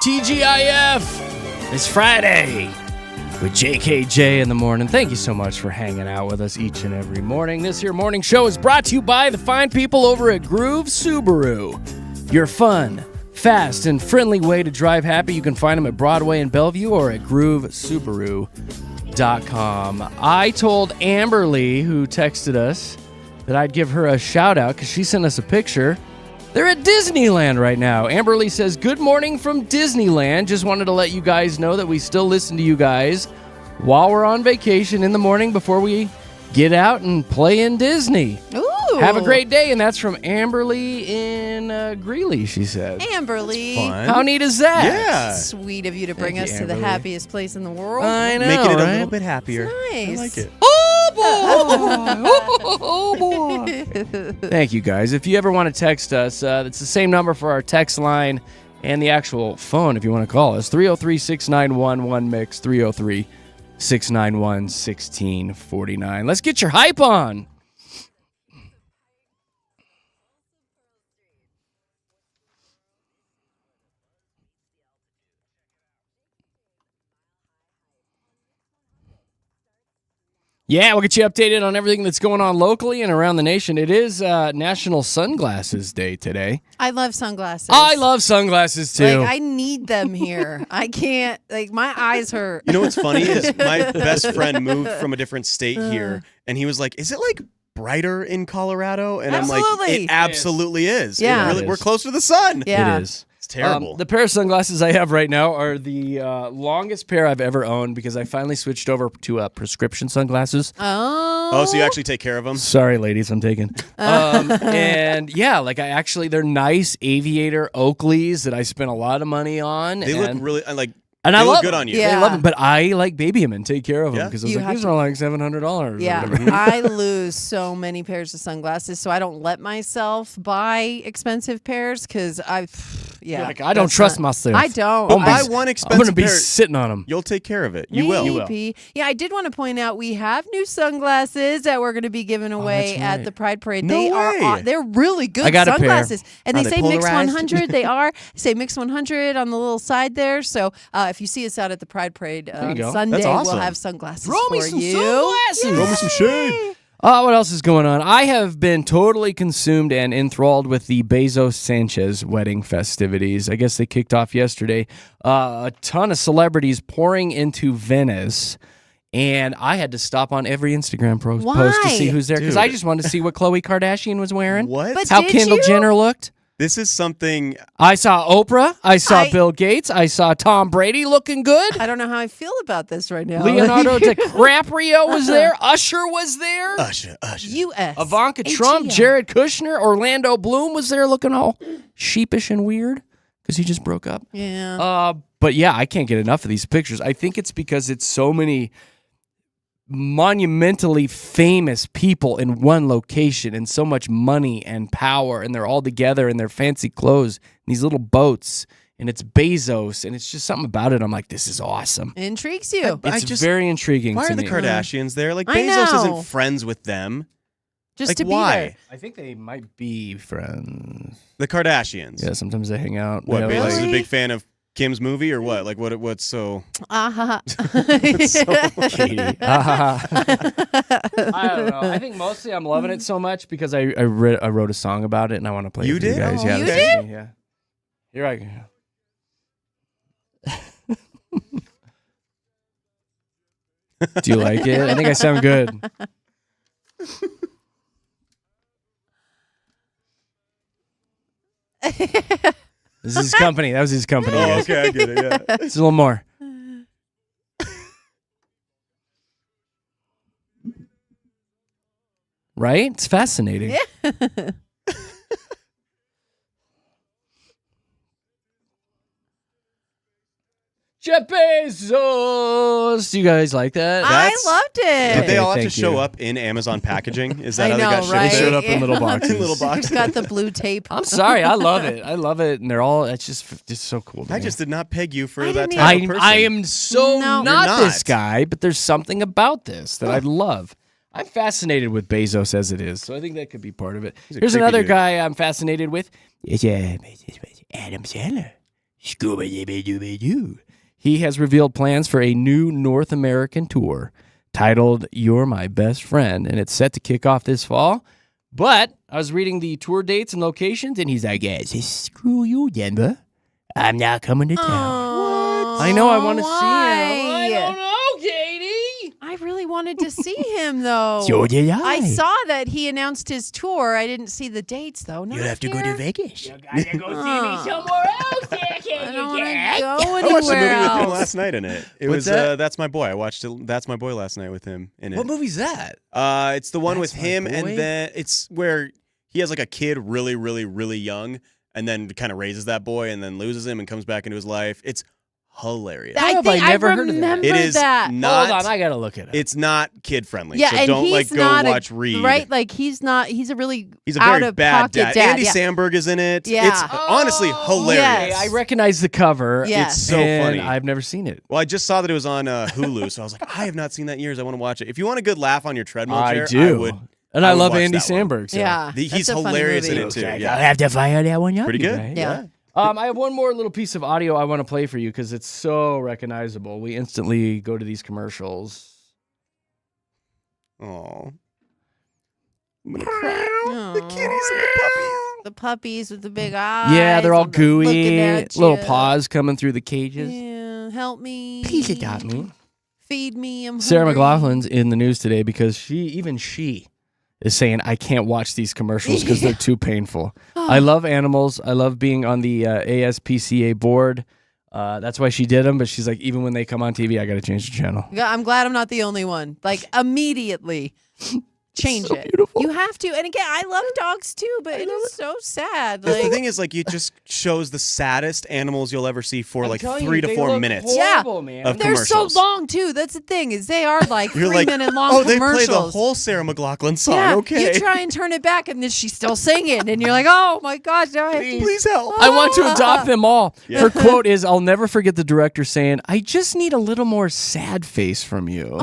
TGIF. It's Friday with JKJ in the morning. Thank you so much for hanging out with us each and every morning. This here morning show is brought to you by the fine people over at Groove Subaru. Your fun, fast, and friendly way to drive happy. You can find them at Broadway and Bellevue or at groovesubaru.com. I told Amberly, who texted us, that I'd give her a shout out because she sent us a picture. They're at Disneyland right now. Amberly says, good morning from Disneyland. Just wanted to let you guys know that we still listen to you guys while we're on vacation in the morning before we get out and play in Disney. Ooh. Have a great day. And that's from Amberly in Greeley, she said. Amberly. Fun. How neat is that? Yeah. Sweet of you to bring Thank us you, to the Amberly. happiest place in the world. I know, Making it a right? little bit happier. Nice. I like it. Oh, boy. Thank you, guys. If you ever want to text us, it's the same number for our text line and the actual phone if you want to call us. 303-691-1MIX, 303-691-1649. Let's get your hype on. Yeah, we'll get you updated on everything that's going on locally and around the nation. It is National Sunglasses Day today. I love sunglasses. I love sunglasses, too. Like, I need them here. I can't, like, my eyes hurt. You know what's funny is my best friend moved from a different state here, and he was like, is it like brighter in Colorado? And I'm like, Absolutely. it absolutely is. Yeah. It really, we're close to the sun. Yeah. It is. It's terrible. The pair of sunglasses I have right now are the longest pair I've ever owned because I finally switched over to prescription sunglasses. Oh, so you actually take care of them? Sorry, ladies, I'm taking. And yeah, like they're nice aviator Oakleys that I spent a lot of money on. They look really, like, and they I look love good them. on you. Yeah. They love them, but I like baby them and take care of them Yeah. because I was You like, have these to- are like $700. yeah. Or whatever. I lose so many pairs of sunglasses, so I don't let myself buy expensive pairs because You're like, I don't trust myself. I don't. But buy I- one I'm expensive going to be pair. sitting on them. You'll take care of it. You will. Maybe. Yeah, I did want to point out we have new sunglasses that we're going to be giving away that's at right. the Pride Parade. No they way. are they're really good I got a pair. sunglasses, and Are they they say Mix polarized? 100. They say Mix 100 on the little side there. So if you see us out at the Pride Parade you go. Sunday, That's awesome. we'll have sunglasses Throw me for some you. sunglasses. Throw me some shade. What else is going on? I have been totally consumed and enthralled with the Bezos-Sanchez wedding festivities. I guess they kicked off yesterday. A ton of celebrities pouring into Venice, and I had to stop on every Instagram post to see Why? who's there because Dude. I just wanted to see what Khloe Kardashian was wearing, What? But how did Kendall you? Jenner looked. This is something. I saw Oprah. I saw I- Bill Gates. I saw Tom Brady looking good. I don't know how I feel about this right now. Leonardo DiCaprio was there. Usher was there. Usher. U.S. Ivanka Trump, Jared Kushner, Orlando Bloom was there looking all sheepish and weird because he just broke up. Yeah. But yeah, I can't get enough of these pictures. I think it's because it's so many monumentally famous people in one location and so much money and power, and they're all together in their fancy clothes, in these little boats, and it's Bezos, and it's just something about it. I'm like, this is awesome. Intrigues you. It's very intriguing Why to are the me. Kardashians there? Like, I Bezos know. isn't friends with them. Just Like, to be why? there. I think they might be friends. The Kardashians. Yeah, sometimes they hang out. What? You know, Bezos like- is a big fan of Kim's movie or what? Like, what's so? Katy. I don't know. I think mostly I'm loving it so much because I wrote a song about it and I want to play You it for you did? guys. Oh, Yeah, you that's did? me, yeah. Here I go. Do you like it? I think I sound good. This is his company. That was his company. Oh, guys. okay, I get it. Yeah. Just a little more. Right? It's fascinating. Yeah. Jeff Bezos. Do you guys like that? I That's- loved it. Did they all have to thank show you. up in Amazon packaging? Is that I how know, they got shipped? right? They showed up in little boxes. In little boxes. It's got the blue tape. I'm sorry. I love it. I love it. And they're all, it's just so cool. to I me. just did not peg you for I that didn't type of person. I am so No. not, You're this not. guy, but there's something about this that I love. I'm fascinated with Bezos as it is, so I think that could be part of it. He's a Here's creepy another dude. guy I'm fascinated with. It's Adam Sandler. Scooby-Dooby-Dooby-Doo. He has revealed plans for a new North American tour titled You're My Best Friend, and it's set to kick off this fall. But I was reading the tour dates and locations, and he's like, screw you, Denver. I'm not coming to town. What? I know, I want to see him. Why? I don't know, Katie. I really wanted to see him, though. So did I. I saw that he announced his tour. I didn't see the dates, though. You'll have to go to Vegas. You gotta go see me somewhere else, there, I don't want to cat. go I watched a movie anywhere with him else. last night in it. It What's was that? That's My Boy. I watched That's My Boy last night with him in it. What movie's that? It's the one That's with My him, Boy? and then it's where he has like a kid really, really, really young, and then kind of raises that boy, and then loses him, and comes back into his life. It's hilarious. How have I never heard of that? remember It is that. not. Hold on, I gotta look it up. It's not kid friendly. Yeah, so and don't he's like go not watch Reed. right? Like he's not. He's a really He's a out very of bad pocket dad. Andy yeah. Samberg is in it. Yeah. It's honestly hilarious. Yes. I recognize the cover. Yes. It's so and funny. I've never seen it. Well, I just saw that it was on Hulu, so I was like, I have not seen that in years. I want to watch it. If you want a good laugh on your treadmill chair, I do. I would. And I I would love watch Andy that one. Samberg. So. Yeah, He's that's a funny hilarious in movie. it too. Okay, Yeah. I'll have to fire that one up. Pretty you good. guys. Yeah. I have one more little piece of audio I want to play for you because it's so recognizable. We instantly go to these commercials. Oh. I'm gonna cry. Aw. The kitties and the puppies. The puppies with the big eyes. Yeah, they're all and they're looking gooey. at Little you. paws coming through the cages. Yeah, help me. Please adopt me. Feed me. I'm Sarah hungry. McLaughlin's in the news today because she is saying, I can't watch these commercials because they're too painful. I love animals. I love being on the ASPCA board. That's why she did them. But she's like, even when they come on TV, I got to change the channel. Yeah, I'm glad I'm not the only one. Like immediately. Change So it. beautiful. You have to. And again, I love dogs too, but it is so sad. The Like, thing is, like, it just shows the saddest animals you'll ever see for like telling 3 you, to they 4 look minutes. horrible, man. of they're so commercials. long too. That's the thing is they are like You're 3 like, minute long oh, they play commercials. the whole Sarah McLachlan song. Yeah, Okay. you try and turn it back, and then she's still singing, and you're like, "Oh my gosh, now I have to." Please help. I want to adopt them all. Yeah. Her quote is, I'll never forget the director saying, I just need a little more sad face from you.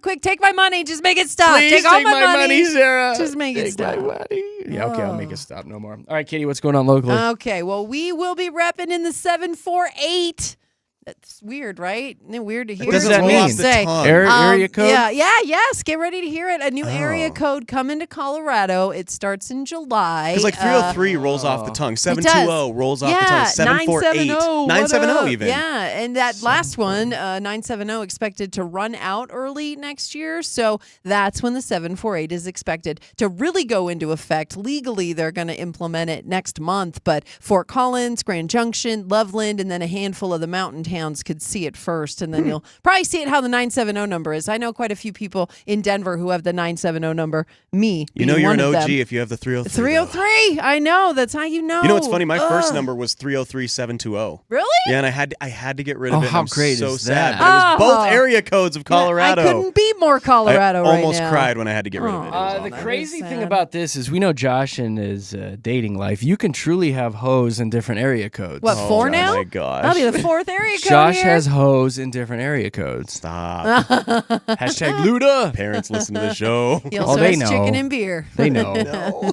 Quick, take my money. Just make it stop. Please take all take my money, Sarah. Just make it Take my stop. money. Yeah, okay, I'll make it stop. No more. All right, Katie, what's going on locally? Okay, well, we will be repping in the 748. That's weird, right? Isn't it weird to hear? does that What do you mean? say? Area code? Yes. Get ready to hear it. A new area code coming to Colorado. It starts in July. Because like 303 rolls off the tongue, It 720 rolls off the tongue, 748, 970 even. Yeah, and that last one, 970, expected to run out early next year. So that's when the 748 is expected to really go into effect. Legally, they're going to implement it next month, but Fort Collins, Grand Junction, Loveland, and then a handful of the mountain towns could see it first, and then you'll probably see it how the 970 number is. I know quite a few people in Denver who have the 970 number. Me, You know being you're one an of OG them. if you have the 303. 303. I know. That's how you know. You know what's funny? My first Ugh. number was 303-720. Really? Yeah, and I had to get rid of Oh, it. and how I'm great so is sad. that? But it was both Oh. area codes of Colorado. I couldn't be more Colorado I right almost now. cried when I had to get rid of it. It was The awful. crazy That is thing sad. about this is we know Josh and his dating life. You can truly have hoes in different area codes. What, Oh, four now? my gosh. That'll be the fourth area code Josh here. has hoes in different area codes. Stop. Hashtag Luda. Parents listen to the show. He Oh, also they has know. chicken and beer. They know.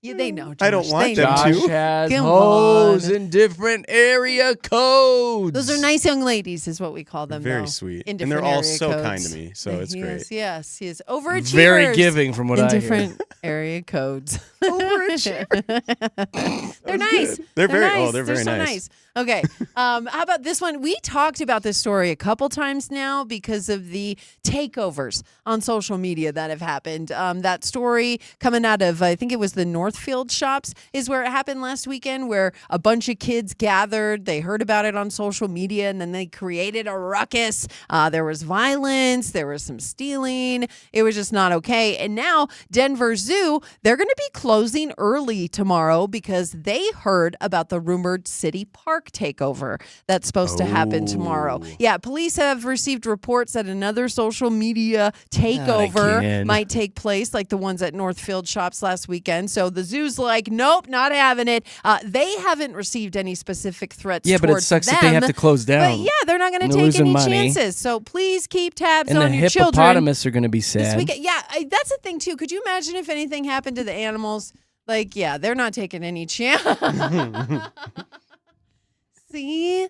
Yeah, they know. Josh. I don't want They them know. to. Josh has Come hoes on. in different area codes. Those are nice young ladies, is what we call them. Very though, sweet. in And they're different all area so codes. kind to me, so it's He great. is, yes, he is overachievers. Very giving from what in I hear. different area codes. They're nice. good. They're very- nice. oh, they're very so nice. Okay. How about this one? We talked about this story a couple times now because of the takeovers on social media that have happened. That story coming out of, I think it was the Northfield shops, is where it happened last weekend, where a bunch of kids gathered. They heard about it on social media, and then they created a ruckus. There was violence. There was some stealing. It was just not okay. And now Denver Zoo, they're going to be closing early tomorrow because they heard about the rumored city park takeover that's supposed to happen tomorrow. Yeah, police have received reports that another social media takeover again. might take place, like the ones at Northfield shops last weekend. So the zoo's like, nope, not having it. They haven't received any specific threats. Yeah, but it towards sucks them, that they have to close down. But yeah, they're not going And to they're take losing any money. chances. So please keep tabs And on the your children. hippopotamus are going to be This sad. weekend. Yeah, that's the thing too. Could you imagine if anything happened to the animals? Like, yeah, they're not taking any chance. See?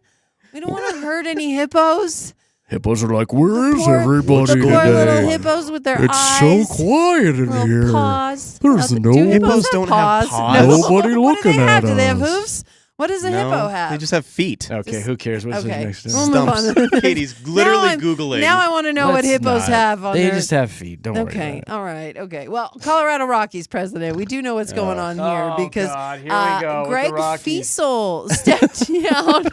We don't want to hurt any hippos. Hippos are like, where is The everybody poor little today? hippos with their It's eyes. so quiet in little here. paws. There's Do no hippos don't have have paws? paws. No. Nobody What do they looking have? at Do they have us. hooves? What does a hippo have? They just have feet. Okay, who cares? What's Okay. next? We'll move on. Stumps. Katie's literally Googling. Now I want to know what Let's hippos not. have on They their... just have feet. Don't worry about Okay, it. all right, okay. Well, Colorado Rockies president, we do know what's going on here because God, here we go with the Greg Rockies. Fiesel stepped down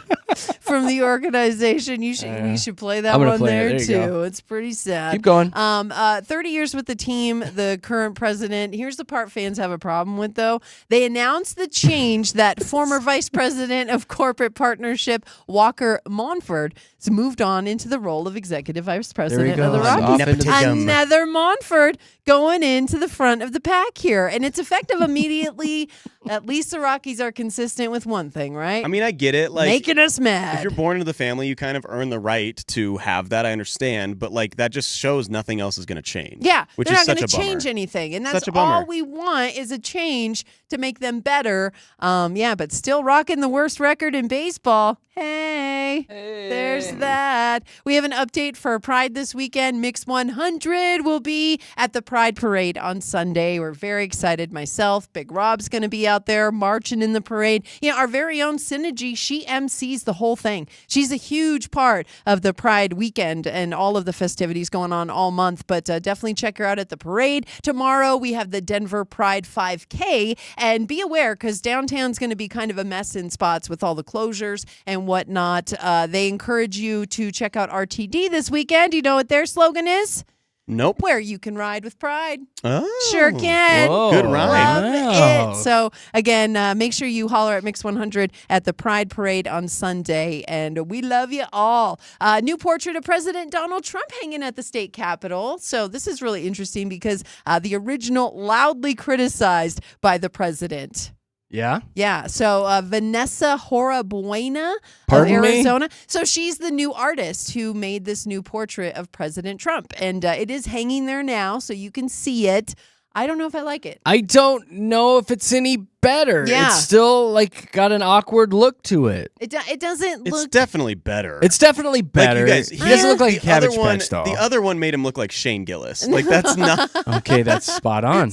from the organization. We should play that I'm gonna one play it. there There you too. go. It's pretty sad. Keep going. 30 years with the team, the current president. Here's the part fans have a problem with, though. They announced the change that former vice president of corporate partnership Walker Monford has moved on into the role of executive vice president of the goes. Rockies. Off into the- Nepotism. Another Monford going into the front of the pack here. And it's effective immediately. At least the Rockies are consistent with one thing, right? I mean, I get it. Like, making us if mad. you're born into the family, you kind of earn the right to have that. I understand, but like that just shows nothing else is going to change. Yeah, which they're is not such going a to change bummer. anything, and that's Such a bummer. all we want is a change to make them better. Yeah, but still rocking the worst record in baseball. Hey, there's that. We have an update for Pride this weekend. Mix 100 will be at the Pride Parade on Sunday. We're very excited. Myself, Big Rob's going to be out there marching in the parade. You know, our very own Synergy, she MCs the whole thing. She's a huge part of the Pride weekend and all of the festivities going on all month, but definitely check her out at the parade. Tomorrow, we have the Denver Pride 5K, and be aware because downtown's going to be kind of a mess in spots with all the closures and whatnot. They encourage you to check out RTD this weekend. You know what their slogan is? Nope. Where you can ride with pride. Oh, Sure can. Whoa. Good rhyme. Love Wow. it. So again, make sure you holler at Mix 100 at the Pride Parade on Sunday, and we love you all. New portrait of President Donald Trump hanging at the state capitol. So this is really interesting because the original loudly criticized by the president. Yeah? Yeah, so Vanessa Horabuena of Pardon me? Arizona. So she's the new artist who made this new portrait of President Trump. And it is hanging there now, so you can see it. I don't know if I like it. I don't know if it's any better. Yeah. It's still like got an awkward look to it. It doesn't It's look... definitely better. It's definitely better. Like you guys, he doesn't look like a the other Cabbage one, Patch doll. The other one made him look like Shane Gillis. Like that's not. Okay, that's spot on.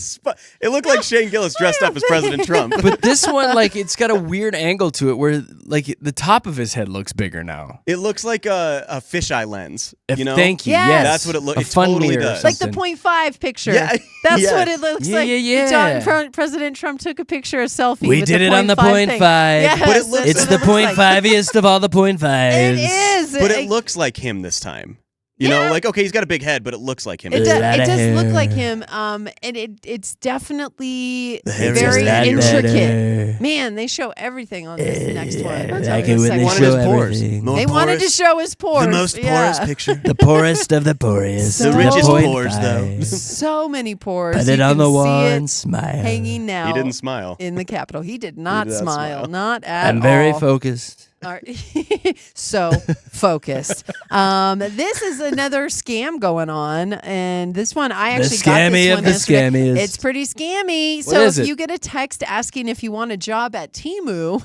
It looked like Shane Gillis dressed up as President Trump. But this one, like, it's got a weird angle to it where, like, the top of his head looks bigger now. It looks like a fisheye lens. You know, Thank you. Yes. Yes, That's what it looks. A It fun totally mirror or does. like the something. 0.5 picture. Yeah, That's yes. what it looks Yeah, like. yeah. President Trump took a picture, a selfie. We with did the it on the 0.5 0.5. thing. Yes, But it looks- It's that's the what it looks like. 0.5iest of all the 0.5s. It is. But it looks like him this time. You know, like okay, he's got a big head, but it looks like him. It A does, lot it of does look hair. like him, and it's definitely hair is very just intricate. better. Man, they show everything on this next one. I'll tell Like you it a when second. they Wanted show his pores. everything. More They wanted to porous. show his pores. The most yeah. porous picture. The poorest of the poorest. The of richest 0.5s. pores, though. So many pores. Put You it on can the see wall it and smile. hanging now. He didn't smile. in the Capitol. He did not did not smile. smile. Not at all. I'm very focused. All right. So focused. This is another scam going on, and this one I actually got scammy this of one the yesterday. scammiest. It's pretty scammy. What So is if it? you get a text asking if you want a job at Temu,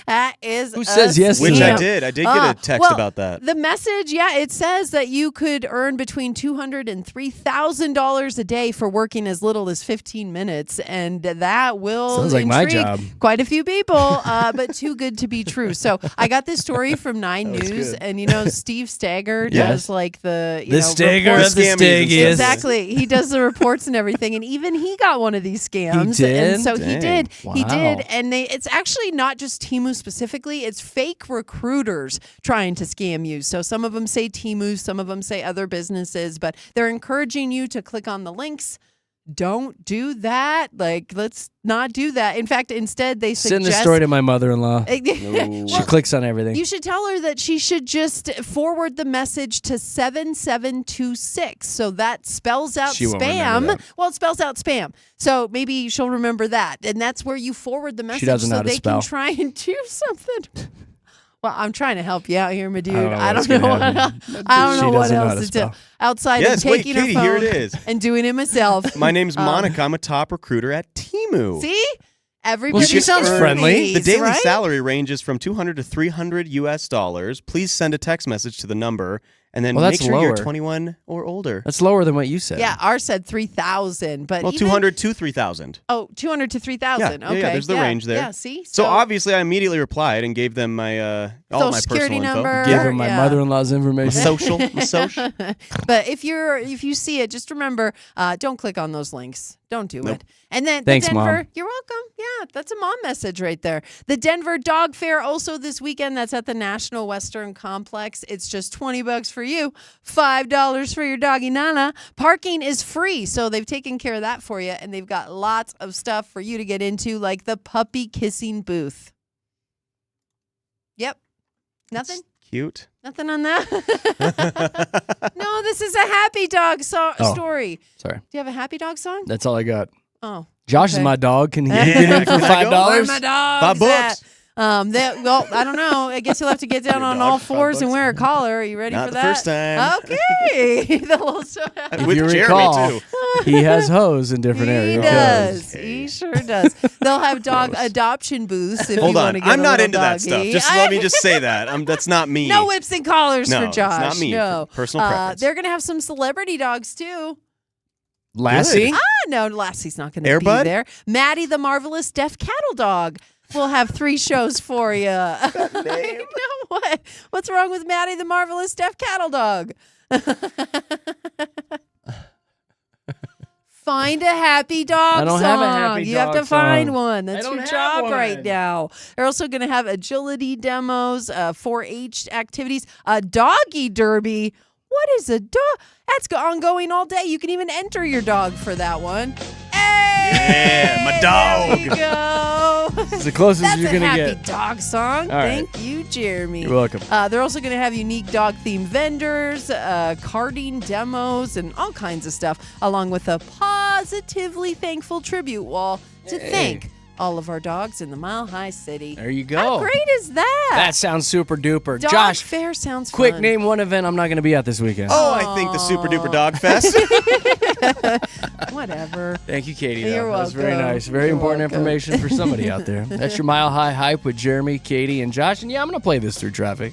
that is Who a says yes to Which that? I did. I did get a text well, about that. The message, yeah, it says that you could earn between $200 and $3,000 a day for working as little as 15 minutes, and that will Sounds like my intrigue job. quite a few people, but too good to be true. So I got this story from 9 News, and you know Steve Stager does like the Stager reports. of the Scammies and Staggiest. stuff. Exactly. He does the reports and everything, and even he got one of these scams. He did? And so he Dang. did. He Wow. did. And it's actually not just Temu specifically, it's fake recruiters trying to scam you. So some of them say Temu, some of them say other businesses, but they're encouraging you to click on the links. Don't do that. Like, let's not do that. In fact, instead, they Send suggest the story to my mother-in-law. Well, She clicks on everything. you should tell her that she should just forward the message to 7726. So that spells out She won't remember spam. that. Well, it spells out spam. So maybe she'll remember that. And that's where you forward the message doesn't know so how to they spell. can try and do something. Well, I'm trying to help you out here, my dude. I don't I know don't know what's what, gonna happen. I don't She know what doesn't know how else to to do. spell. Outside Yes, of wait, taking Katie, her here phone it is. and doing it myself. My name's Monica. I'm a top recruiter at Temu. Venmo. See? Everybody she sounds friendly. The daily right? salary ranges from $200 to $300 US. Please send a text message to the number, and then Well, make that's sure you're lower. 21 or older. That's lower than what you said. Yeah, ours said 3,000, but Well, even, 200 to 3,000. Oh, 200 to 3,000. Yeah, Okay, yeah, there's the range there. Yeah, see? So obviously, I immediately replied and gave them my all Social my security personal number. info. Give him my Yeah. mother-in-law's My information. social, my social. But if you see it, just remember, don't click on those links. Don't do Nope. it. And then Thanks, the Denver, Mom. you're welcome. Yeah, that's a mom message right there. The Denver Dog Fair also this weekend. That's at the National Western Complex. It's just $20 for you, $5 for your doggy Nana. Parking is free, so they've taken care of that for you, and they've got lots of stuff for you to get into, like the puppy kissing booth. Yep. Nothing. Cute. Nothing on that. No, this is a happy dog story. Sorry. Do you have a happy dog song? That's all I got. Oh, Josh is okay. my dog. Can he get in for Can I go? Where are $5? my dogs $5. at? Well, I don't know. I guess you'll have to get down Your on dog all for fours and $5. wear a collar. Are you ready Not for the that? first time. Okay. The little If With you Jeremy, recall, too. he has hose in different He areas. does. Okay. He sure does. They'll have dog adoption booths if Hold you on. want to get I'm a not little into that stuff. doggy. Just let me just say that. That's not me. No whips and collars No, for it's Josh. not me. No. Personal preference. They're going to have some celebrity dogs too. Lassie? No, Lassie's not going to be Airbud? there. Maddie the Marvelous Deaf Cattle Dog will have 3 shows for you. I know what. What's wrong with Maddie the Marvelous Deaf Cattle Dog? Find a happy dog I don't song. have a happy you have dog to find song. one. That's I your don't have job right one. now. They're also going to have agility demos, 4-H activities, a doggy derby. What is a dog? That's ongoing all day. You can even enter your dog for that one. Hey! Yeah, my dog. There we go. It's the closest That's you're a going to happy get. dog song. All right. Thank you, Jeremy. You're welcome. They're also going to have unique dog-themed vendors, carding demos, and all kinds of stuff, along with a positively thankful tribute wall to thank all of our dogs in the Mile High City. There you go. How great is that? That sounds super duper. Dog Josh, fair sounds quick fun. name one event I'm not going to be at this weekend. Oh, I think the Super Duper Dog Fest. Whatever. Thank you, Katie. You're That was very welcome. nice. Very You're important welcome. information for somebody out there. That's your Mile High Hype with Jeremy, Katie, and Josh. And yeah, I'm going to play this through traffic.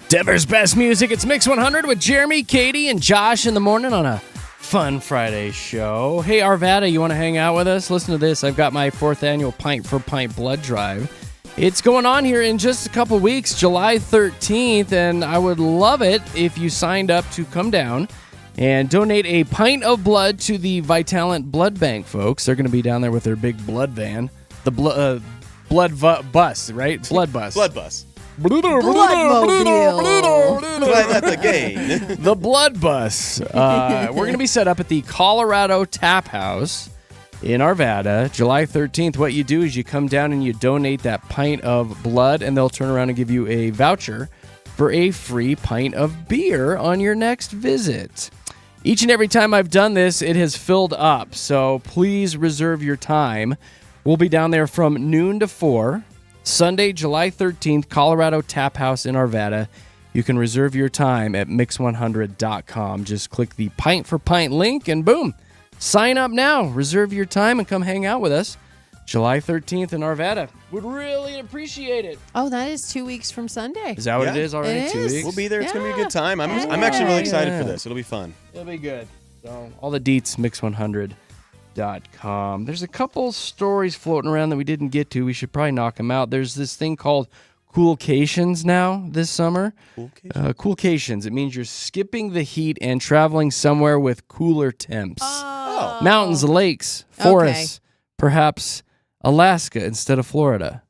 Denver's best music. It's Mix 100 with Jeremy, Katy, and Josh in the morning on a fun Friday show. Hey, Arvada, you want to hang out with us? Listen to this. I've got my 4th annual Pint for Pint blood drive. It's going on here in just a couple weeks, July 13th, and I would love it if you signed up to come down and donate a pint of blood to the Vitalent Blood Bank folks. They're going to be down there with their big blood van. The bus, right? Blood bus. Blood bus. Bloodmobile. Right at the gate. The blood bus. We're going to be set up at the Colorado Tap House in Arvada, July 13th. What you do is you come down and you donate that pint of blood, and they'll turn around and give you a voucher for a free pint of beer on your next visit. Each and every time I've done this, it has filled up, so please reserve your time. We'll be down there from noon to 4, Sunday, July 13th, Colorado Tap House in Arvada. You can reserve your time at mix100.com. Just click the Pint for Pint link and boom, sign up now. Reserve your time and come hang out with us July 13th in Arvada. Would really appreciate it. Oh, that is 2 weeks from Sunday. Is that what it Yeah. is already? It 2 is. weeks? We'll be there. It's going to be a good time. I'm Yeah. actually really excited Yeah. for this. It'll be fun. It'll be good. So all the deets, mix100.com. There's a couple stories floating around that we didn't get to. We should probably knock them out. There's this thing called Coolcations now this summer. Coolcations. It means you're skipping the heat and traveling somewhere with cooler temps. Oh. Mountains, lakes, forests, perhaps Alaska instead of Florida.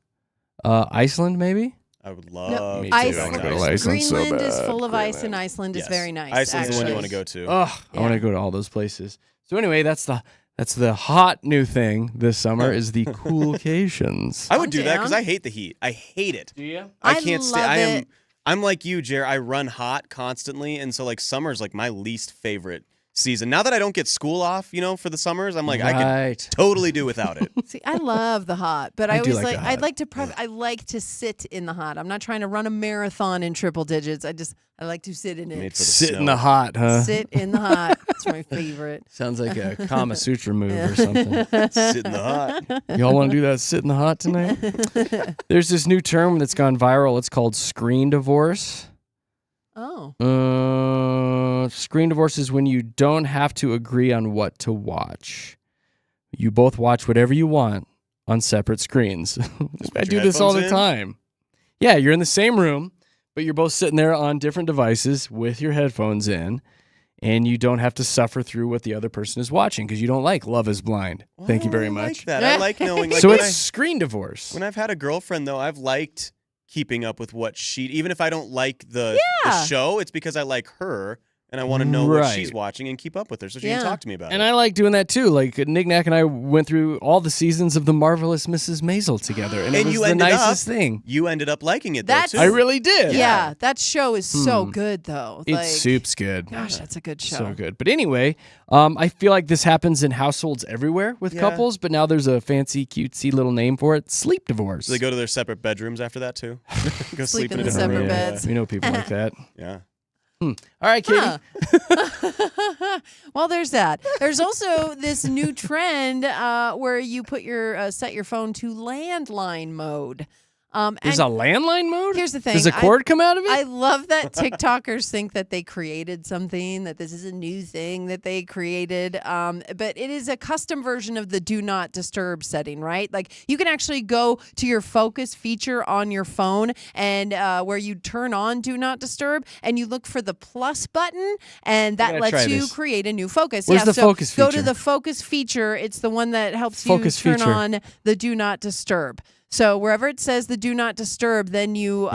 Iceland, maybe? I would love Me to. too. Iceland. I wanna go to Iceland so Greenland is bad. full of ice, and Greenland. Iceland is Yes. very nice. Iceland's the one you actually. want to go to. Oh, I want to go to all those places. So anyway, that's the hot new thing this summer is the Coolcations. I would do that down. because I hate the heat. I hate it. Do you? I I can't stay. love it. I'm like you, Jer. I run hot constantly, and so like summer's like my least favorite season. Now that I don't get school off, for the summers, I'm like I Right. could totally do without it. See, I love the hot, but I I do always like the I'd hot. like to. I like to sit in the hot. I'm not trying to run a marathon in triple digits. I like to sit in Made it. for the Sit in snow. the hot, huh? Sit in the hot. It's my favorite. Sounds like a Kama Sutra move or something. Sit in the hot. Y'all want to do that sit in the hot tonight? There's this new term that's gone viral. It's called screen divorce. Oh. Screen divorce is when you don't have to agree on what to watch. You both watch whatever you want on separate screens. I put do your this all the headphones in? time. Yeah, you're in the same room, but you're both sitting there on different devices with your headphones in, and you don't have to suffer through what the other person is watching because you don't like Love is Blind. Thank you very I much. like that. I like knowing. Like, So when it's screen divorce. when I've had a girlfriend though, I've liked keeping up with what even if I don't like the show, it's because I like her and I want to know what she's Right. watching and keep up with her so she Yeah. can talk to me about And it. I like doing that too. Like Nick Nack and I went through all the seasons of The Marvelous Mrs. Maisel together, and it And was you the ended up- nicest thing. You ended up liking it That's- though too. I really did. Yeah, that show is so good though. It's Like, soup's good. Gosh, that's a good show. So good. But anyway, I feel like this happens in households everywhere with Yeah. couples, but now there's a fancy, cutesy little name for it: sleep divorce. So they go to their separate bedrooms after that too. Go Sleep sleep in in a the different separate room. beds. We know people like that. Yeah. All right, Katie. Huh. Well, there's that. There's also this new trend where you put your set your phone to landline mode. There's and a landline mode? Here's the thing. Does a cord come out of it? I love that TikTokers think that they created something, that this is a new thing that they created. But it is a custom version of the do not disturb setting, right? Like you can actually go to your focus feature on your phone and where you turn on do not disturb and you look for the plus button and that gotta try lets you this. create a new focus. Where's the so focus go feature? to the focus feature. It's the one that helps Focus you turn feature. on the do not disturb. So wherever it says the do not disturb, then you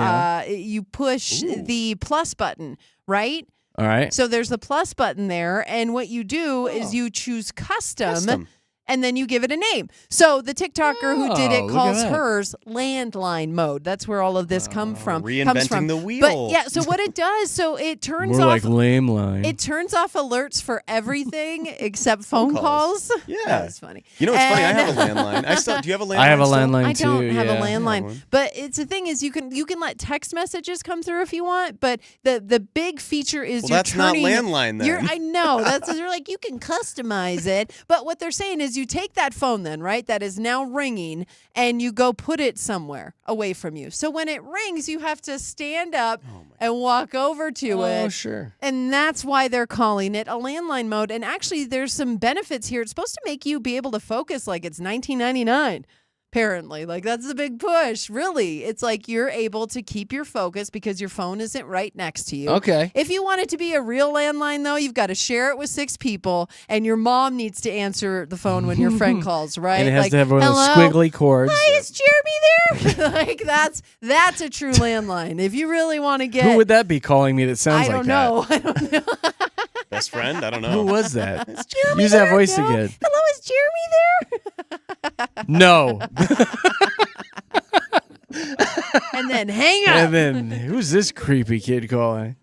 you push the plus button, right? All right. So there's the plus button there, and what you do is you choose custom, and then you give it a name. So the TikToker who did Oh, it look calls at that. hers landline mode. That's where all of this comes from. Reinventing the wheel. But yeah, so what it does, so it turns More off like lame line. it turns off alerts for everything except phone calls. Yeah. That's funny. You know what's funny? I And- have a landline. Do you have a landline? I have a still? landline I too. don't have yeah. a landline, one. but it's the thing is you can let text messages come through if you want, but the big feature is Well, you're that's not turning. landline then. I know that's they're like you can customize it, but what they're saying is is you take that phone then, right, that is now ringing, and you go put it somewhere away from you. So when it rings, you have to stand up and walk over to it. Oh, sure. And that's why they're calling it a landline mode. And actually, there's some benefits here. It's supposed to make you be able to focus like it's 1999. Apparently, like that's a big push. Really, it's like you're able to keep your focus because your phone isn't right next to you. Okay. If you want it to be a real landline, though, you've got to share it with 6 people, and your mom needs to answer the phone when your friend calls, right? And it has like, to have one of those "Hello? squiggly cords. Hi, is Jeremy there? Like that's a true landline. If you really want to get, Who would that be calling me that sounds I like don't that? know. I don't know. Best friend? I don't know. Who was that? Is Jeremy Use there? that voice No. again. Hello, is Jeremy there? No. And then hang up. And then, who's this creepy kid calling?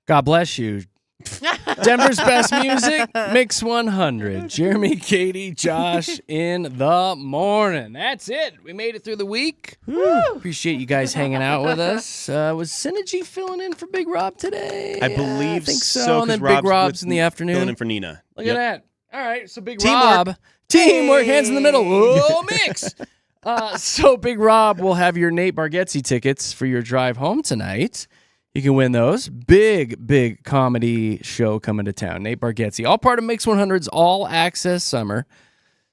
God bless you. Denver's best music, Mix 100. Jeremy, Katie, Josh in the morning. That's it. We made it through the week. Appreciate you guys hanging out with us. Was Synergy filling in for Big Rob today? I believe think so. so. And then 'cause Big Rob's in the filling afternoon. in for Nina. Look Yep. at that. All right, so Big Teamwork. Rob. Teamwork, hands in the middle. Whoa, mix. So Big Rob will have your Nate Bargatze tickets for your drive home tonight. You can win those. Big comedy show coming to town. Nate Bargatze, all part of Mix 100's All Access Summer.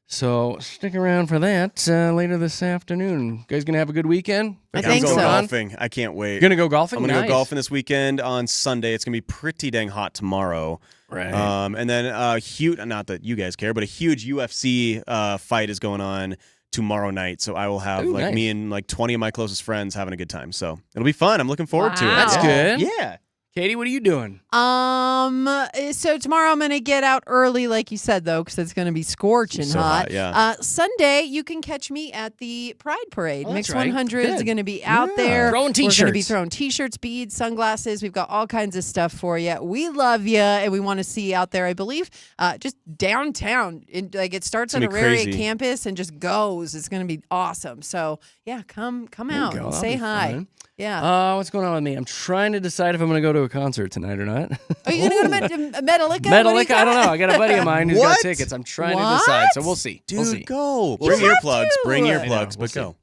So stick around for that later this afternoon. You guys gonna have a good weekend? I think I'm going so. golfing. I can't wait. You're gonna go golfing? I'm gonna Nice. go golfing this weekend on Sunday. It's gonna be pretty dang hot tomorrow. Right. And then huge, not that you guys care, but a huge UFC fight is going on tomorrow night. So I will have Ooh, me nice. and like 20 of my closest friends having a good time. So it'll be fun. I'm looking forward to it. Wow. That's good. Yeah. Katie, what are you doing? So tomorrow I'm gonna get out early, like you said, though, because it's gonna be scorching So hot, yeah. Sunday, you can catch me at the Pride Parade. Oh, that's Mix right. 100 is Good. gonna be out Yeah. there. Throwing We're gonna be t-shirts. throwing t-shirts, beads, sunglasses. We've got all kinds of stuff for you. We love you, and we want to see you out there. I believe just downtown. It starts It's on gonna be Auraria crazy. campus and just goes. It's gonna be awesome. So yeah, come There you out go. and That'll say be hi. fun. Yeah. What's going on with me? I'm trying to decide if I'm going to go to a concert tonight or not. Are you gonna go to Metallica? What do you Metallica? I don't got? know. I got a buddy of mine who's got What? tickets. I'm trying to What? decide, so we'll see. Dude, We'll see. go. You Bring have earplugs. to. Bring I know, earplugs. we'll But go.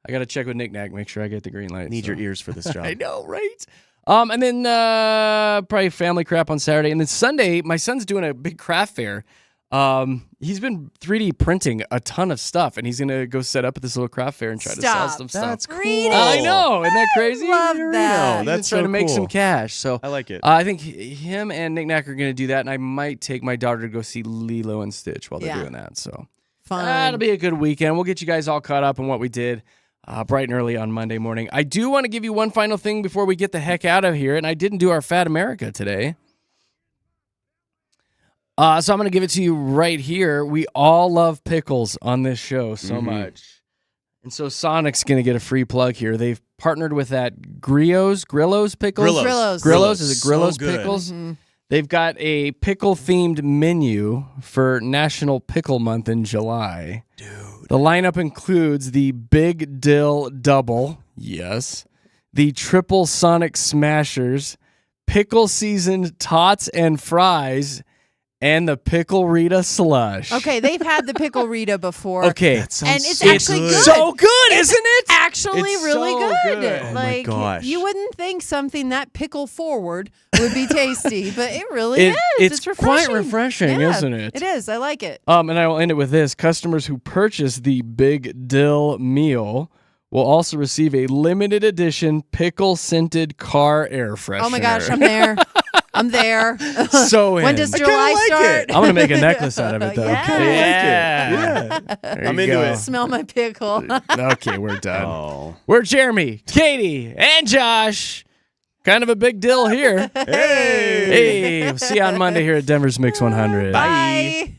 I got to check with Nick Nack, make sure I get the green light. Need so. your ears for this job. I know, right? And then probably family crap on Saturday. And then Sunday, my son's doing a big craft fair. He's been 3D printing a ton of stuff, and he's going to go set up at this little craft fair and try to sell Stop. some stuff. That's cool. Really? I know. Isn't that crazy? love that. He's That's trying so to make some cool. cash. So I like it. I think him and Nick Nack are going to do that, and I might take my daughter to go see Lilo and Stitch while they're Yeah. doing that. So Fun. that'll be a good weekend. We'll get you guys all caught up on what we did bright and early on Monday morning. I do want to give you one final thing before we get the heck out of here, and I didn't do our Fat America today. So I'm going to give it to you right here. We all love pickles on this show so much. And so Sonic's going to get a free plug here. They've partnered with that Grillo's Pickles. Grillo's. Is it Grillo's So good. Pickles? Mhm. They've got a pickle-themed menu for National Pickle Month in July. Dude. The lineup includes the Big Dill Double, yes, the Triple Sonic Smashers, pickle-seasoned tots and fries, and the Pickle Rita Slush. Okay, they've had the pickle Rita before. Okay. That sounds And it's so actually good. So good, It's isn't it? Actually, It's really so good. good. Oh my Like gosh. you wouldn't think something that pickle forward would be tasty, but it really is. It's refreshing. quite refreshing, Yeah, isn't it? It is. I like it. And I will end it with this. Customers who purchase the Big Dill meal will also receive a limited edition pickle-scented car air freshener. Oh my gosh, I'm there. I'm there. So when in. does I kinda July like start? it. I'm going to make a necklace out of it, though. Yeah. There I'm you into go. it. Smell my pickle. Okay, we're done. Oh. We're Jeremy, Katie, and Josh. Kind of a big deal here. Hey. Hey, we'll see you on Monday here at Denver's Mix 100. Bye.